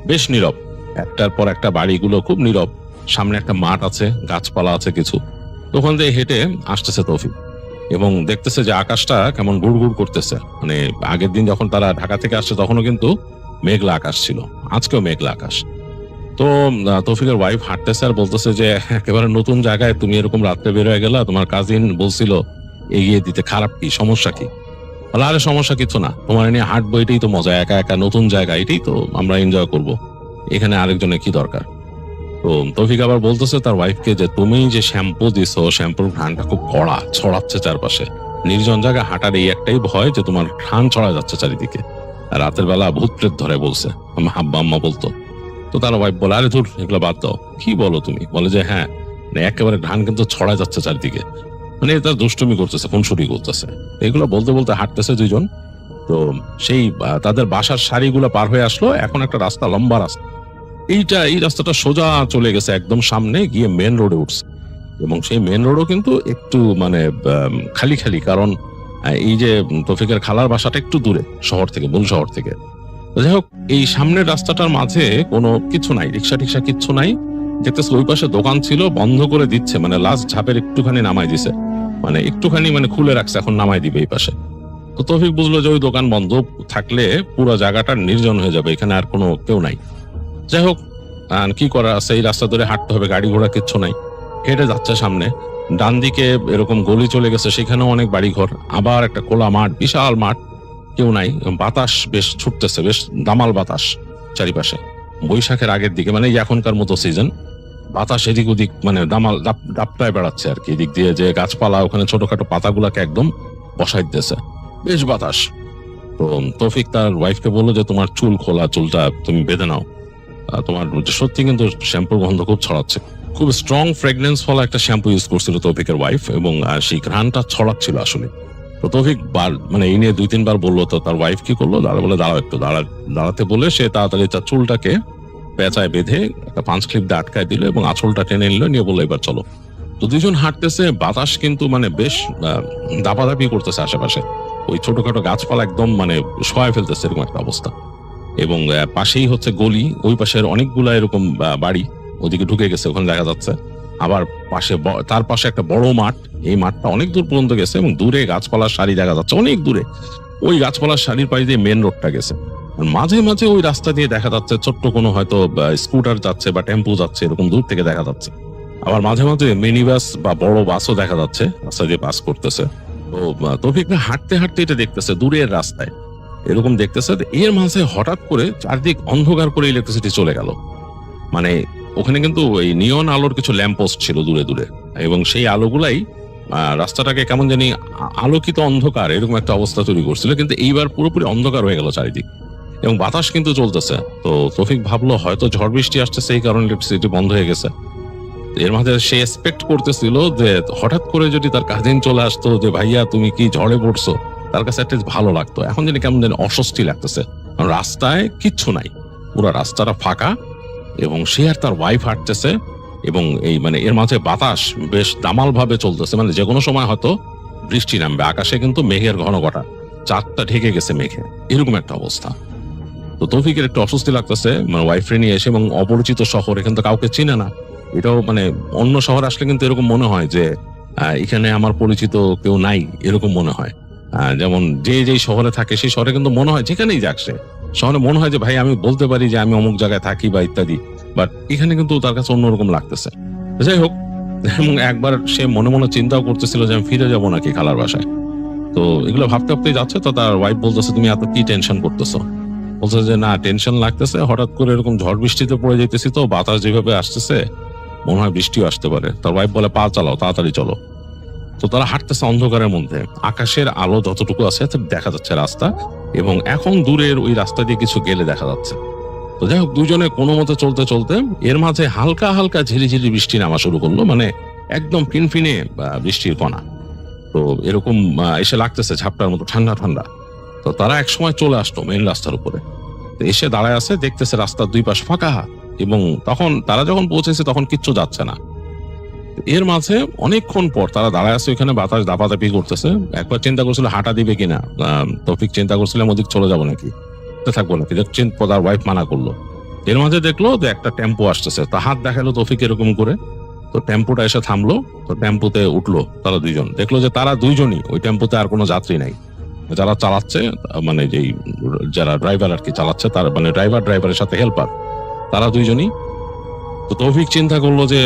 বেশ নীরব, একটার পর একটা বাড়িগুলো খুব নীরব, সামনে একটা মাঠ আছে, গাছপালা আছে কিছু। ওখান থেকে হেঁটে আসতেছে তৌফিক এবং দেখতেছে যে আকাশটা কেমন গুড় করতেছে। মানে আগের দিন যখন তারা ঢাকা থেকে আসছে তখনও কিন্তু মেঘলা আকাশ ছিল, আজকেও মেঘলা আকাশ। তো তৌফিকের ওয়াইফ হাঁটতেছে আর বলতেছে যে একেবারে নতুন জায়গায় তুমি এরকম রাত্রে বের হয়ে গেলা, তোমার কাজিন বলছিল এগিয়ে দিতে, খারাপ কি, সমস্যা কি? বলে আরে সমস্যা কিছু না, তোমার নিয়ে হাঁটবো, এটাই তো মজা, একা একা নতুন জায়গা, এটাই তো আমরা এনজয় করব, এখানে আরেকজনের কি দরকার? তো তৌফিক আবার বলতেছে তার ওয়াইফকে যে তুমি যে শ্যাম্পু দিছো, শ্যাম্পুর ঘ্রাণটা খুব কড়া, ছড়াচ্ছে চারপাশে, নির্জন জায়গা হাঁটার এই একটাই ভয় যে তোমার ঘ্রাণ ছড়া যাচ্ছে চারিদিকে, আর রাতের বেলা ভূত প্রেত ধরে বলছে, আমার হাব্বা আম্মা বলতো। তো তার ওয়াইফ বলে আরে ধুর, এগুলো বাদ দাও, কি বলো তুমি? বলে যে হ্যাঁ, একেবারে ঘ্রাণ কিন্তু ছড়া যাচ্ছে চারিদিকে, মানে তার দুষ্টুমি করতেছে, খুনসুটি করতেছে। এগুলো বলতে বলতে হাঁটতেছে দুইজন। তো সেই তাদের বাসার সারিগুলো পার হয়ে আসলো, এখন একটা রাস্তা, লম্বা রাস্তা, এই রাস্তাটা সোজা চলে গেছে একদম সামনে গিয়ে মেন রোডে উঠছে, এবং সেই মেন রোডও কিন্তু একটু মানে খালি খালি, কারণ এই যে তৌফিকের খালার বাসাটা একটু দূরে শহর থেকে, মূল শহর থেকে। যাই হোক, এই সামনের রাস্তাটার মাঝে কোনো কিছু নাই, রিক্সা টিক্সা কিচ্ছু নাই। দেখতেছে ওই পাশে দোকান ছিল, বন্ধ করে দিচ্ছে, মানে লাস্ট ঝাপের একটুখানি নামাই দিছে, মানে একটুখানি মানে খুলে রাখছে, এখন নামাই দিবে এই পাশে। তো তৌফিক বুঝলো যে ওই দোকান বন্ধ থাকলে পুরো জায়গাটা নির্জন হয়ে যাবে, এখানে আর কোনো কেউ নাই। যাই হোক, কি করা আছে, এই রাস্তা ধরে হাঁটতে হবে, গাড়ি ঘোড়া কিচ্ছু নাই। হেঁটে যাচ্ছে সামনে, ডান দিকে এরকম গলি চলে গেছে, সেখানেও অনেক বাড়ি ঘর, আবার একটা খোলা মাঠ, বিশাল মাঠ, কেউ নাই। বাতাস বেশ ছুটতেছে, বেশ দামাল বাতাস চারিপাশে, বৈশাখের আগের দিকে, মানে এখনকার মতো সিজন। বাতাস এদিক ওদিক মানে দামাল দাপটায় বেড়াচ্ছে আর কি, এদিক দিয়ে যে গাছপালা, ওখানে ছোটখাটো পাতাগুলাকে একদম বসাই দিতেছে, বেশ বাতাস। তো তৌফিক তার ওয়াইফকে বললো যে তোমার চুল খোলা, চুলটা তুমি বেঁধে নাও, তোমার সত্যি কিন্তু শ্যাম্পুর গন্ধ খুব ছড়াচ্ছে, খুব স্ট্রং ফ্রেগনেন্স ফলা একটা শ্যাম্পু ইউজ করছিল তৌফিকের ওয়াইফ, এবং সেই ঘ্রাণটা ছড়াচ্ছিল আসলে। তো তৌফিক মানে এই নিয়ে 2-3 বার বললো। তো তার ওয়াইফ কি করলো, বলে দাঁড়াও একটু, দাঁড়াতে বলে সে তাড়াতাড়ি তার চুলটাকে পেঁচায় বেঁধে একটা পাঁচ ক্লিপ দিয়ে আটকায় দিল এবং আঁচলটা টেনে নিল, নিয়ে বললো এবার চলো। তো দুজন হাঁটতেছে, বাতাস কিন্তু মানে বেশ দাপাদাপি করতেছে আশেপাশে, ওই ছোটখাটো গাছপালা একদম মানে শোয়ায় ফেলতেছে, এরকম একটা অবস্থা। এবং পাশেই হচ্ছে গলি, ওই পাশের অনেকগুলা এরকম বাড়ি ওদিকে ঢুকে গেছে, ওখানে দেখা যাচ্ছে। আবার তার পাশে একটা বড় মাঠ, এই মাঠটা অনেক দূর পর্যন্ত গেছে এবং দূরে গাছপালার সারি দেখা যাচ্ছে অনেক দূরে, ওই গাছপালার সারির পাশ দিয়ে মেন রোডটা গেছে। আর মাঝে মাঝে ওই রাস্তা দিয়ে দেখা যাচ্ছে ছোট্ট কোনো হয়তো স্কুটার যাচ্ছে বা টেম্পো যাচ্ছে, এরকম দূর থেকে দেখা যাচ্ছে। আবার মাঝে মাঝে মিনি বাস বা বড় বাসও দেখা যাচ্ছে রাস্তা দিয়ে পাস করতেছে। তো তৌফিক হাঁটতে হাঁটতে এটা দেখতেছে দূরের রাস্তায় এরকম দেখতেছে। এর মাঝে হঠাৎ করে চারদিক অন্ধকার করে ইলেকট্রিসিটি চলে গেল। মানে ওখানে কিন্তু এই নিয়ন আলোর কিছু ল্যাম্পপোস্ট ছিল দূরে দূরে, এবং সেই আলোগুলাই রাস্তাটাকে কেমন জানি আলোকিত অন্ধকার এরকম একটা অবস্থা তৈরি করছিল। কিন্তু এইবার পুরোপুরি অন্ধকার হয়ে গেল চারিদিক, এবং বাতাস কিন্তু চলতেছে। তো তৌফিক ভাবলো হয়তো ঝড় বৃষ্টি আসতেছে, এই কারণে ইলেকট্রিসিটি বন্ধ হয়ে গেছে। এর মাঝে সে এক্সপেক্ট করতেছিল যে হঠাৎ করে যদি তার কাজিন চলে আসতো যে ভাইয়া তুমি কি ঝড়ে পড়ছো, তার কাছে একটা ভালো লাগতো। এখন জানি কেমন জানি অস্বস্তি লাগতেছে, কারণ রাস্তায় কিচ্ছু নাই, পুরো রাস্তাটা ফাঁকা, এবং সে আর তার ওয়াইফ হাঁটতেছে, এবং এই মানে এর মাঝে বাতাস বেশ দামাল ভাবে চলতেছে। মানে যে কোনো সময় হয়তো বৃষ্টি নামবে। আকাশে কিন্তু মেঘের ঘন ঘটা, চাঁদটা ঢেকে গেছে মেঘে, এরকম একটা অবস্থা। তো তৌফিকের একটু অস্বস্তি লাগতেছে, মানে ওয়াইফ নিয়ে এসে, এবং অপরিচিত শহর, এখানে তো কাউকে চিনে না। এটাও মানে অন্য শহরে আসলে কিন্তু এরকম মনে হয় যে এখানে আমার পরিচিত কেউ নাই, এরকম মনে হয়। যেমন যে শহরে থাকে সেই শহরে কিন্তু মনে হয় যেখানেই যাক সে শহরে মনে হয় যে ভাই আমি বলতে পারি যে আমি অমুক জায়গায় থাকি বা ইত্যাদি, বাট এখানে কিন্তু তার কাছে অন্যরকম লাগতেছে। যাই হোক, এবং একবার সে মনে মনে চিন্তাও করতেছিল যে আমি ফিরে যাবো নাকি খালার বাসায়। তো এগুলো ভাবতে ভাবতেই যাচ্ছে, তো তার ওয়াইফ বলতেছে তুমি এত কি টেনশন করতেছো? বলছে যে না, টেনশন লাগতেছে, হঠাৎ করে এরকম ঝড় বৃষ্টিতে পড়ে যেতেছি, তো বাতাস যেভাবে আসতেছে মনে হয় বৃষ্টিও আসতে পারে। তার ওয়াইফ বলে পা চালাও, তাড়াতাড়ি চলো। তো তারা হাঁটতেছে অন্ধকারের মধ্যে, আকাশের আলো যতটুকু আছে দেখা যাচ্ছে রাস্তা, এবং এখন দূরের ওই রাস্তা দিয়ে কিছু গেলে দেখা যাচ্ছে। তো যাই হোক, দুজনে কোনো মতে চলতে চলতে এর মাঝে হালকা হালকা ঝিরিঝিরি বৃষ্টি নামা শুরু করলো, মানে একদম ফিনফিনে বৃষ্টির কণা। তো এরকম এসে লাগতেছে ঝাপটার মতো ঠান্ডা ঠান্ডা। তো তারা একসময় চলে আসলো মেইন রাস্তার উপরে, এসে দাঁড়ায় আছে, দেখতেছে রাস্তার দুই পাশ ফাঁকা, এবং তখন তারা যখন পৌঁছেছে তখন কিচ্ছু যাচ্ছে না। এর মাঝে অনেকক্ষণ পর তারা দাঁড়ায় আছে ওইখানে, বাতাস দাপাদাপি করতেছে। একবার চিন্তা করছিল হাঁটা দিবে কিনা, তৌফিক চিন্তা করছিলাম ওদিক চলে যাবো নাকি, থাকবো নাকি, তার ওয়াইফ মানা করলো। এর মাঝে দেখলো যে একটা টেম্পো আসতেছে, তা হাত দেখালো তৌফিক এরকম করে। তো টেম্পোটা এসে থামলো, তো টেম্পোতে উঠলো তারা দুইজন। দেখলো যে তারা দুইজনই, ওই টেম্পোতে আর কোনো যাত্রী নাই। যারা চালাচ্ছে, মানে যেই যারা ড্রাইভার আর কি চালাচ্ছে, তার মানে ড্রাইভারের সাথে হেল্পার, তারা দুইজনই। তো তৌফিক চিন্তা করলো যে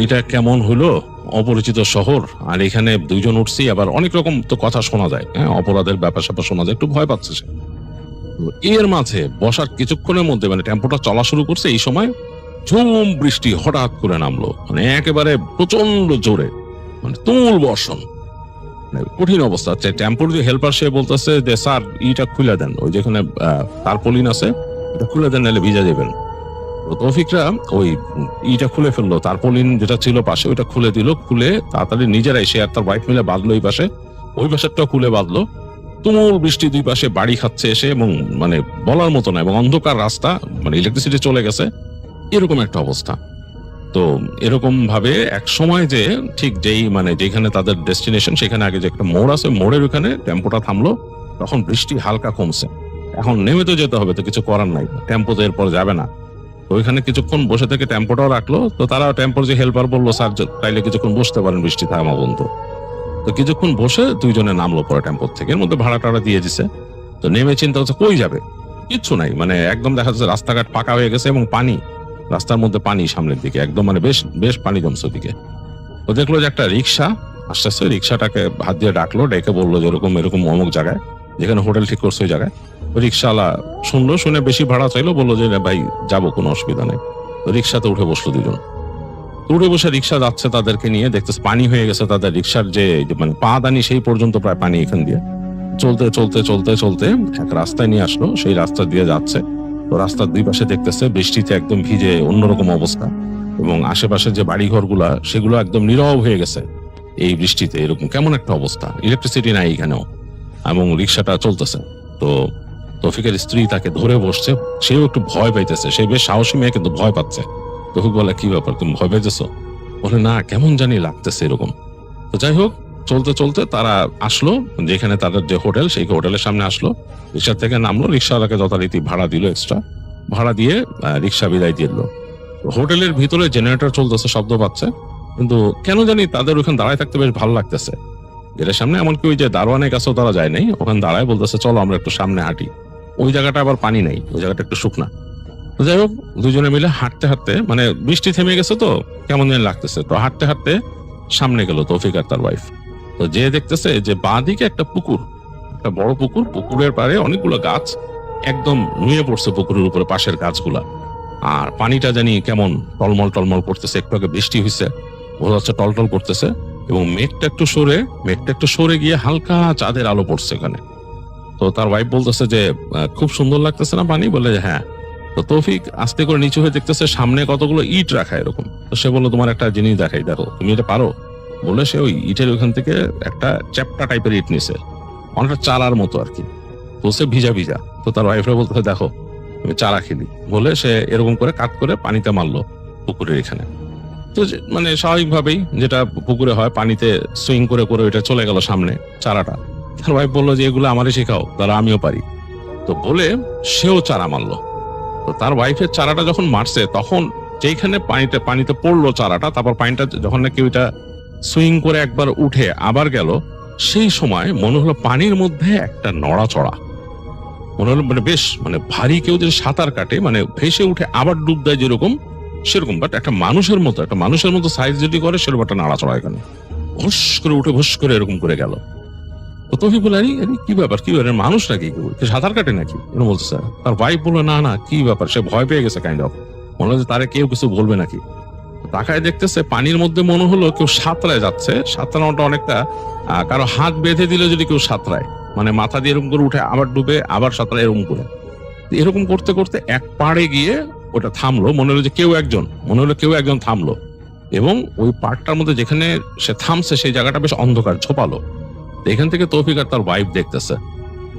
এটা কেমন হলো, অপরিচিত শহর, আর এখানে দুইজন উঠছি, আবার অনেক রকম তো কথা শোনা যায়, হ্যাঁ, অপরাধের ব্যাপার স্যাপার শোনা যায়, একটু ভয় পাচ্ছে সে। এর মাঝে বসার কিছুক্ষণের মধ্যে মানে টেম্পোটা চলা শুরু করছে, এই সময় ঝুম বৃষ্টি হঠাৎ করে নামলো, মানে একেবারে প্রচন্ড জোরে, মানে তুমুল বর্ষণ, কঠিন অবস্থা। টেম্পোর যে হেল্পার সে বলতেছে যে স্যার ইটা খুলে দেন, ওই যেখানে তারপলিন আছে এটা খুলে দেন, নাহলে ভিজা যাবেন। তো তৌফিকরা ওই ইটা খুলে ফেললো, তারপলিন যেটা ছিল পাশে ওইটা খুলে দিল, খুলে তাড়াতাড়ি নিজেরাই সে আর তার ওয়াইফ মিলে বাঁধলো এই পাশে, ওই পাশেরটাও খুলে বাঁধলো। তুমুল বৃষ্টি দুই পাশে বাড়ি খাচ্ছে এসে, এবং মানে বলার মতো না, এবং অন্ধকার রাস্তা, মানে ইলেকট্রিসিটি চলে গেছে, এরকম একটা অবস্থা। তো এরকম ভাবে এক সময় যে ঠিক যেই মানে যেখানে তাদের ডেস্টিনেশন, সেখানে আগে যে একটা মোড় আছে, মোড়ের ওখানে টেম্পোটা থামলো, তখন বৃষ্টি হালকা কমছে। এখন নেমে তো যেতে হবে, তো কিছু করার নাই, টেম্পো তো এরপর যাবে না। তো ওইখানে কিছুক্ষণ বসে থেকে টেম্পোটাও রাখলো। তো তারা টেম্পোর যে হেল্পার বললো স্যার তাইলে কিছুক্ষণ বসতে পারেন, বৃষ্টি থামা বন্ধ। তো কিছুক্ষণ বসে দুইজনে নামলো পরে টেম্পোর থেকে, এর মধ্যে ভাড়া টাড়া দিয়ে দিছে। তো নেমে চিন্তা হচ্ছে কই যাবে, কিচ্ছু নাই, মানে একদম দেখা যাচ্ছে রাস্তাঘাট ফাঁকা হয়ে গেছে, এবং পানি, রাস্তার মধ্যে পানি সামনের দিকে একদম, মানে বেশ বেশ পানি জমছে ওদিকে। তো দেখলো যে একটা রিক্সা আসতেছে, রিক্সাটাকে হাত দিয়ে ডাকলো, ডেকে বললো যে এরকম এরকম অমুক জায়গায়, যেখানে হোটেল ঠিক করছে ওই জায়গায়। রিক্সাওয়ালা শুনলো, শুনে বেশি ভাড়া চাইলো, বললো যে ভাই যাবো, কোনো অসুবিধা নেই। তো রিক্সাতে উঠে বসলো দুজন। উঠে বসে রিক্সা যাচ্ছে তাদেরকে নিয়ে, দেখতেছে পানি হয়ে গেছে তাদের রিক্সার যে মানে পা দানি সেই পর্যন্ত প্রায় পানি এখান দিয়ে। চলতে চলতে চলতে চলতে এক রাস্তায় নিয়ে আসলো, সেই রাস্তা দিয়ে যাচ্ছে। তো রাস্তার দুই পাশে দেখতেছে বৃষ্টিতে একদম ভিজে অন্যরকম অবস্থা, এবং আশেপাশে যে বাড়ি ঘরগুলা সেগুলো একদম নীরব হয়ে গেছে এই বৃষ্টিতে, এরকম কেমন একটা অবস্থা, ইলেকট্রিসিটি নাই এখানেও, এবং রিক্সাটা চলতেছে। তো তৌফিকের স্ত্রী তাকে ধরে বসছে, সেও একটু ভয় পাইতেছে, সে বেশ সাহসী মেয়ে কিন্তু ভয় পাচ্ছে। তৌফিক বলে কি ব্যাপার, তুমি ভয় পাইতেছো? বলে না, কেমন জানি লাগতেছে এরকম। তো যাই হোক, চলতে চলতে তারা আসলো যেখানে তাদের যে হোটেল, সেই হোটেলের সামনে আসলো, রিক্সা থেকে নামলো, রিক্সাওয়ালাকে যথারীতি ভাড়া দিল, এক্সট্রা ভাড়া দিয়ে রিক্সা বিদায় দিয়ে দিল। হোটেলের ভিতরে জেনারেটর চলতেছে, শব্দ পাচ্ছে, কিন্তু কেন জানি তাদের ওখানে দাঁড়ায় থাকতে বেশ ভালো লাগতেছে। গেটের সামনে এমনকি ওই যে দারোয়ানের কাছেও তারা যায় নাই, ওখানে দাঁড়ায় বলতেছে চলো আমরা একটু সামনে হাঁটি। ওই জায়গাটা আবার পানি নাই, ওই জায়গাটা একটু শুকনা। তো যাই হোক, দুজনে মিলে হাঁটতে হাঁটতে, মানে বৃষ্টি থেমে গেছে তো কেমন যেন লাগতেছে, তো হাঁটতে হাঁটতে সামনে গেল তৌফিক আর তার ওয়াইফ। তো যে দেখতেছে যে বাঁ দিকে একটা পুকুর, একটা বড় পুকুর, পুকুরের পাড়ে অনেকগুলো গাছ একদম নুয়ে পড়ছে পুকুরের উপরে, পাশের গাছগুলা। আর পানিটা জানি কেমন টলমল টলমল করতেছে, একটু আগে বৃষ্টি হয়েছে, বোঝা যাচ্ছে টলটল করতেছে। এবং মেঘটা একটু সরে গিয়ে হালকা চাঁদের আলো পড়ছে এখানে। তো তার ওয়াইফ বলতেছে যে খুব সুন্দর লাগতেছে না পানি? বলে হ্যাঁ। তো তৌফিক আস্তে করে নিচু হয়ে দেখতেছে সামনে কতগুলো ইট রাখা এরকম। তো সে বললো, তোমার একটা জিনিস দেখাই, দেখো তুমি এটা পারো? বলে সে ওই ইটের ওখান থেকে একটা চ্যাপ্টা টাইপের ইট নিছে, অনেকটা চারার মতো আর কি। তো সে ভিজা ভিজা। তো তার ওয়াইফরা বলতেছে, দেখো আমি চারা খেলি। বলে সে এরকম করে কাট করে পানিতে মারলো পুকুরের এখানে। তো মানে স্বাভাবিকভাবেই যেটা পুকুরে হয়, পানিতে সুইং করে করে ওইটা চলে গেল সামনে চারাটা। তার ওয়াইফ বললো যে এগুলো আমারই শেখাও, তারা আমিও পারি। তো বলে সেও চারা মারলো। তো তার ওয়াইফের চারাটা যখন মারছে, তখন যেখানে পানিতে পড়লো চারাটা, তারপর পানিটা যখন নাকি ওইটা সুইং করে একবার উঠে আবার গেল, সেই সময় মনে হলো পানির মধ্যে একটা নড়াচড়া। মনে হলো মানে বেশ মানে ভারী কেউ যদি সাঁতার কাটে, মানে ভেসে উঠে আবার ডুব দেয় যেরকম, সেরকম। বাট একটা মানুষের মতো সাইজ যদি করে সেরকম একটা নাড়াচড়া এখানে ভুস করে উঠে ভুস করে এরকম করে গেল। তো তৌফিক বলে, আরে কি ব্যাপার, কি ব্যাপার, মানুষ নাকি, সাঁতার কাটে নাকি, এরকম বলতেছে। তার ওয়াইফ বললো, না না কি ব্যাপার, সে ভয় পেয়ে গেছে কাইন্ড অফ, মনে হচ্ছে তারে কেউ কিছু বলবে নাকি। তাকায় দেখতেছে পানির মধ্যে মনে হলো কেউ সাঁতরায় যাচ্ছে। সাঁতরানোটা অনেকটা কারো হাত বেঁধে দিলে যদি কেউ সাঁতরায়, মানে মাথা দিয়ে এরকম করে উঠে আবার ডুবে আবার সাঁতরায়, এরকম করে। এরকম করতে করতে এক পাড়ে গিয়ে ওটা থামলো। মনে হলো কেউ একজন থামলো, এবং ওই পাড়টার মধ্যে যেখানে সে থামছে সেই জায়গাটা বেশ অন্ধকার, ঝোপালো। এখান থেকে তৌফিক আর তার ওয়াইফ দেখতেছে।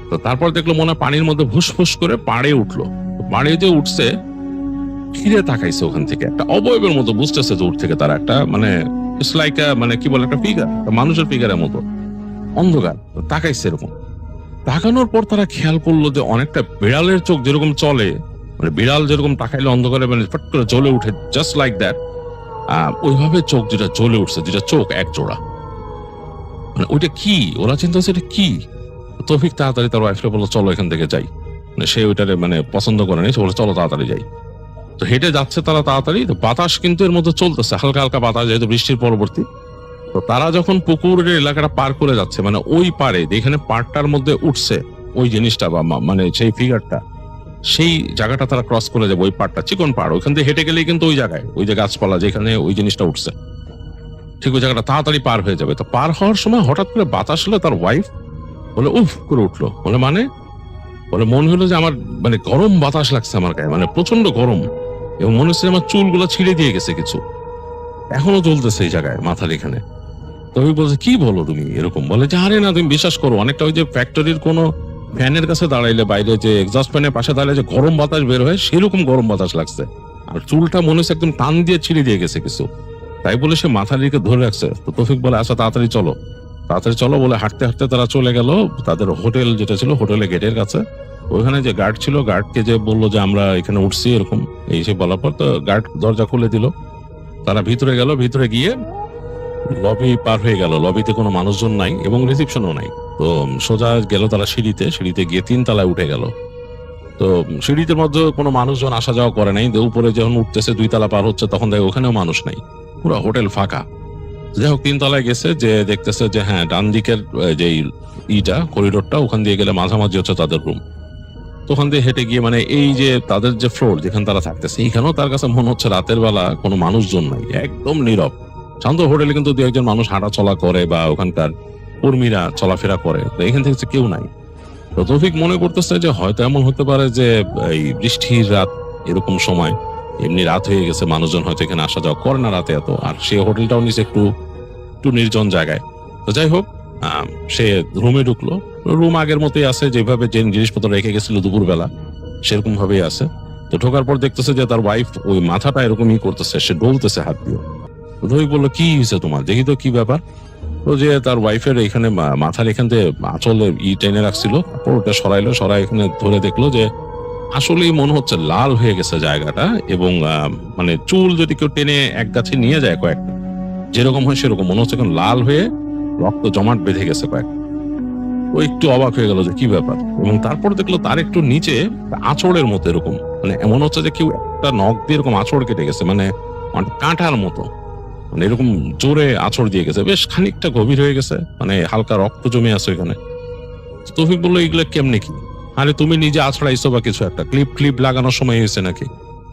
তো তারপর দেখলো মনে হয় পানির মধ্যে ভুসফুস করে পাড়ে উঠলো। পাড়ে যে উঠছে, ফিরে তাকাইছে ওখান থেকে একটা অবয়বের মতো, বুঝতেছে দূর থেকে তারা একটা মানে মানে কি বলে একটা ফিগার, মানুষের ফিগারের মতো, অন্ধকার। তাকাইছে এরকম। তাকানোর পর তারা খেয়াল করলো যে অনেকটা বিড়ালের চোখ যেরকম চলে, মানে বিড়াল যেরকম তাকাইলে অন্ধকারে মানে ফট করে জ্বলে উঠে, জাস্ট লাইক দ্যাট, ওইভাবে চোখ যেটা জ্বলে উঠছে, যেটা চোখ এক জোড়া। মানে ওইটা কি, ওরা চিন্তা হচ্ছে এটা কি। তৌফিক তাড়াতাড়ি তার ওয়াইফকে বললো, চলো এখান থেকে যাই। মানে সে ওইটারে মানে পছন্দ করে নি, সে বলে চলো তাড়াতাড়ি যাই। তো হেঁটে যাচ্ছে তারা তাড়াতাড়ি। তো বাতাস কিন্তু এর মধ্যে চলতেছে, হালকা হালকা বাতাস, যেহেতু বৃষ্টির পরবর্তী। তো তারা যখন পুকুরের এলাকাটা পার করে যাচ্ছে, মানে ওই পারে যেখানে পাড়টার মধ্যে উঠছে ওই জিনিসটা, বা মানে সেই ফিগারটা, সেই জায়গাটা তারা ক্রস করে যাবে। ওই পাড়টা চিকন পাড়, ওইখান থেকে হেঁটে গেলেই কিন্তু ওই জায়গায়, ওই যে গাছপালা যেখানে ওই জিনিসটা উঠছে, ঠিক ওই জায়গাটা তাড়াতাড়ি পার হয়ে যাবে। তো পার হওয়ার সময় হঠাৎ করে বাতাস হলো, তার ওয়াইফ বলে উফ করে উঠলো। বলে মনে হলো যে আমার মানে গরম বাতাস লাগছে আমার গায়ে, মানে প্রচন্ড গরম, এবং মনে হচ্ছে আমার চুলগুলো ছিঁড়ে দিয়ে গেছে কিছু, এখনো চলতেছে এই জায়গায় মাথার এখানে। তবে বলছে, কি বলো তুমি এরকম? বলে যে আরে না, তুমি বিশ্বাস করো, অনেকটা ওই যে ফ্যাক্টরির কোনো ফ্যানের কাছে দাঁড়াইলে, বাইরে যে এক্সস্ট ফ্যানের পাশে দাঁড়াইলে যে গরম বাতাস বের হয়, সেরকম গরম বাতাস লাগছে। আর চুলটা মনে হচ্ছে একদম টান দিয়ে ছিঁড়ে দিয়ে গেছে কিছু। তাই বলে সে মাথার দিকে ধরে রাখছে। তো তৌফিক বলে, আচ্ছা তাড়াতাড়ি চলো বলে হাঁটতে হাঁটতে তারা চলে গেল তাদের হোটেল যেটা ছিল, হোটেলের গেটের কাছে। ওইখানে যে গার্ড ছিল, গার্ডকে যে বললো যে আমরা এখানে উঠছি এরকম, এই সে বলার পর তো গার্ড দরজা খুলে দিল। তারা ভিতরে গেল, ভিতরে গিয়ে লবি পার হয়ে গেল। লবিতে কোনো মানুষজন নাই এবং রিসিপশনও নাই। তো সোজা গেল তারা সিঁড়িতে গিয়ে 3 তলায় উঠে গেল। তো সিঁড়িতে মধ্যে কোনো মানুষজন আসা যাওয়া করে নাই। উপরে যখন উঠতেছে 2 তলা পার হচ্ছে, তখন দেখে ওখানেও মানুষ নাই, পুরো হোটেল ফাঁকা। যাই হোক 3 তলায় গেছে, যে দেখতেছে যে হ্যাঁ ডান দিকের যে করিডোরটা, ওখান দিয়ে গেলে মাঝামাঝি হচ্ছে তাদের রুম। তো ওখান দিয়ে হেঁটে গিয়ে মানে এই যে তাদের যে ফ্লোর যেখানে তারা থাকতেছে, এইখানেও তার কাছে মনে হচ্ছে রাতের বেলা কোনো মানুষজন নাই, একদম নীরব শান্ত। হোটেলে কিন্তু 2-1 মানুষ হাঁটা চলা করে বা ওখানকার কর্মীরা চলাফেরা করে, তো এখান থেকে কেউ নাই। তো তৌফিক মনে করতেছে যে হয়তো এমন হতে পারে যে এই বৃষ্টির রাত, এরকম সময় এমনি রাত হয়ে গেছে, মানুষজন হয়তো এখানে আসা যাওয়া করে না রাতে এত। আর সে হোটেলটাও নিচে একটু নির্জন জায়গায়। তো যাই হোক সে রুমে ঢুকলো। রুম আগের মতোই আছে, যেভাবে যে জিনিসপত্র রেখে গেছিল দুপুরবেলা সেরকম ভাবেই আছে। তো ঢোকার পর দেখতেছে যে তার ওয়াইফ ওই মাথাটা এরকমই করতেছে, সে ডলতেছে হাত দিয়ে। তো ধৈক বললো, কি হয়েছে তোমার, দেখি তো কি ব্যাপার। তো যে তার ওয়াইফের এখানে মাথার এখান থেকে আঁচলে টেনে রাখছিল, ওটা সরাই এখানে ধরে দেখলো যে আসলেই মনে হচ্ছে লাল হয়ে গেছে জায়গাটা। এবং মানে চুল যদি কেউ টেনে এক গাছে নিয়ে যায় কয়েকটা, যেরকম হয় সেরকম মনে হচ্ছে এখন লাল হয়ে রক্ত জমাট বেঁধে গেছে কয়েকটা। ও একটু অবাক হয়ে গেল যে কি ব্যাপার, এবং তারপর দেখলো তার একটু নিচে আঁচড়ের মতো এরকম, মানে এমন হচ্ছে যে কেউ একটা নখ দিয়ে এরকম আঁচড় কেটে গেছে, মানে কাঁটার মতো, মানে এরকম জোরে আঁচড় দিয়ে গেছে, বেশ খানিকটা গভীর হয়ে গেছে, মানে হালকা রক্ত জমে আছে ওইখানে। তৌফিক বললো এগুলো কেমনে কি? আরে তুমি নিজে আছড়াইছো বা কিছু একটা, ক্লিপ লাগানোর সময় হয়েছে নাকি?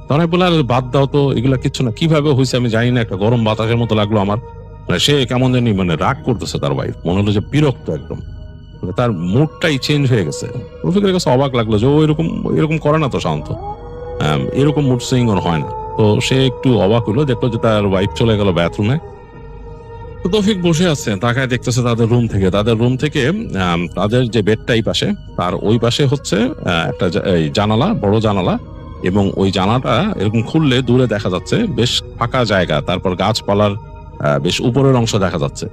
তখন বলে আরে বাদ দাও তো, এগুলা কিচ্ছু না, কিভাবে হয়েছে আমি জানি না, একটা গরম বাতাসের মতো লাগলো আমার। মানে সে কেমন জানি মানে রাগ করতেছে তার ওয়াইফ, মনে হলো যে বিরক্ত একদম, মানে তার মুডটাই চেঞ্জ হয়ে গেছে। রফিকের কাছে অবাক লাগলো যে ও এরকম করে না তো সাধারণত, এরকম মুড সুইং ওর হয় না। তো সে একটু অবাক হলো, দেখলো যে তার ওয়াইফ চলে গেল বাথরুমে। তো তৌফিক বসে আছে তাকায় দেখতেছে তাদের রুম থেকে তাদের যে বেডটাই পাশে, তার ওই পাশে হচ্ছে একটা জানালা, বড় জানালা, এবং ওই জানালাটা এরকম খুললে দূরে দেখা যাচ্ছে বেশ ফাঁকা জায়গা, তারপর গাছপালার বেশ উপরের অংশ দেখা যাচ্ছে,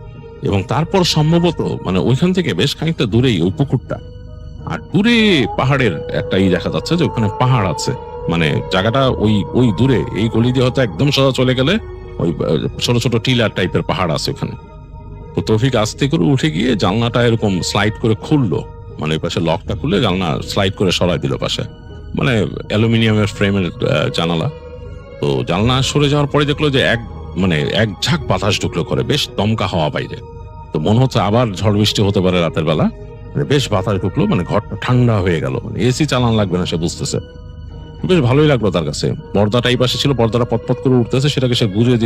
এবং তারপর সম্ভবত মানে ওইখান থেকে বেশ খানিকটা দূরেই ওই পুকুরটা, আর দূরে পাহাড়ের একটা দেখা যাচ্ছে যে ওখানে পাহাড় আছে, মানে জায়গাটা ওই দূরে এই গলি দিয়ে হয়তো একদম সোজা চলে গেলে ওই ছোট ছোট টিলার টাইপের পাহাড় আছে ওখানে। তো তৌফিক আস্তে করে উঠে গিয়ে জানলাটা এরকম স্লাইড করে খুললো, মানে ওই পাশে লকটা খুলে জানলা স্লাইড করে সরাই দিল পাশে, মানে অ্যালুমিনিয়ামের ফ্রেমের জানালা। তো জানলা সরে যাওয়ার পরে দেখলো যে এক ঝাঁক বাতাস ঢুকলো করে, বেশ দমকা হাওয়া বাইরে। তো মনে হচ্ছে আবার ঝড় বৃষ্টি হতে পারে রাতের বেলা, মানে বেশ বাতাস ঢুকলো, মানে ঘরটা ঠান্ডা হয়ে গেল, মানে এসি চালান লাগবে না সে বুঝতেছে। বেশ ভালোই লাগলো তার কাছে। পর্দাটা এই পাশে ছিল, পর্দাটা পটপট করে উঠতেছে, সেটাকে সে গুজে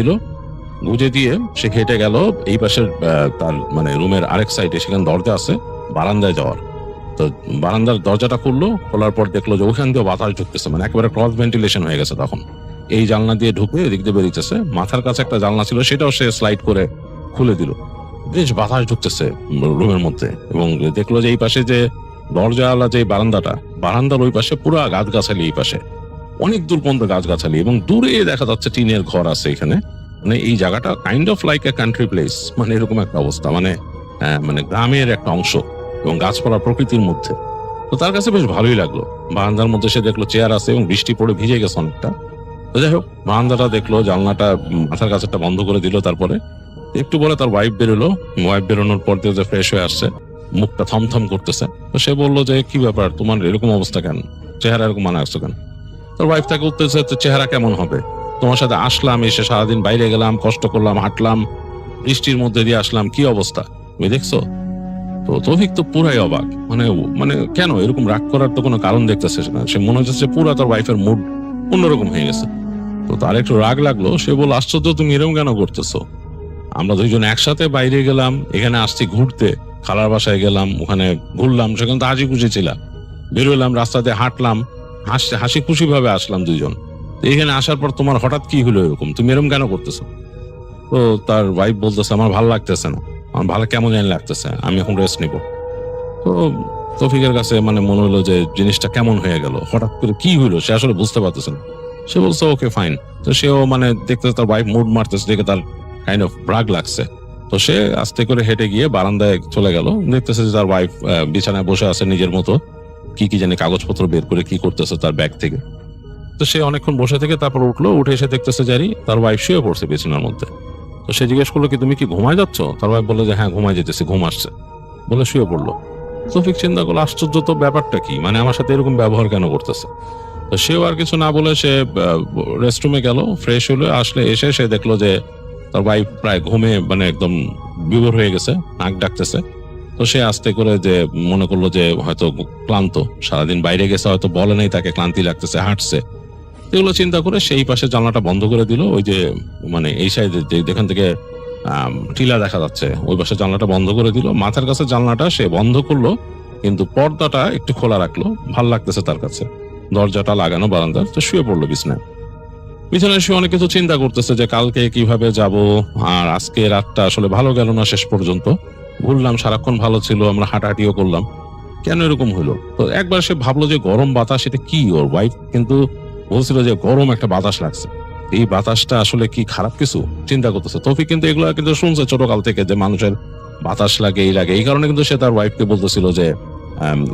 দিয়ে সে হেঁটে গেল এই পাশের তার মানে রুমের আরেক সাইডে, সেখানে দরজা আছে বারান্দায় যাওয়ার। তো বারান্দার দরজাটা খুললো, খোলার পর দেখলো যে ওখান দিয়ে বাতাস ঢুকতেছে, মানে একেবারে ক্রস ভেন্টিলেশন হয়ে গেছে। তখন এই জানলা দিয়ে ঢুকে এদিক দিয়ে বেরিয়েছে, মাথার কাছে একটা জানলা ছিল সেটাও সে স্লাইড করে খুলে দিল, বেশ বাতাস ঢুকতেছে রুমের মধ্যে। এবং দেখলো যে এই পাশে যে দরজাওয়ালা যে বারান্দার ওই পাশে পুরো গাছগাছালি, এই পাশে অনেক দূর পর্যন্ত গাছগাছালি, এবং দূরে দেখা যাচ্ছে টিনের ঘর আছে এখানে। মানে এই জায়গাটা kind of like a country place, মানে এরকম একটা অবস্থা, মানে গ্রামের একটা অংশ এবং গাছপালা প্রকৃতির মধ্যে। তো তার কাছে বেশ ভালোই লাগলো। বারান্দার মধ্যে সে দেখলো চেয়ার আছে এবং বৃষ্টি পড়ে ভিজে গেছে অনেকটা। তো যাই হোক, বারান্দাটা দেখলো, জানলাটা মাথার কাছেটা বন্ধ করে দিল। তারপরে একটু পরে তার ওয়াইফ বেরোলো, ওয়াইফ বেরোনোর পর দিয়ে যে ফ্রেশ হয়ে আসছে, মুখটা থমথম করতেছে। তো সে বললো যে কি ব্যাপার, তোমার এরকম অবস্থা কেন, চেহারা এরকম মানে আসছো কেন? তোর ওয়াইফ তাকে উঠতেছে, চেহারা কেমন হবে, তোমার সাথে আসলাম, এসে সারাদিন বাইরে গেলাম, কষ্ট করলাম, হাঁটলাম, বৃষ্টির মধ্যে দিয়ে আসলাম, কি অবস্থা তুমি দেখছো? তো তৌফিক তো পুরাই অবাক, মানে কেন এরকম রাগ করার তো কোনো কারণ দেখতেছে না। সে মনে হচ্ছে পুরা তার ওয়াইফের মুড অন্যরকম হয়ে গেছে। তো তার একটু রাগ লাগলো, সে বলল আশ্চর্য, তুমি এরকম কেন করতেছো? আমরা দুইজন একসাথে বাইরে গেলাম, এখানে আসছি ঘুরতে, খালার বাসায় গেলাম, ওখানে ঘুরলাম, সেখানে তো হাসি খুশি ছিলাম, বেরোলাম রাস্তাতে, হাঁটলাম, হাসি খুশি ভাবে আসলাম দুইজন। এখানে আসার পর তোমার হঠাৎ কি হলো এরকম, তুমি এরকম কেন করতেছো? তো তার ওয়াইফ বলতেছে আমার ভালো লাগতেছে না, আমার ভালো কেমন জানি লাগতেছে, আমি এখন রেস্ট নিব। তো তৌফিকের কাছে মানে মনে হলো যে জিনিসটা কেমন হয়ে গেল, হঠাৎ করে কি হইলো সে আসলে বুঝতে পারতেছে না। সে বলছে ওকে ফাইন। তো সেও মানে দেখতেছে তার ওয়াইফ মুড মারতেছে, দেখে তার কাইন্ড অফ রাগ লাগছে। তো সে আস্তে করে হেঁটে গিয়ে বারান্দায় চলে গেল, দেখতেছে যে তার ওয়াইফ বিছানায় বসে আছে নিজের মতো, কি জানি কাগজপত্র বের করে কি করতেছে তার ব্যাগ থেকে। তো সে অনেকক্ষণ বসে থেকে তারপর উঠলো, উঠে এসে দেখতেছে জারি তার ওয়াইফ শুয়ে পড়ছে বিছানার মধ্যে। তো সে জিজ্ঞেস করলো কি তুমি কি ঘুমায় যাচ্ছ? তার ওয়াইফ বললো যে হ্যাঁ ঘুমায় যেতেছি, ঘুম আসছে, বলে শুয়ে পড়লো। তৌফিক চিন্তা করলো আশ্চর্য তো, ব্যাপারটা কি, মানে আমার সাথে এরকম ব্যবহার কেন করতেছে? তো সেও আর কিছু না বলে সে রেস্টরুমে গেল, ফ্রেশ হলো, আসলে এসে সে দেখলো যে তার ওয়াইফ প্রায় ঘুমে মানে একদম বিভোর হয়ে গেছে, নাক ডাকতেছে। তো সে আস্তে করে যে মনে করলো যে হয়তো ক্লান্ত, সারাদিন বাইরে গেছে, হয়তো বলে নাই তাকে ক্লান্তি লাগতেছে, হাঁটছে, এগুলো চিন্তা করে সেই পাশে জানলাটা বন্ধ করে দিল। ওই যে মানে এই সাইডে যেখান থেকে টিলা দেখা যাচ্ছে ওই পাশে জানলাটা বন্ধ করে দিল। মাথার কাছে জানলাটা সে বন্ধ করলো, কিন্তু পর্দাটা একটু খোলা রাখলো, ভাল লাগতেছে তার কাছে, দরজাটা লাগানো বারান্দার। তো শুয়ে পড়লো বিছানায় শুয়ে অনেক কিছু চিন্তা করতেছে যে কালকে কিভাবে যাব, আর আজকে রাতটা আসলে ভালো গেল না শেষ পর্যন্ত, ঘুরলাম সারাক্ষণ ভালো ছিল, আমরা হাঁটাহাঁটিও করলাম, কেন এরকম হলো? তো একবার সে ভাবলো যে গরম বাতাস, এটা কি? ওর ওয়াইফ কিন্তু বলছিল যে গরম একটা বাতাস লাগছে, এই বাতাসটা আসলে কি খারাপ কিছু? চিন্তা করতেছে তৌফিক, কিন্তু এগুলো কিন্তু শুনছে ছোটকাল থেকে যে মানুষের বাতাস লাগে, এই লাগে, এই কারণে কিন্তু সে তার ওয়াইফকে বলতেছিল যে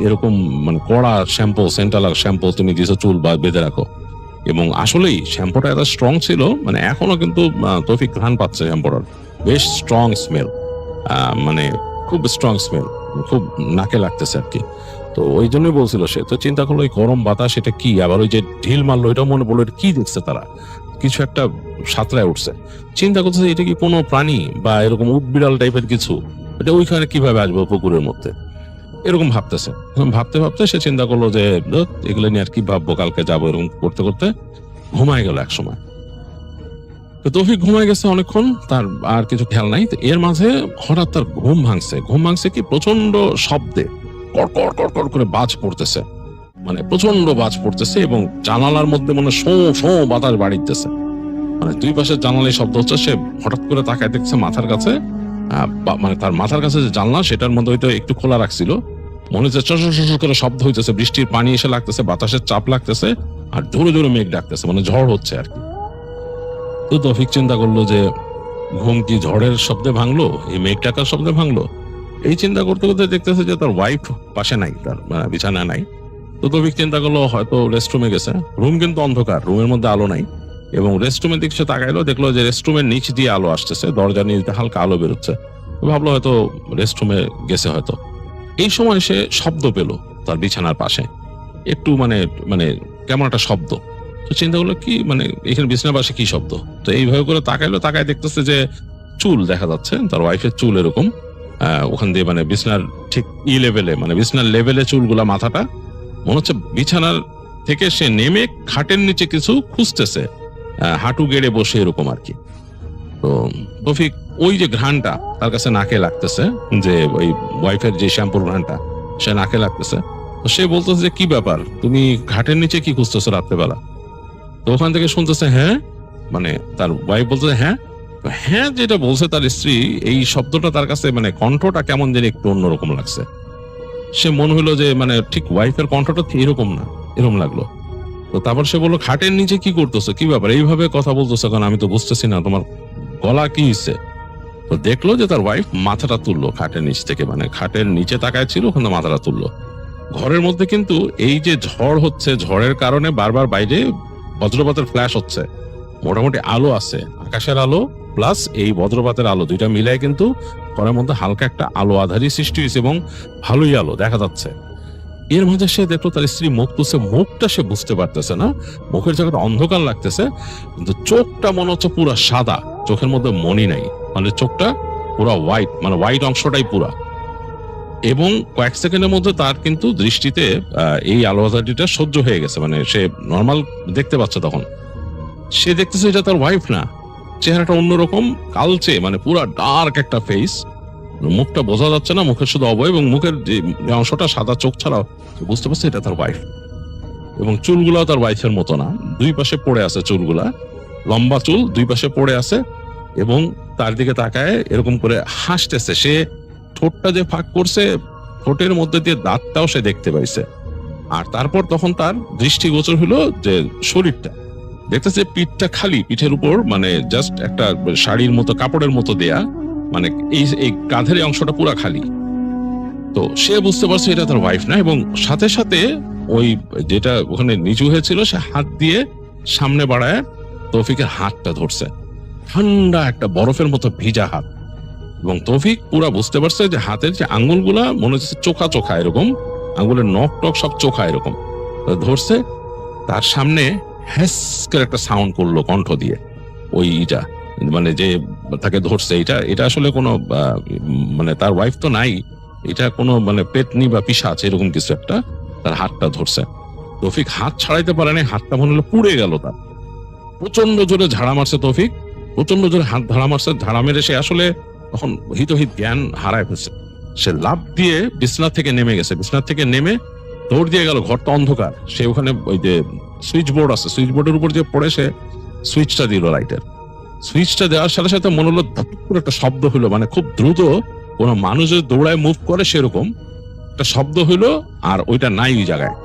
এরকম মানে কড়া শ্যাম্পু, সেন্টাল শ্যাম্পু তুমি দিয়েছো চুল বা বেঁধে রাখো। এবং আসলেই শ্যাম্পুটা এত স্ট্রং ছিল, মানে এখনো কিন্তু তৌফিক ঘ্রাণ পাচ্ছে শ্যাম্পুটার, বেশ স্ট্রং স্মেল, মানে খুব স্ট্রং স্মেল। খুব নাকে লাগতেছে আর কি। তো ওই জন্যই বলছিল সে, তো চিন্তা করলো ওই গরম বাতাস এটা কি, আবার ওই যে ঢিল মারলো এটাও মনে পড়লো এটা কি দেখছে তারা, কিছু একটা সাঁতরায় উঠছে। চিন্তা করতেছে এটা কি কোনো প্রাণী বা এরকম উটবিড়াল টাইপের কিছু, এটা ওইখানে কিভাবে আসবো পুকুরের মধ্যে, এরকম ভাবতেছে। ভাবতে ভাবতে সে চিন্তা করলো যে এগুলো নিয়ে আর কি ভাববো, কালকে যাবো, এরকম করতে করতে ঘুমায় গেল এক সময়। তো তৌফিক ঘুমায় গেছে অনেকক্ষণ, তার আর কিছু খেয়াল নাই। তো এর মাঝে হঠাৎ তার ঘুম ভাঙছে কি প্রচন্ড শব্দে, কড়কড় কড়কড় করে বাজ পড়তেছে, মানে প্রচন্ড বাজ পড়তেছে এবং জানালার মধ্যে মনে শো শো বাতাস বাড়িতেছে, মানে দুই পাশের জানালায় শব্দ হচ্ছে। সে হঠাৎ করে তাকায় দেখছে মাথার কাছে, মানে তার মাথার কাছে যে জানলা সেটার মধ্যে হয়তো একটু খোলা রাখছিল, মনে হচ্ছে চশ করে শব্দ হইতেছে, বৃষ্টির পানি এসে লাগতেছে, বাতাসের চাপ লাগতেছে, আর জোরে জোরে মেঘ ডাকতেছে, মানে ঝড় হচ্ছে আর কি। তো তৌফিক চিন্তা করলো যে ঘুম কি ঝড়ের শব্দে ভাঙলো, এই মেঘ ডাকার শব্দে ভাঙলো। এই চিন্তা করতে করতে দেখতেছে যে তার ওয়াইফ পাশে নাই, তার বিছানা নাই। তো তৌফিক চিন্তা করলো হয়তো রেস্টরুমে গেছে। রুম কিন্তু অন্ধকার, রুমের মধ্যে আলো নাই, এবং রেস্টরুমের দিকে সে তাকাইলো, দেখলো যে রেস্টরুমের নিচ দিয়ে আলো আসতেছে, দরজার নিচ দিয়ে হালকা আলো বেরোচ্ছে। ভাবলো হয়তো রেস্টরুমে গেছে হয়তো। এই সময় সে শব্দ পেল তার বিছানার পাশে, একটু মানে মানে কেমন একটা শব্দ। তো চিন্তা করলো কি, মানে এখানে বিছানার পাশে কি শব্দ। তো এইভাবে করে তাকায় দেখতেছে যে চুল দেখা যাচ্ছে, তার ওয়াইফের চুল এরকম ওখান দিয়ে, মানে বিছানার ঠিক লেভেলে, মানে বিছানার লেভেলে চুলগুলা, মাথাটা মনে হচ্ছে বিছানার থেকে সে নেমে খাটের নিচে কিছু খুঁজতেছে, হাঁটু গেড়ে বসে এরকম আর কি। তো তৌফিক ওই যে ঘ্রাণটা তার কাছে নাকে লাগতেছে, যে ওই ওয়াইফের যে শ্যাম্পুর ঘ্রাণটা সে নাকে লাগতেছে। তো সে বলতেছে যে কি ব্যাপার, তুমি ঘাটের নিচে কি খুঁজতেছো রাত্রেবেলা? তো ওখান থেকে শুনতেছে হ্যাঁ, মানে তার ওয়াইফ বলতেছে হ্যাঁ। হ্যাঁ যেটা বলছে তার স্ত্রী, এই শব্দটা তার কাছে মানে কণ্ঠটা কেমন যেন একটু অন্যরকম লাগছে। সে মনে হলো যে মানে ঠিক ওয়াইফের কণ্ঠটা এরকম না, এরকম লাগলো। তো তারপর সে বললো খাটের নিচে কি করতেছো, কি ব্যাপার এইভাবে কথা বলতেছো, কারণ আমি তো বুঝতেছি না তোমার গলা কি হচ্ছে। তো দেখলো যে তার ওয়াইফ মাথাটা তুললো খাটের নিচ থেকে, মানে খাটের নিচে তাকায় ছিল, ওখানে মাথাটা তুললো। ঘরের মধ্যে কিন্তু এই যে ঝড় হচ্ছে, ঝড়ের কারণে বারবার বাইরে বজ্রপাতের ফ্ল্যাশ হচ্ছে, মোটামুটি আলো আছে, আকাশের আলো প্লাস এই বজ্রপাতের আলো, দুইটা মিলাই কিন্তু ঘরের মধ্যে হালকা একটা আলো আধারি সৃষ্টি হয়েছে, এবং ভালোই আলো দেখা যাচ্ছে। এর মাঝে সে দেখলো তার স্ত্রী মুখ তুলছে, মুখটা সে বুঝতে পারতেছে না, মুখের জায়গাটা অন্ধকার লাগতেছে, কিন্তু চোখটা মনে হচ্ছে পুরা সাদা, চোখের মধ্যে মনি নাই, মানে চোখটা পুরা হোয়াইট, মানে হোয়াইট অংশটাই পুরা। এবং কয়েক সেকেন্ডের মধ্যে তার কিন্তু দৃষ্টিতে এই আলো আধারিটা সহ্য হয়ে গেছে, মানে সে নর্মাল দেখতে পাচ্ছে। তখন সে দেখতেছে এটা তার ওয়াইফ না, চেহারাটা অন্যরকম, কালচে, মানে পুরা ডার্ক একটা ফেস, মুখটা বোঝা যাচ্ছে না, মুখের শুধু অবয়ব এবং মুখের যে অংশটা সাদা, চোখ ছাড়াও বুঝতে পারছে এটা তার ওয়াইফ। এবং চুলগুলাও তার ওয়াইফের মতো না, দুই পাশে পড়ে আছে চুলগুলা, লম্বা চুল দুই পাশে পড়ে আছে, এবং তার দিকে তাকায় এরকম করে হাসতেছে। সে ঠোঁটটা যে ফাঁক করছে, ঠোঁটের মধ্যে দিয়ে দাঁতটাও সে দেখতে পাইছে। আর তারপর তখন তার দৃষ্টিগোচর হলো যে শরীরটা, দেখতেছে পিঠটা খালি, পিঠের উপর মানে জাস্ট একটা শাড়ির মতো কাপড়ের মতো দেয়া, মানে এই কাঁধের অংশটা পুরা খালি। তো সে বুঝতে পারছে এটা তার ওয়াইফ না, এবং সাথে সাথে ওই যেটা ওখানে নিচু হয়েছিল সে হাত দিয়ে সামনে বাড়ায় তৌফিকের হাতটা ধরছে, ঠান্ডা একটা বরফের মতো ভিজা হাত। এবং তৌফিক পুরা বুঝতে পারছে যে হাতের যে আঙ্গুলগুলা মনে হচ্ছে চোখা চোখা, এরকম আঙ্গুলের নখ টক সব চোখা এরকম ধরছে। তার সামনে হ্যাস করে একটা সাউন্ড করলো কণ্ঠ দিয়ে, ওইটা মানে যে তাকে ধরছে, এটা আসলে কোনো মানে তার ওয়াইফ তো নাই, এটা কোনো মানে পেটনি বা পিশাচ এরকম কিছু একটা তার হাতটা ধরছে। তৌফিক হাত ছাড়াইতে পারে না, হাতটা মনে হলো পুড়ে গেল তার। প্রচন্ড জোরে ঝাড়া মারছে তৌফিক, প্রচন্ড জোরে হাত ঝাড়া মারছে। ঝাড়া মেরে সে আসলে তখন হিতহিত জ্ঞান হারায় ফেলছে। সে লাফ দিয়ে বিছনা থেকে নেমে গেছে, বিছনা থেকে নেমে দৌড় দিয়ে গেল, ঘরটা অন্ধকার। সে ওখানে ওই যে সুইচ বোর্ড আছে, সুইচ বোর্ডের উপর যে পড়ে সে সুইচটা দিল, লাইটের সুইচটা দেওয়ার সাথে সাথে মনে হলো ধপ করে একটা শব্দ হলো, মানে খুব দ্রুত কোনো মানুষ যদি দৌড়ায় মুভ করে সেরকম একটা শব্দ হইলো, আর ওইটা নাই ওই জায়গায়।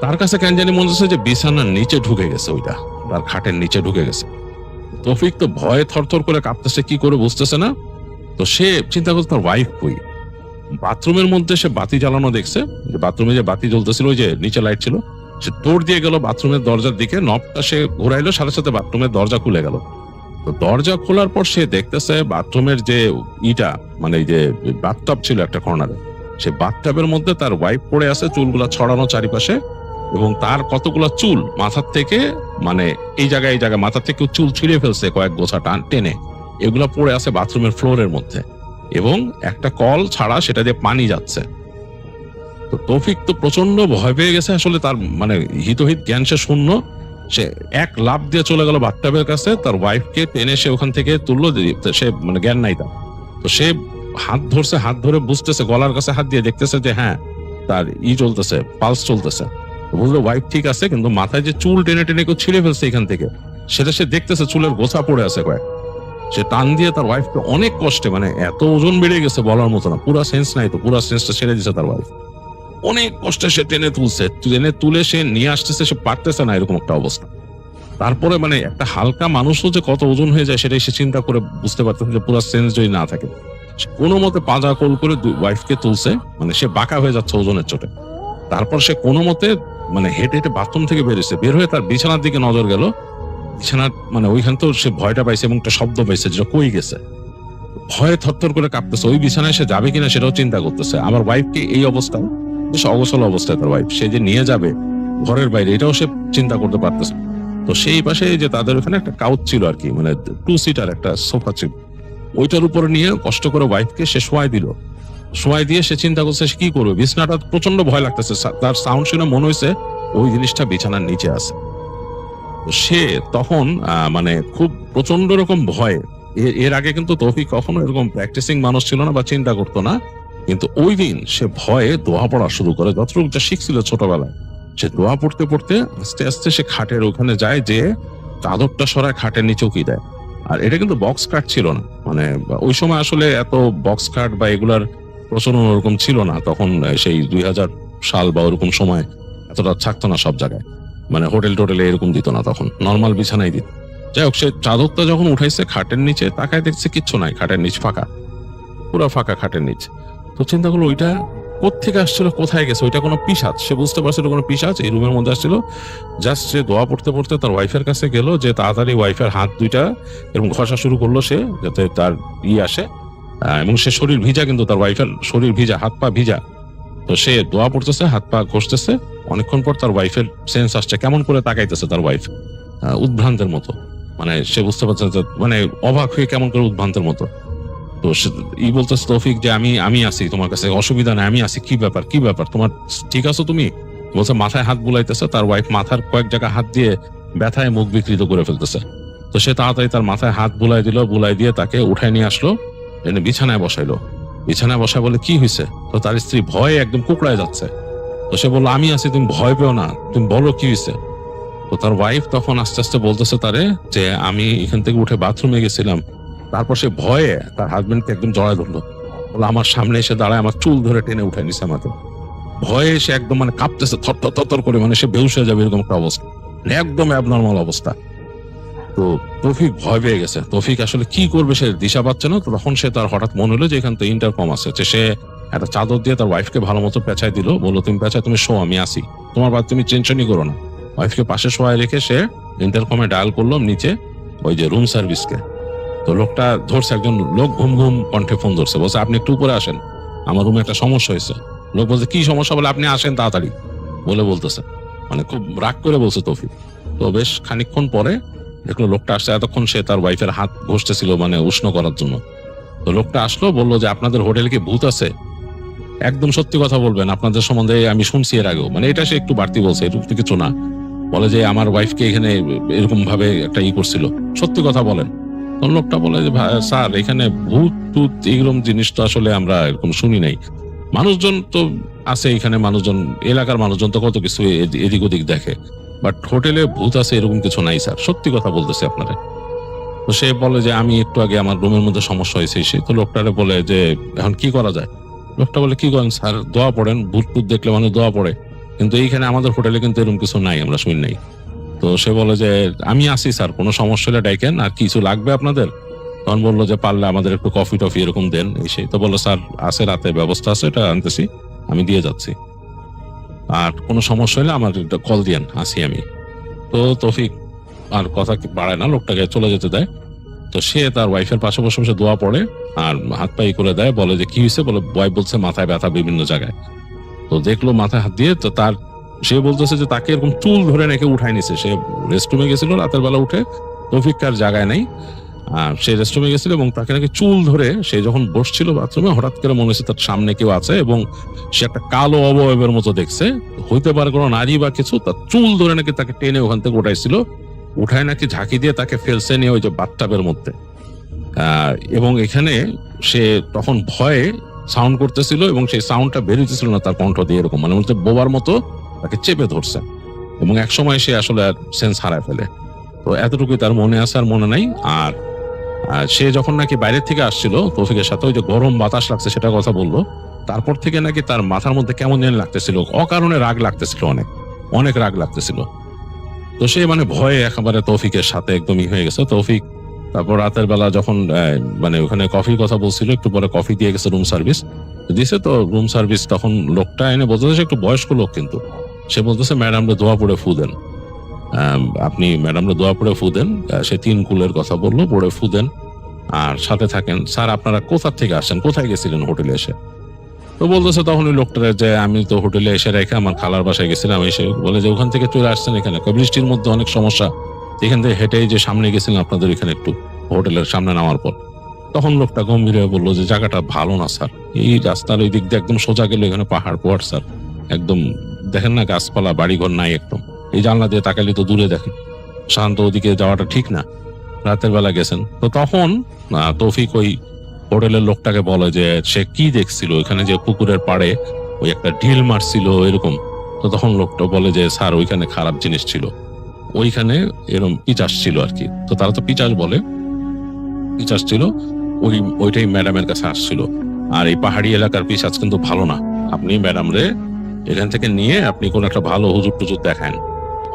তার কাছে কেন জানি মনে হচ্ছে যে বিছানার নিচে ঢুকে গেছে, ওইটা তার খাটের নিচে ঢুকে গেছে। তৌফিক তো ভয়ে থরথর করে কাঁপতেছে, কি করে বুঝতেছে না। তো সে চিন্তা করছে তার ওয়াইফ কই। বাথরুমের মধ্যে সে বাতি জ্বালানো দেখছে, যে বাথরুমে যে বাতি জ্বলতেছিল, ওই যে নিচে লাইট ছিল, সে দৌড় দিয়ে গেল বাথরুমের দরজার দিকে, নবটা সে ঘুরাইলো, সাথে সাথে বাথরুমের দরজা খুলে গেল। তো দরজা খোলার পর সে দেখতেছে বাথরুমের যে ইটা, মানে এই যে বাথটাব ছিল একটা কর্নারে, সে বাথটাবের মধ্যে তার ওয়াইফ পড়ে আছে, চুলগুলা ছড়ানো চারিপাশে, এবং তার কতগুলা চুল মাথার থেকে, মানে এই জায়গায় মাথার থেকে চুল ছিঁড়ে ফেলছে কয়েক গোছা টেনে, এগুলা পড়ে আছে বাথরুমের ফ্লোরের মধ্যে, এবং একটা কল ছাড়া সেটা দিয়ে পানি যাচ্ছে। তো তৌফিক তো প্রচন্ড ভয় পেয়ে গেছে, আসলে তার মানে হিতহিত জ্ঞান সে শূন্য। সে এক লাফ দিয়ে চলে গেল বাথটাবের কাছে, তার ওয়াইফকে টেনে সে ওখান থেকে তুললো, সে মানে জ্ঞান নাই তার। তো সে হাত ধরছে, হাত ধরে বুঝতেছে, গলার কাছে হাত দিয়ে দেখতেছে যে হ্যাঁ তার চলতেছে, পালস চলতেছে। বুঝলো ওয়াইফ ঠিক আছে, কিন্তু মাথায় যে চুল টেনে টেনে কেউ ছিঁড়ে ফেলছে এখান থেকে, সেটা সে দেখতেছে, চুলের গোছা পড়ে আছে কয়েক। সে টান দিয়ে তার ওয়াইফকে অনেক কষ্টে, মানে এত ওজন বেড়ে গেছে বলার মতো না, পুরা সেন্স নাই, তো পুরা সেন্সটা ছেড়ে দিচ্ছে তার ওয়াইফ। অনেক কষ্টে সে টেনে তুলে সে নিয়ে আসতেছে, সে পারতেছে না, এরকম একটা অবস্থা। তারপরে মানে একটা হালকা মানুষও যে কত ওজন হয়ে যায় সেটাই সে চিন্তা করে বুঝতে পারতেছে যে পুরো সেন্স যদি না থাকে। কোনো মতে পাজা কোল করে ওয়াইফকে তুলছে, মানে সে বাঁকা হয়ে যাচ্ছে ওজনের চোটে। তারপর সে কোনো মতে মানে হেঁটে হেঁটে বাথরুম থেকে বেরিয়েছে, বের হয়ে তার বিছানার দিকে নজর গেল। বিছানার মানে ওইখান তো সে ভয়টা পাইছে এবং একটা শব্দ পাইছে যেটা কই গেছে, ভয়ে থরথর করে কাঁপতেছে। ওই বিছানায় সে যাবে কিনা সেটাও চিন্তা করতেছে। আমার ওয়াইফকে এই অবস্থায়, বেশ অগোছল অবস্থায় তার ওয়াইফ, সে যে নিয়ে যাবে ঘরের বাইরে এটাও সে চিন্তা করতে পারতেছে। তো সেই পাশে যে তাদের ওখানে একটা কাউচ ছিল আর কি, মানে 2 সিটার একটা সোফা ছিল, ওইটার উপরে নিয়ে কষ্ট করে ওয়াইফকে সে শোয়াই দিল। শোয়াই দিয়ে সে চিন্তা করছে সে কি করবে, বিছানাটা প্রচন্ড ভয় লাগতেছে, তার সাউন্ড শুনে মনে হয়েছে ওই জিনিসটা বিছানার নিচে আছে। সে তখন মানে খুব প্রচন্ড রকম ভয়, এর আগে কিন্তু তৌফিক কখনো এরকম প্র্যাকটিসিং মানুষ ছিল না বা চিন্তা করতো না, কিন্তু ওই দিন সে ভয়ে দোয়া পড়া শুরু করে। যতটুকু যা শিখছিল ছোটবেলায়, সে দোয়া পড়তে পড়তে আস্তে আস্তে সে খাটের ওখানে যায়, যে চাদরটা সরায় খাটের নিচে উকি দেয়। আর এটা কিন্তু বক্স কাট ছিল না, মানে ওই সময় আসলে এত বক্স কাট বা এগুলার প্রচলন ওরকম ছিল না তখন, সেই 2000 সাল বা ওরকম সময় এতটা থাকতো না সব জায়গায়, মানে হোটেল টোটেলে এরকম দিত না, তখন নর্মাল বিছানাই দিত। যাই হোক, সে চাদরটা যখন উঠাইছে খাটের নিচে তাকায় দেখছে কিচ্ছু নাই, খাটের নিচ ফাঁকা, পুরো ফাঁকা খাটের নিচ। তো চিন্তা করলো ওইটা কোত্থেকে আসছিল, কোথায় গেছে, ওইটা কোনো পিশাচ, সে বুঝতে পারছিল কোনো পিশাচ এই রুমের মধ্যে আসছিল। জাস্ট সে দোয়া পড়তে পড়তে তার ওয়াইফের কাছে গেল, যে তাড়াতাড়ি ওয়াইফের হাত দুইটা এরকম ঘষা শুরু করলো সে, যাতে তার আসে, এবং সে শরীর ভিজা, কিন্তু তার ওয়াইফের শরীর ভিজা, হাত পা ভিজা। তো সে দোয়া পড়তেছে, হাত পা ঘষতেছে। অনেকক্ষণ পর তার ওয়াইফের সেন্স আসছে, কেমন করে তাকাইতেছে তার ওয়াইফ উদ্ভ্রান্তের মতো, মানে সে বুঝতে পারছে মানে অবাক হয়ে কেমন করে উদ্ভ্রান্তের মতো। তো বলতেছে তৌফিক যে আমি আসি তোমার কাছে, অসুবিধা নাই, আমি আসি, কি ব্যাপার তোমার, ঠিক আছো তুমি? বলছে মাথায় হাত বুলাইতেছে, তার ওয়াইফ মাথার কয়েক জায়গা হাত দিয়ে ব্যথায় মুখ বিকৃত করে ফেলতেছে। তো সে তাড়াতাড়ি তার মাথায় হাত বুলাই দিল, বুলাই দিয়ে তাকে উঠায় নিয়ে আসলো, এনে বিছানায় বসাইলো। বিছানায় বসায় বলে কি হয়েছে? তো তার স্ত্রী ভয়ে একদম কুকড়ায় যাচ্ছে। তো সে বললো আমি আছি, তুমি ভয় পেও না, তুমি বলো কি হয়েছে। তো তার ওয়াইফ তখন আস্তে আস্তে বলতেছে তারে যে আমি এখান থেকে উঠে বাথরুমে গেছিলাম। তারপর সে ভয়ে তার হাজবেন্ডকে একদম জড়ায় ধরলো, বলে আমার সামনে এসে দাঁড়ায়, আমার চুল ধরে টেনে উঠে নিছে আমাকে। ভয়ে সে একদম মানে কাঁপতেছে, থর করে, মানে সে বেহুশ হয়ে যাবে এরকম একটা অবস্থা, একদম অ্যাবনর্মাল অবস্থা। তো তৌফিক ভয় পেয়ে গেছে, তৌফিক আসলে কি করবে সে দিশা পাচ্ছে না। তো তখন সে তার হঠাৎ মনে হলো যে এখান তো ইন্টারকম আছে, সে একটা চাদর দিয়ে তার ওয়াইফকে ভালো মতো পেঁচাই দিল, বললো তুমি পেঁচাই, তুমি শো, আমি আসি, তোমার বাদ তুমি টেনশনই করো না। ওয়াইফকে পাশে শোয়ায় রেখে সে ইন্টারকমে ডায়াল করলো নিচে ওই যে রুম সার্ভিসকে। তো লোকটা ধরছে, একজন লোক ঘুম ঘুম কণ্ঠে ফোন ধরছে, বলছে আপনি একটু উপরে আসেন, আমার রুমে একটা সমস্যা হয়েছে। লোক বলছে কি সমস্যা? বলে আপনি আসেন তাড়াতাড়ি বলতেছে, মানে খুব রাগ করে বলছে তৌফিক। তো বেশ খানিকক্ষণ পরে দেখলো লোকটা আসছে, এতক্ষণ সে তার ওয়াইফের হাত ঘষতেছিল মানে উষ্ণ করার জন্য। তো লোকটা আসলো, বললো যে আপনাদের হোটেলে কি ভূত আছে? একদম সত্যি কথা বলবেন, আপনাদের সম্বন্ধে আমি শুনছি এর আগেও, মানে এটা সে একটু বাড়তি বলছে, এটুকু কিছু না। বলে যে আমার ওয়াইফকে এখানে এরকম ভাবে একটা করছিল, সত্যি কথা বলেন। তখন লোকটা বলে যে স্যার এখানে ভূত টুত এরকম জিনিস তো আসলে আমরা এরকম শুনি নাই, মানুষজন তো আছে এখানে, মানুষজন এলাকার মানুষজন তো কত কিছু এদিক ওদিক দেখে, বাট হোটেলে ভূত আছে এরকম কিছু নাই স্যার, সত্যি কথা বলতেছে আপনারা। তো সে বলে যে আমি একটু আগে আমার রুমের মধ্যে সমস্যা হয়েছে। সে তো লোকটারে বলে যে এখন কি করা যায়? লোকটা বলে কি করেন স্যার, দোয়া পড়েন, ভূত টুত দেখলে মানুষ দোয়া পড়ে, কিন্তু এইখানে আমাদের হোটেলে কিন্তু এরকম কিছু নাই, আমরা শুনি নাই। তো সে বলে যে আমি আসি স্যার, কোনো সমস্যা হলে ডাইকেন, আর কিছু লাগবে আপনাদের? তখন বললো যে পারলে আমাদের একটু কফি টফি এরকম দেন এই সেই। তো বললো স্যার আছে, রাতে ব্যবস্থা আছে, এটা আনতেছি, আমি দিয়ে যাচ্ছি, আর কোনো সমস্যা হলে আমার কল দিয়েন, আসি আমি। তো তৌফিক আর কথা বাড়ায় না, লোকটাকে চলে যেতে দেয়। তো সে তার ওয়াইফের পাশে বসে বসে দোয়া পড়ে আর হাত পাই করে দেয়, বলে যে কি হয়েছে, বলে ওয়াইফ বলছে মাথায় ব্যথা বিভিন্ন জায়গায়। তো দেখলো মাথায় হাত দিয়ে, তো তার সে বলতেছে যে তাকে এরকম চুল ধরে নাকি উঠায় নিছে। সে রেস্টরুমে গেছিল রাতের বেলা, উঠে তৌফিক কার জায়গায় নাই, সে রেস্টরুমে গেছিল এবং তাকে নাকি চুল ধরে, সে যখন বসছিল বাথরুমে হঠাৎ করে মনে হচ্ছে তার সামনে কেউ আছে এবং সে একটা কালো অবয়বের মতো দেখছে, হইতে পারে কোনো নারী বা কিছু, তার চুল ধরে নাকি তাকে টেনে ওখান থেকে উঠাইছিল, উঠায় নাকি ঝাঁকি দিয়ে তাকে ফেলছে নিয়ে ওই যে বাথটাবের মধ্যে। এবং এখানে সে তখন ভয়ে সাউন্ড করতেছিল এবং সেই সাউন্ডটা বেরোতেছিল না তার কণ্ঠ দিয়ে, এরকম মানে বলতে বোবার মতো তাকে চেপে ধরছে এবং এক সময় সে আসলে সেন্স হারায় ফেলে। তো এতটুকুই তার মনে আছে, আর মনে নাই। আর সে যখন নাকি বাইরের থেকে আসছিল তৌফিকের সাথে, ওই যে গরম বাতাস লাগছে সেটা কথা বললো, তারপর থেকে নাকি তার মাথার মধ্যে কেমন যেন লাগতেছিল, অকারণে রাগ লাগতেছিল, অনেক অনেক রাগ লাগতেছিল। তো সে মানে ভয়ে একেবারে তৌফিকের সাথে একদমই হয়ে গেছে। তৌফিক তারপর রাতের বেলা যখন মানে ওখানে কফির কথা বলছিল, একটু পরে কফি দিয়ে গেছে, রুম সার্ভিস দিছে। তো রুম সার্ভিস তখন লোকটা এনে বলতেছে, একটু বয়স্ক লোক কিন্তু, সে বলতেছে ম্যাডামরা দোয়া পড়ে ফু দেন, আপনি ম্যাডামরা দোয়া পড়ে ফু দেন। সে 3 কুলের কথা বললো, পড়ে ফু দেন আর সাথে থাকেন। স্যার আপনারা কোথা থেকে আসছেন, কোথায় গেছিলেন হোটেলে এসে? তো বলতেছে তখন ওই লোকটা যে আমি তো হোটেলে এসে রেখে আমার খালার বাসায় গেছিলাম। এসে বলে যে ওখান থেকে চলে আসছেন এখানে, বৃষ্টির মধ্যে অনেক সমস্যা, এখান থেকে হেঁটেই যে সামনে গেছিলেন আপনাদের এখানে একটু হোটেলের সামনে নামার পর। তখন লোকটা গম্ভীর হয়ে বললো যে জায়গাটা ভালো না স্যার, এই রাস্তার ওই দিক দিয়ে একদম সোজা গেলে এখানে পাহাড় স্যার, একদম দেখেন না গাছপালা বাড়িঘর নাই, একদম এই জানলা দিয়ে তাকালে তো দূরে দেখেন, শান্ত ওদিকে যাওয়াটা ঠিক না, রাতের বেলা গেছেন। তো তখন তৌফিক ওই হোটেলের লোকটাকে বলে যে সে কি দেখছিল ওইখানে, যে পুকুরের পাড়ে ওই একটা ঢিল মারছিল এরকম। তো তখন লোকটা বলে যে স্যার ওইখানে খারাপ জিনিস ছিল, ওইখানে এরকম পিচাস ছিল আর কি। তো তারা তো পিচাস বলে, পিচাস ছিল, ওইটাই ম্যাডামের কাছে আসছিল। আর এই পাহাড়ি এলাকার পিচাস কিন্তু ভালো না, আপনি ম্যাডাম রে এখান থেকে নিয়ে আপনি কোন একটা ভালো হুজুর টুজুর দেখান।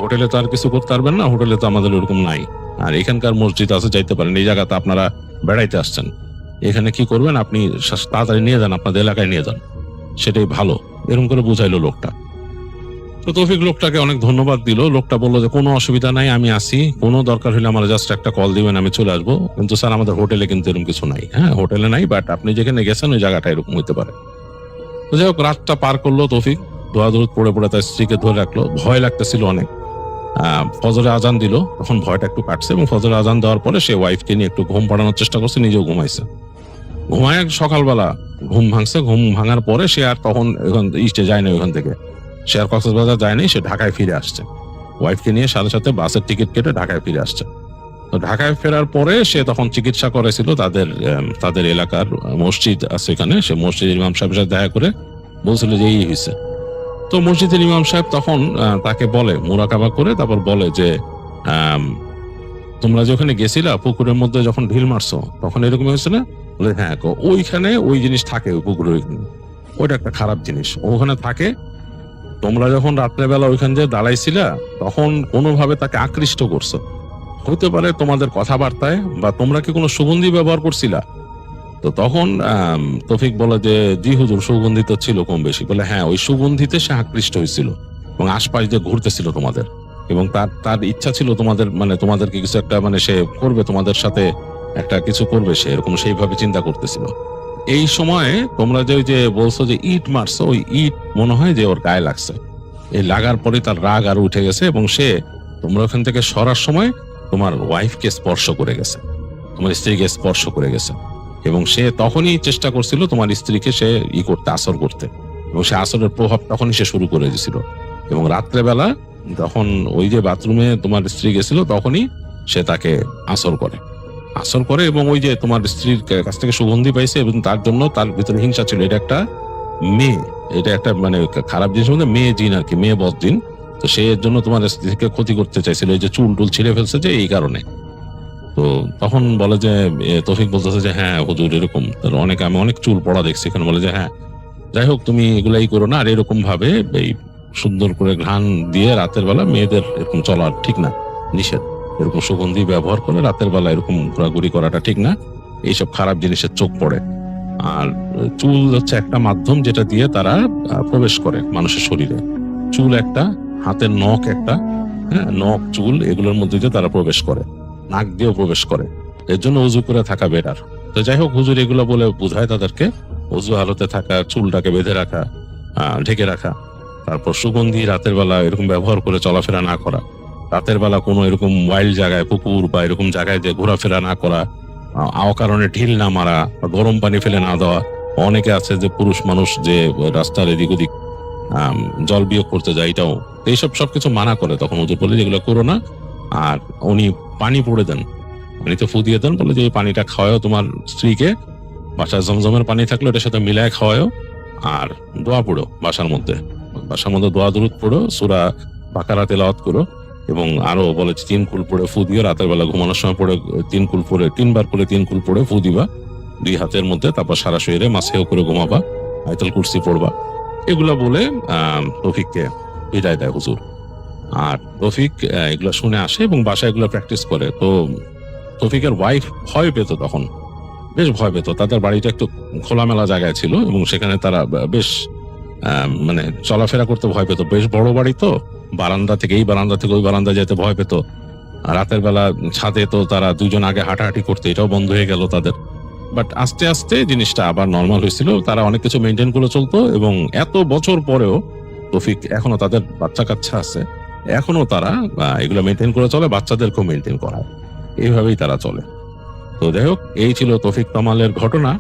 হোটেলে তো আর কিছু করতে পারবেন না, হোটেলে তো আমাদের ওরকম নাই। আর এখানকার মসজিদ আছে, যাইতে পারেন, এই জায়গাতে আপনারা বেড়াইতে আসছেন, এখানে কি করবেন, আপনি তাড়াতাড়ি নিয়ে যান, আপনাদের এলাকায় নিয়ে যান, সেটাই ভালো, এরকম করে বুঝাইলো লোকটা। তো তৌফিক লোকটাকে অনেক ধন্যবাদ দিল। লোকটা বললো যে কোনো অসুবিধা নাই, আমি আসি, কোনো দরকার হলে আমার জাস্ট একটা কল দিবেন, আমি চলে আসবো, কিন্তু স্যার আমাদের হোটেলে কিন্তু এরকম কিছু নাই। হ্যাঁ হোটেলে নাই, বাট আপনি যেখানে গেছেন ওই জায়গাটা এরকম হইতে পারে। তো যাই হোক রাতটা পার করলো তৌফিক, দোয়াদুরুদ পড়ে পড়ে তার স্ত্রীকে ধরে রাখলো। ভয় লাগতেছিল অনেক। ফজরে আজান দিল, তখন ভয়টা একটু কাটছে এবং ফজরে আজান দেওয়ার পরে সে ওয়াইফকে নিয়ে একটু ঘুম পাড়ানোর চেষ্টা করছে, নিজেও ঘুমাইছে। ঘুমায় সকালবেলা ঘুম ভাঙছে, ঘুম ভাঙার পরে সে আর তখন ইস্টে যায় না, ওখান থেকে সে আর কক্সবাজার যায়নি, সে ঢাকায় ফিরে আসছে ওয়াইফকে নিয়ে, সাথে সাথে বাসের টিকিট কেটে ঢাকায় ফিরে আসছে। তো ঢাকায় ফেরার পরে সে তখন চিকিৎসা করেছিল তাদের এলাকার মসজিদ আছে এখানে, সে মসজিদের ইমাম সাহেবের সাথে দেখা করে বলছিল যে এই হয়েছে। তো মসজিদের ইমাম সাহেব তখন তাকে বলে, মুরাকাবা করে তারপর বলে যে তোমরা যে ওখানে গেছিলা পুকুরের মধ্যে যখন ঢিল মারছো তখন এরকম হয়েছে না? বলে হ্যাঁ, ওইখানে ওই জিনিস থাকে, ওই পুকুরের ওইখানে, ওইটা একটা খারাপ জিনিস ওখানে থাকে। তোমরা যখন রাত্রেবেলা ওইখান দিয়ে দাঁড়াইছিলা তখন কোনোভাবে তাকে আকৃষ্ট করছো, হতে পারে তোমাদের কথাবার্তায়, বা তোমরা কি কোনো সুগন্ধি ব্যবহার করছিলা? তো তখন তৌফিক বলে যে জি হুজুর, সুগন্ধি তো ছিল কম বেশি। বলে হ্যাঁ, ওই সুগন্ধিতে সে আকৃষ্ট হয়েছিল এবং আশপাশ দিয়ে ঘুরতেছিল তোমাদের, এবং তার ইচ্ছা ছিল তোমাদের মানে তোমাদেরকে কিছু একটা মানে সে করবে, তোমাদের সাথে একটা কিছু করবে সে, এরকম সেইভাবে চিন্তা করতেছিল। এই সময়ে তোমরা যে ওই যে বলছো যে ইট মারছো, ওই ইট মনে হয় যে ওর গায়ে লাগছে, এই লাগার পরে তার রাগ আরো উঠে গেছে এবং সে তোমরা ওখান থেকে সরার সময় তোমার ওয়াইফকে স্পর্শ করে গেছে, তোমার স্ত্রীকে স্পর্শ করে গেছে, এবং সে তখনই চেষ্টা করছিল তোমার স্ত্রীকে সে করতে, আসর করতে, এবং সে আসরের প্রভাব তখনই সে শুরু করে দিয়েছিল। এবং রাত্রেবেলা যখন ওই যে বাথরুমে তোমার স্ত্রী গেছিল তখনই সে তাকে আসর করে এবং ওই যে তোমার স্ত্রীর কাছ থেকে সুগন্ধি পাইছে এবং তার জন্য তার ভিতরে হিংসা ছিল। এটা একটা মেয়ে, এটা একটা মানে খারাপ জিনিসের মধ্যে মেয়ে জিন আর কি, মেয়ে বদ জিন। তো সে এর জন্য তোমার স্ত্রীকে ক্ষতি করতে চাইছিল, এই যে চুল টুল ছিঁড়ে ফেলছে যে এই কারণে। তো তখন বলে যে তৌফিক বলতেছে যে হ্যাঁ হুজুর এরকম, আমি অনেক চুল পড়া দেখছি এখানে। বলে যে হ্যাঁ যাই হোক, তুমি এগুলাই করো না, আর এরকম ভাবে এই সুন্দর করে ঘ্রাণ দিয়ে রাতের বেলা মেয়েদের এরকম চলা ঠিক না, নিষেধ। এরকম সুগন্ধি ব্যবহার করে রাতের বেলা এরকম ঘোরাঘুরি করাটা ঠিক না, এইসব খারাপ জিনিসের চোখ পড়ে। আর চুল হচ্ছে একটা মাধ্যম যেটা দিয়ে তারা প্রবেশ করে মানুষের শরীরে। চুল একটা, হাতের নখ একটা, হ্যাঁ নখ চুল, এগুলোর মধ্যে দিয়ে তারা প্রবেশ করে, নাক দিয়েও প্রবেশ করে। এর জন্য উজু করে থাকা বেটার। তো যাই হোক, হুজুর এগুলো বলে বোঝায় তাদেরকে উজু হালতে থাকা, চুলটাকে বেঁধে রাখা, ঢেকে রাখা, তারপর সুগন্ধি রাতের বেলা এরকম ব্যবহার করে চলাফেরা না করা, রাতের বেলা কোনো এরকম ওয়াইল্ড জায়গায়, পুকুর বা এরকম জায়গায় যে ঘোরাফেরা না করা, অকারণে ঢিল না মারা বা গরম পানি ফেলে না দেওয়া। অনেকে আছে যে পুরুষ মানুষ যে রাস্তার এদিক ওদিক জল বিয়োগ করতে যায়, এটাও এইসব সবকিছু মানা করে। তখন হুজুর বলে যেগুলো করো না। আর উনি পানি পড়ে দেন, পানিতে ফু দিয়ে দেন, বলে যে এই পানিটা খাওয়াও তোমার স্ত্রীকে, বাসায় জমজমের পানি থাকলে ওটার সাথে মিলায় খাওয়াও, আর দোয়া পড়ো বাসার মধ্যে দোয়া দুরুদ পড়ো, সূরা বাকারা তেলাওয়াত করো, এবং আরো বলে 3 কুল পড়ে ফু দিও, রাতের বেলা ঘুমানোর সময় পড়ে 3 কুল পড়ে 3বার করে 3 কুল পড়ে ফু দিবা 2 হাতের মধ্যে, তারপর সারা শরীরে মাসেও করে ঘুমাবা, আয়াতুল কুরসি পড়বা। এগুলা বলে রফিককে বিদায় দেয় হুজুর। আর রফিক এগুলা শুনে আসে এবং বাসায় এগুলো প্র্যাকটিস করে। তো রফিকের ওয়াইফ ভয় পেত, তখন বেশ ভয় পেত। তাদের বাড়িটা একটু খোলামেলা জায়গায় ছিল এবং সেখানে তারা বেশ মানে চলাফেরা করতে ভয় পেত। বেশ বড় বাড়ি তো, বারান্দা থেকে এই বারান্দা থেকে ওই বারান্দা যেতে ভয় পেত। রাতের বেলা ছাদে তো তারা দুজন আগে হাঁটাহাঁটি করতে, এটাও বন্ধ হয়ে গেল তাদের। বাট আস্তে আস্তে জিনিসটা আবার নর্মাল হয়েছিল, তারা অনেক কিছু মেনটেন করে চলতো। এবং এত বছর পরেও রফিক এখনো, তাদের বাচ্চা কাচ্চা আছে, এখনো তারা এগুলো মেনটেন করে চলে, বাচ্চাদেরকেও মেনটেন করায়, এইভাবেই তারা চলে। তো যাই হোক, এই ছিল তৌফিক কামালের ঘটনা।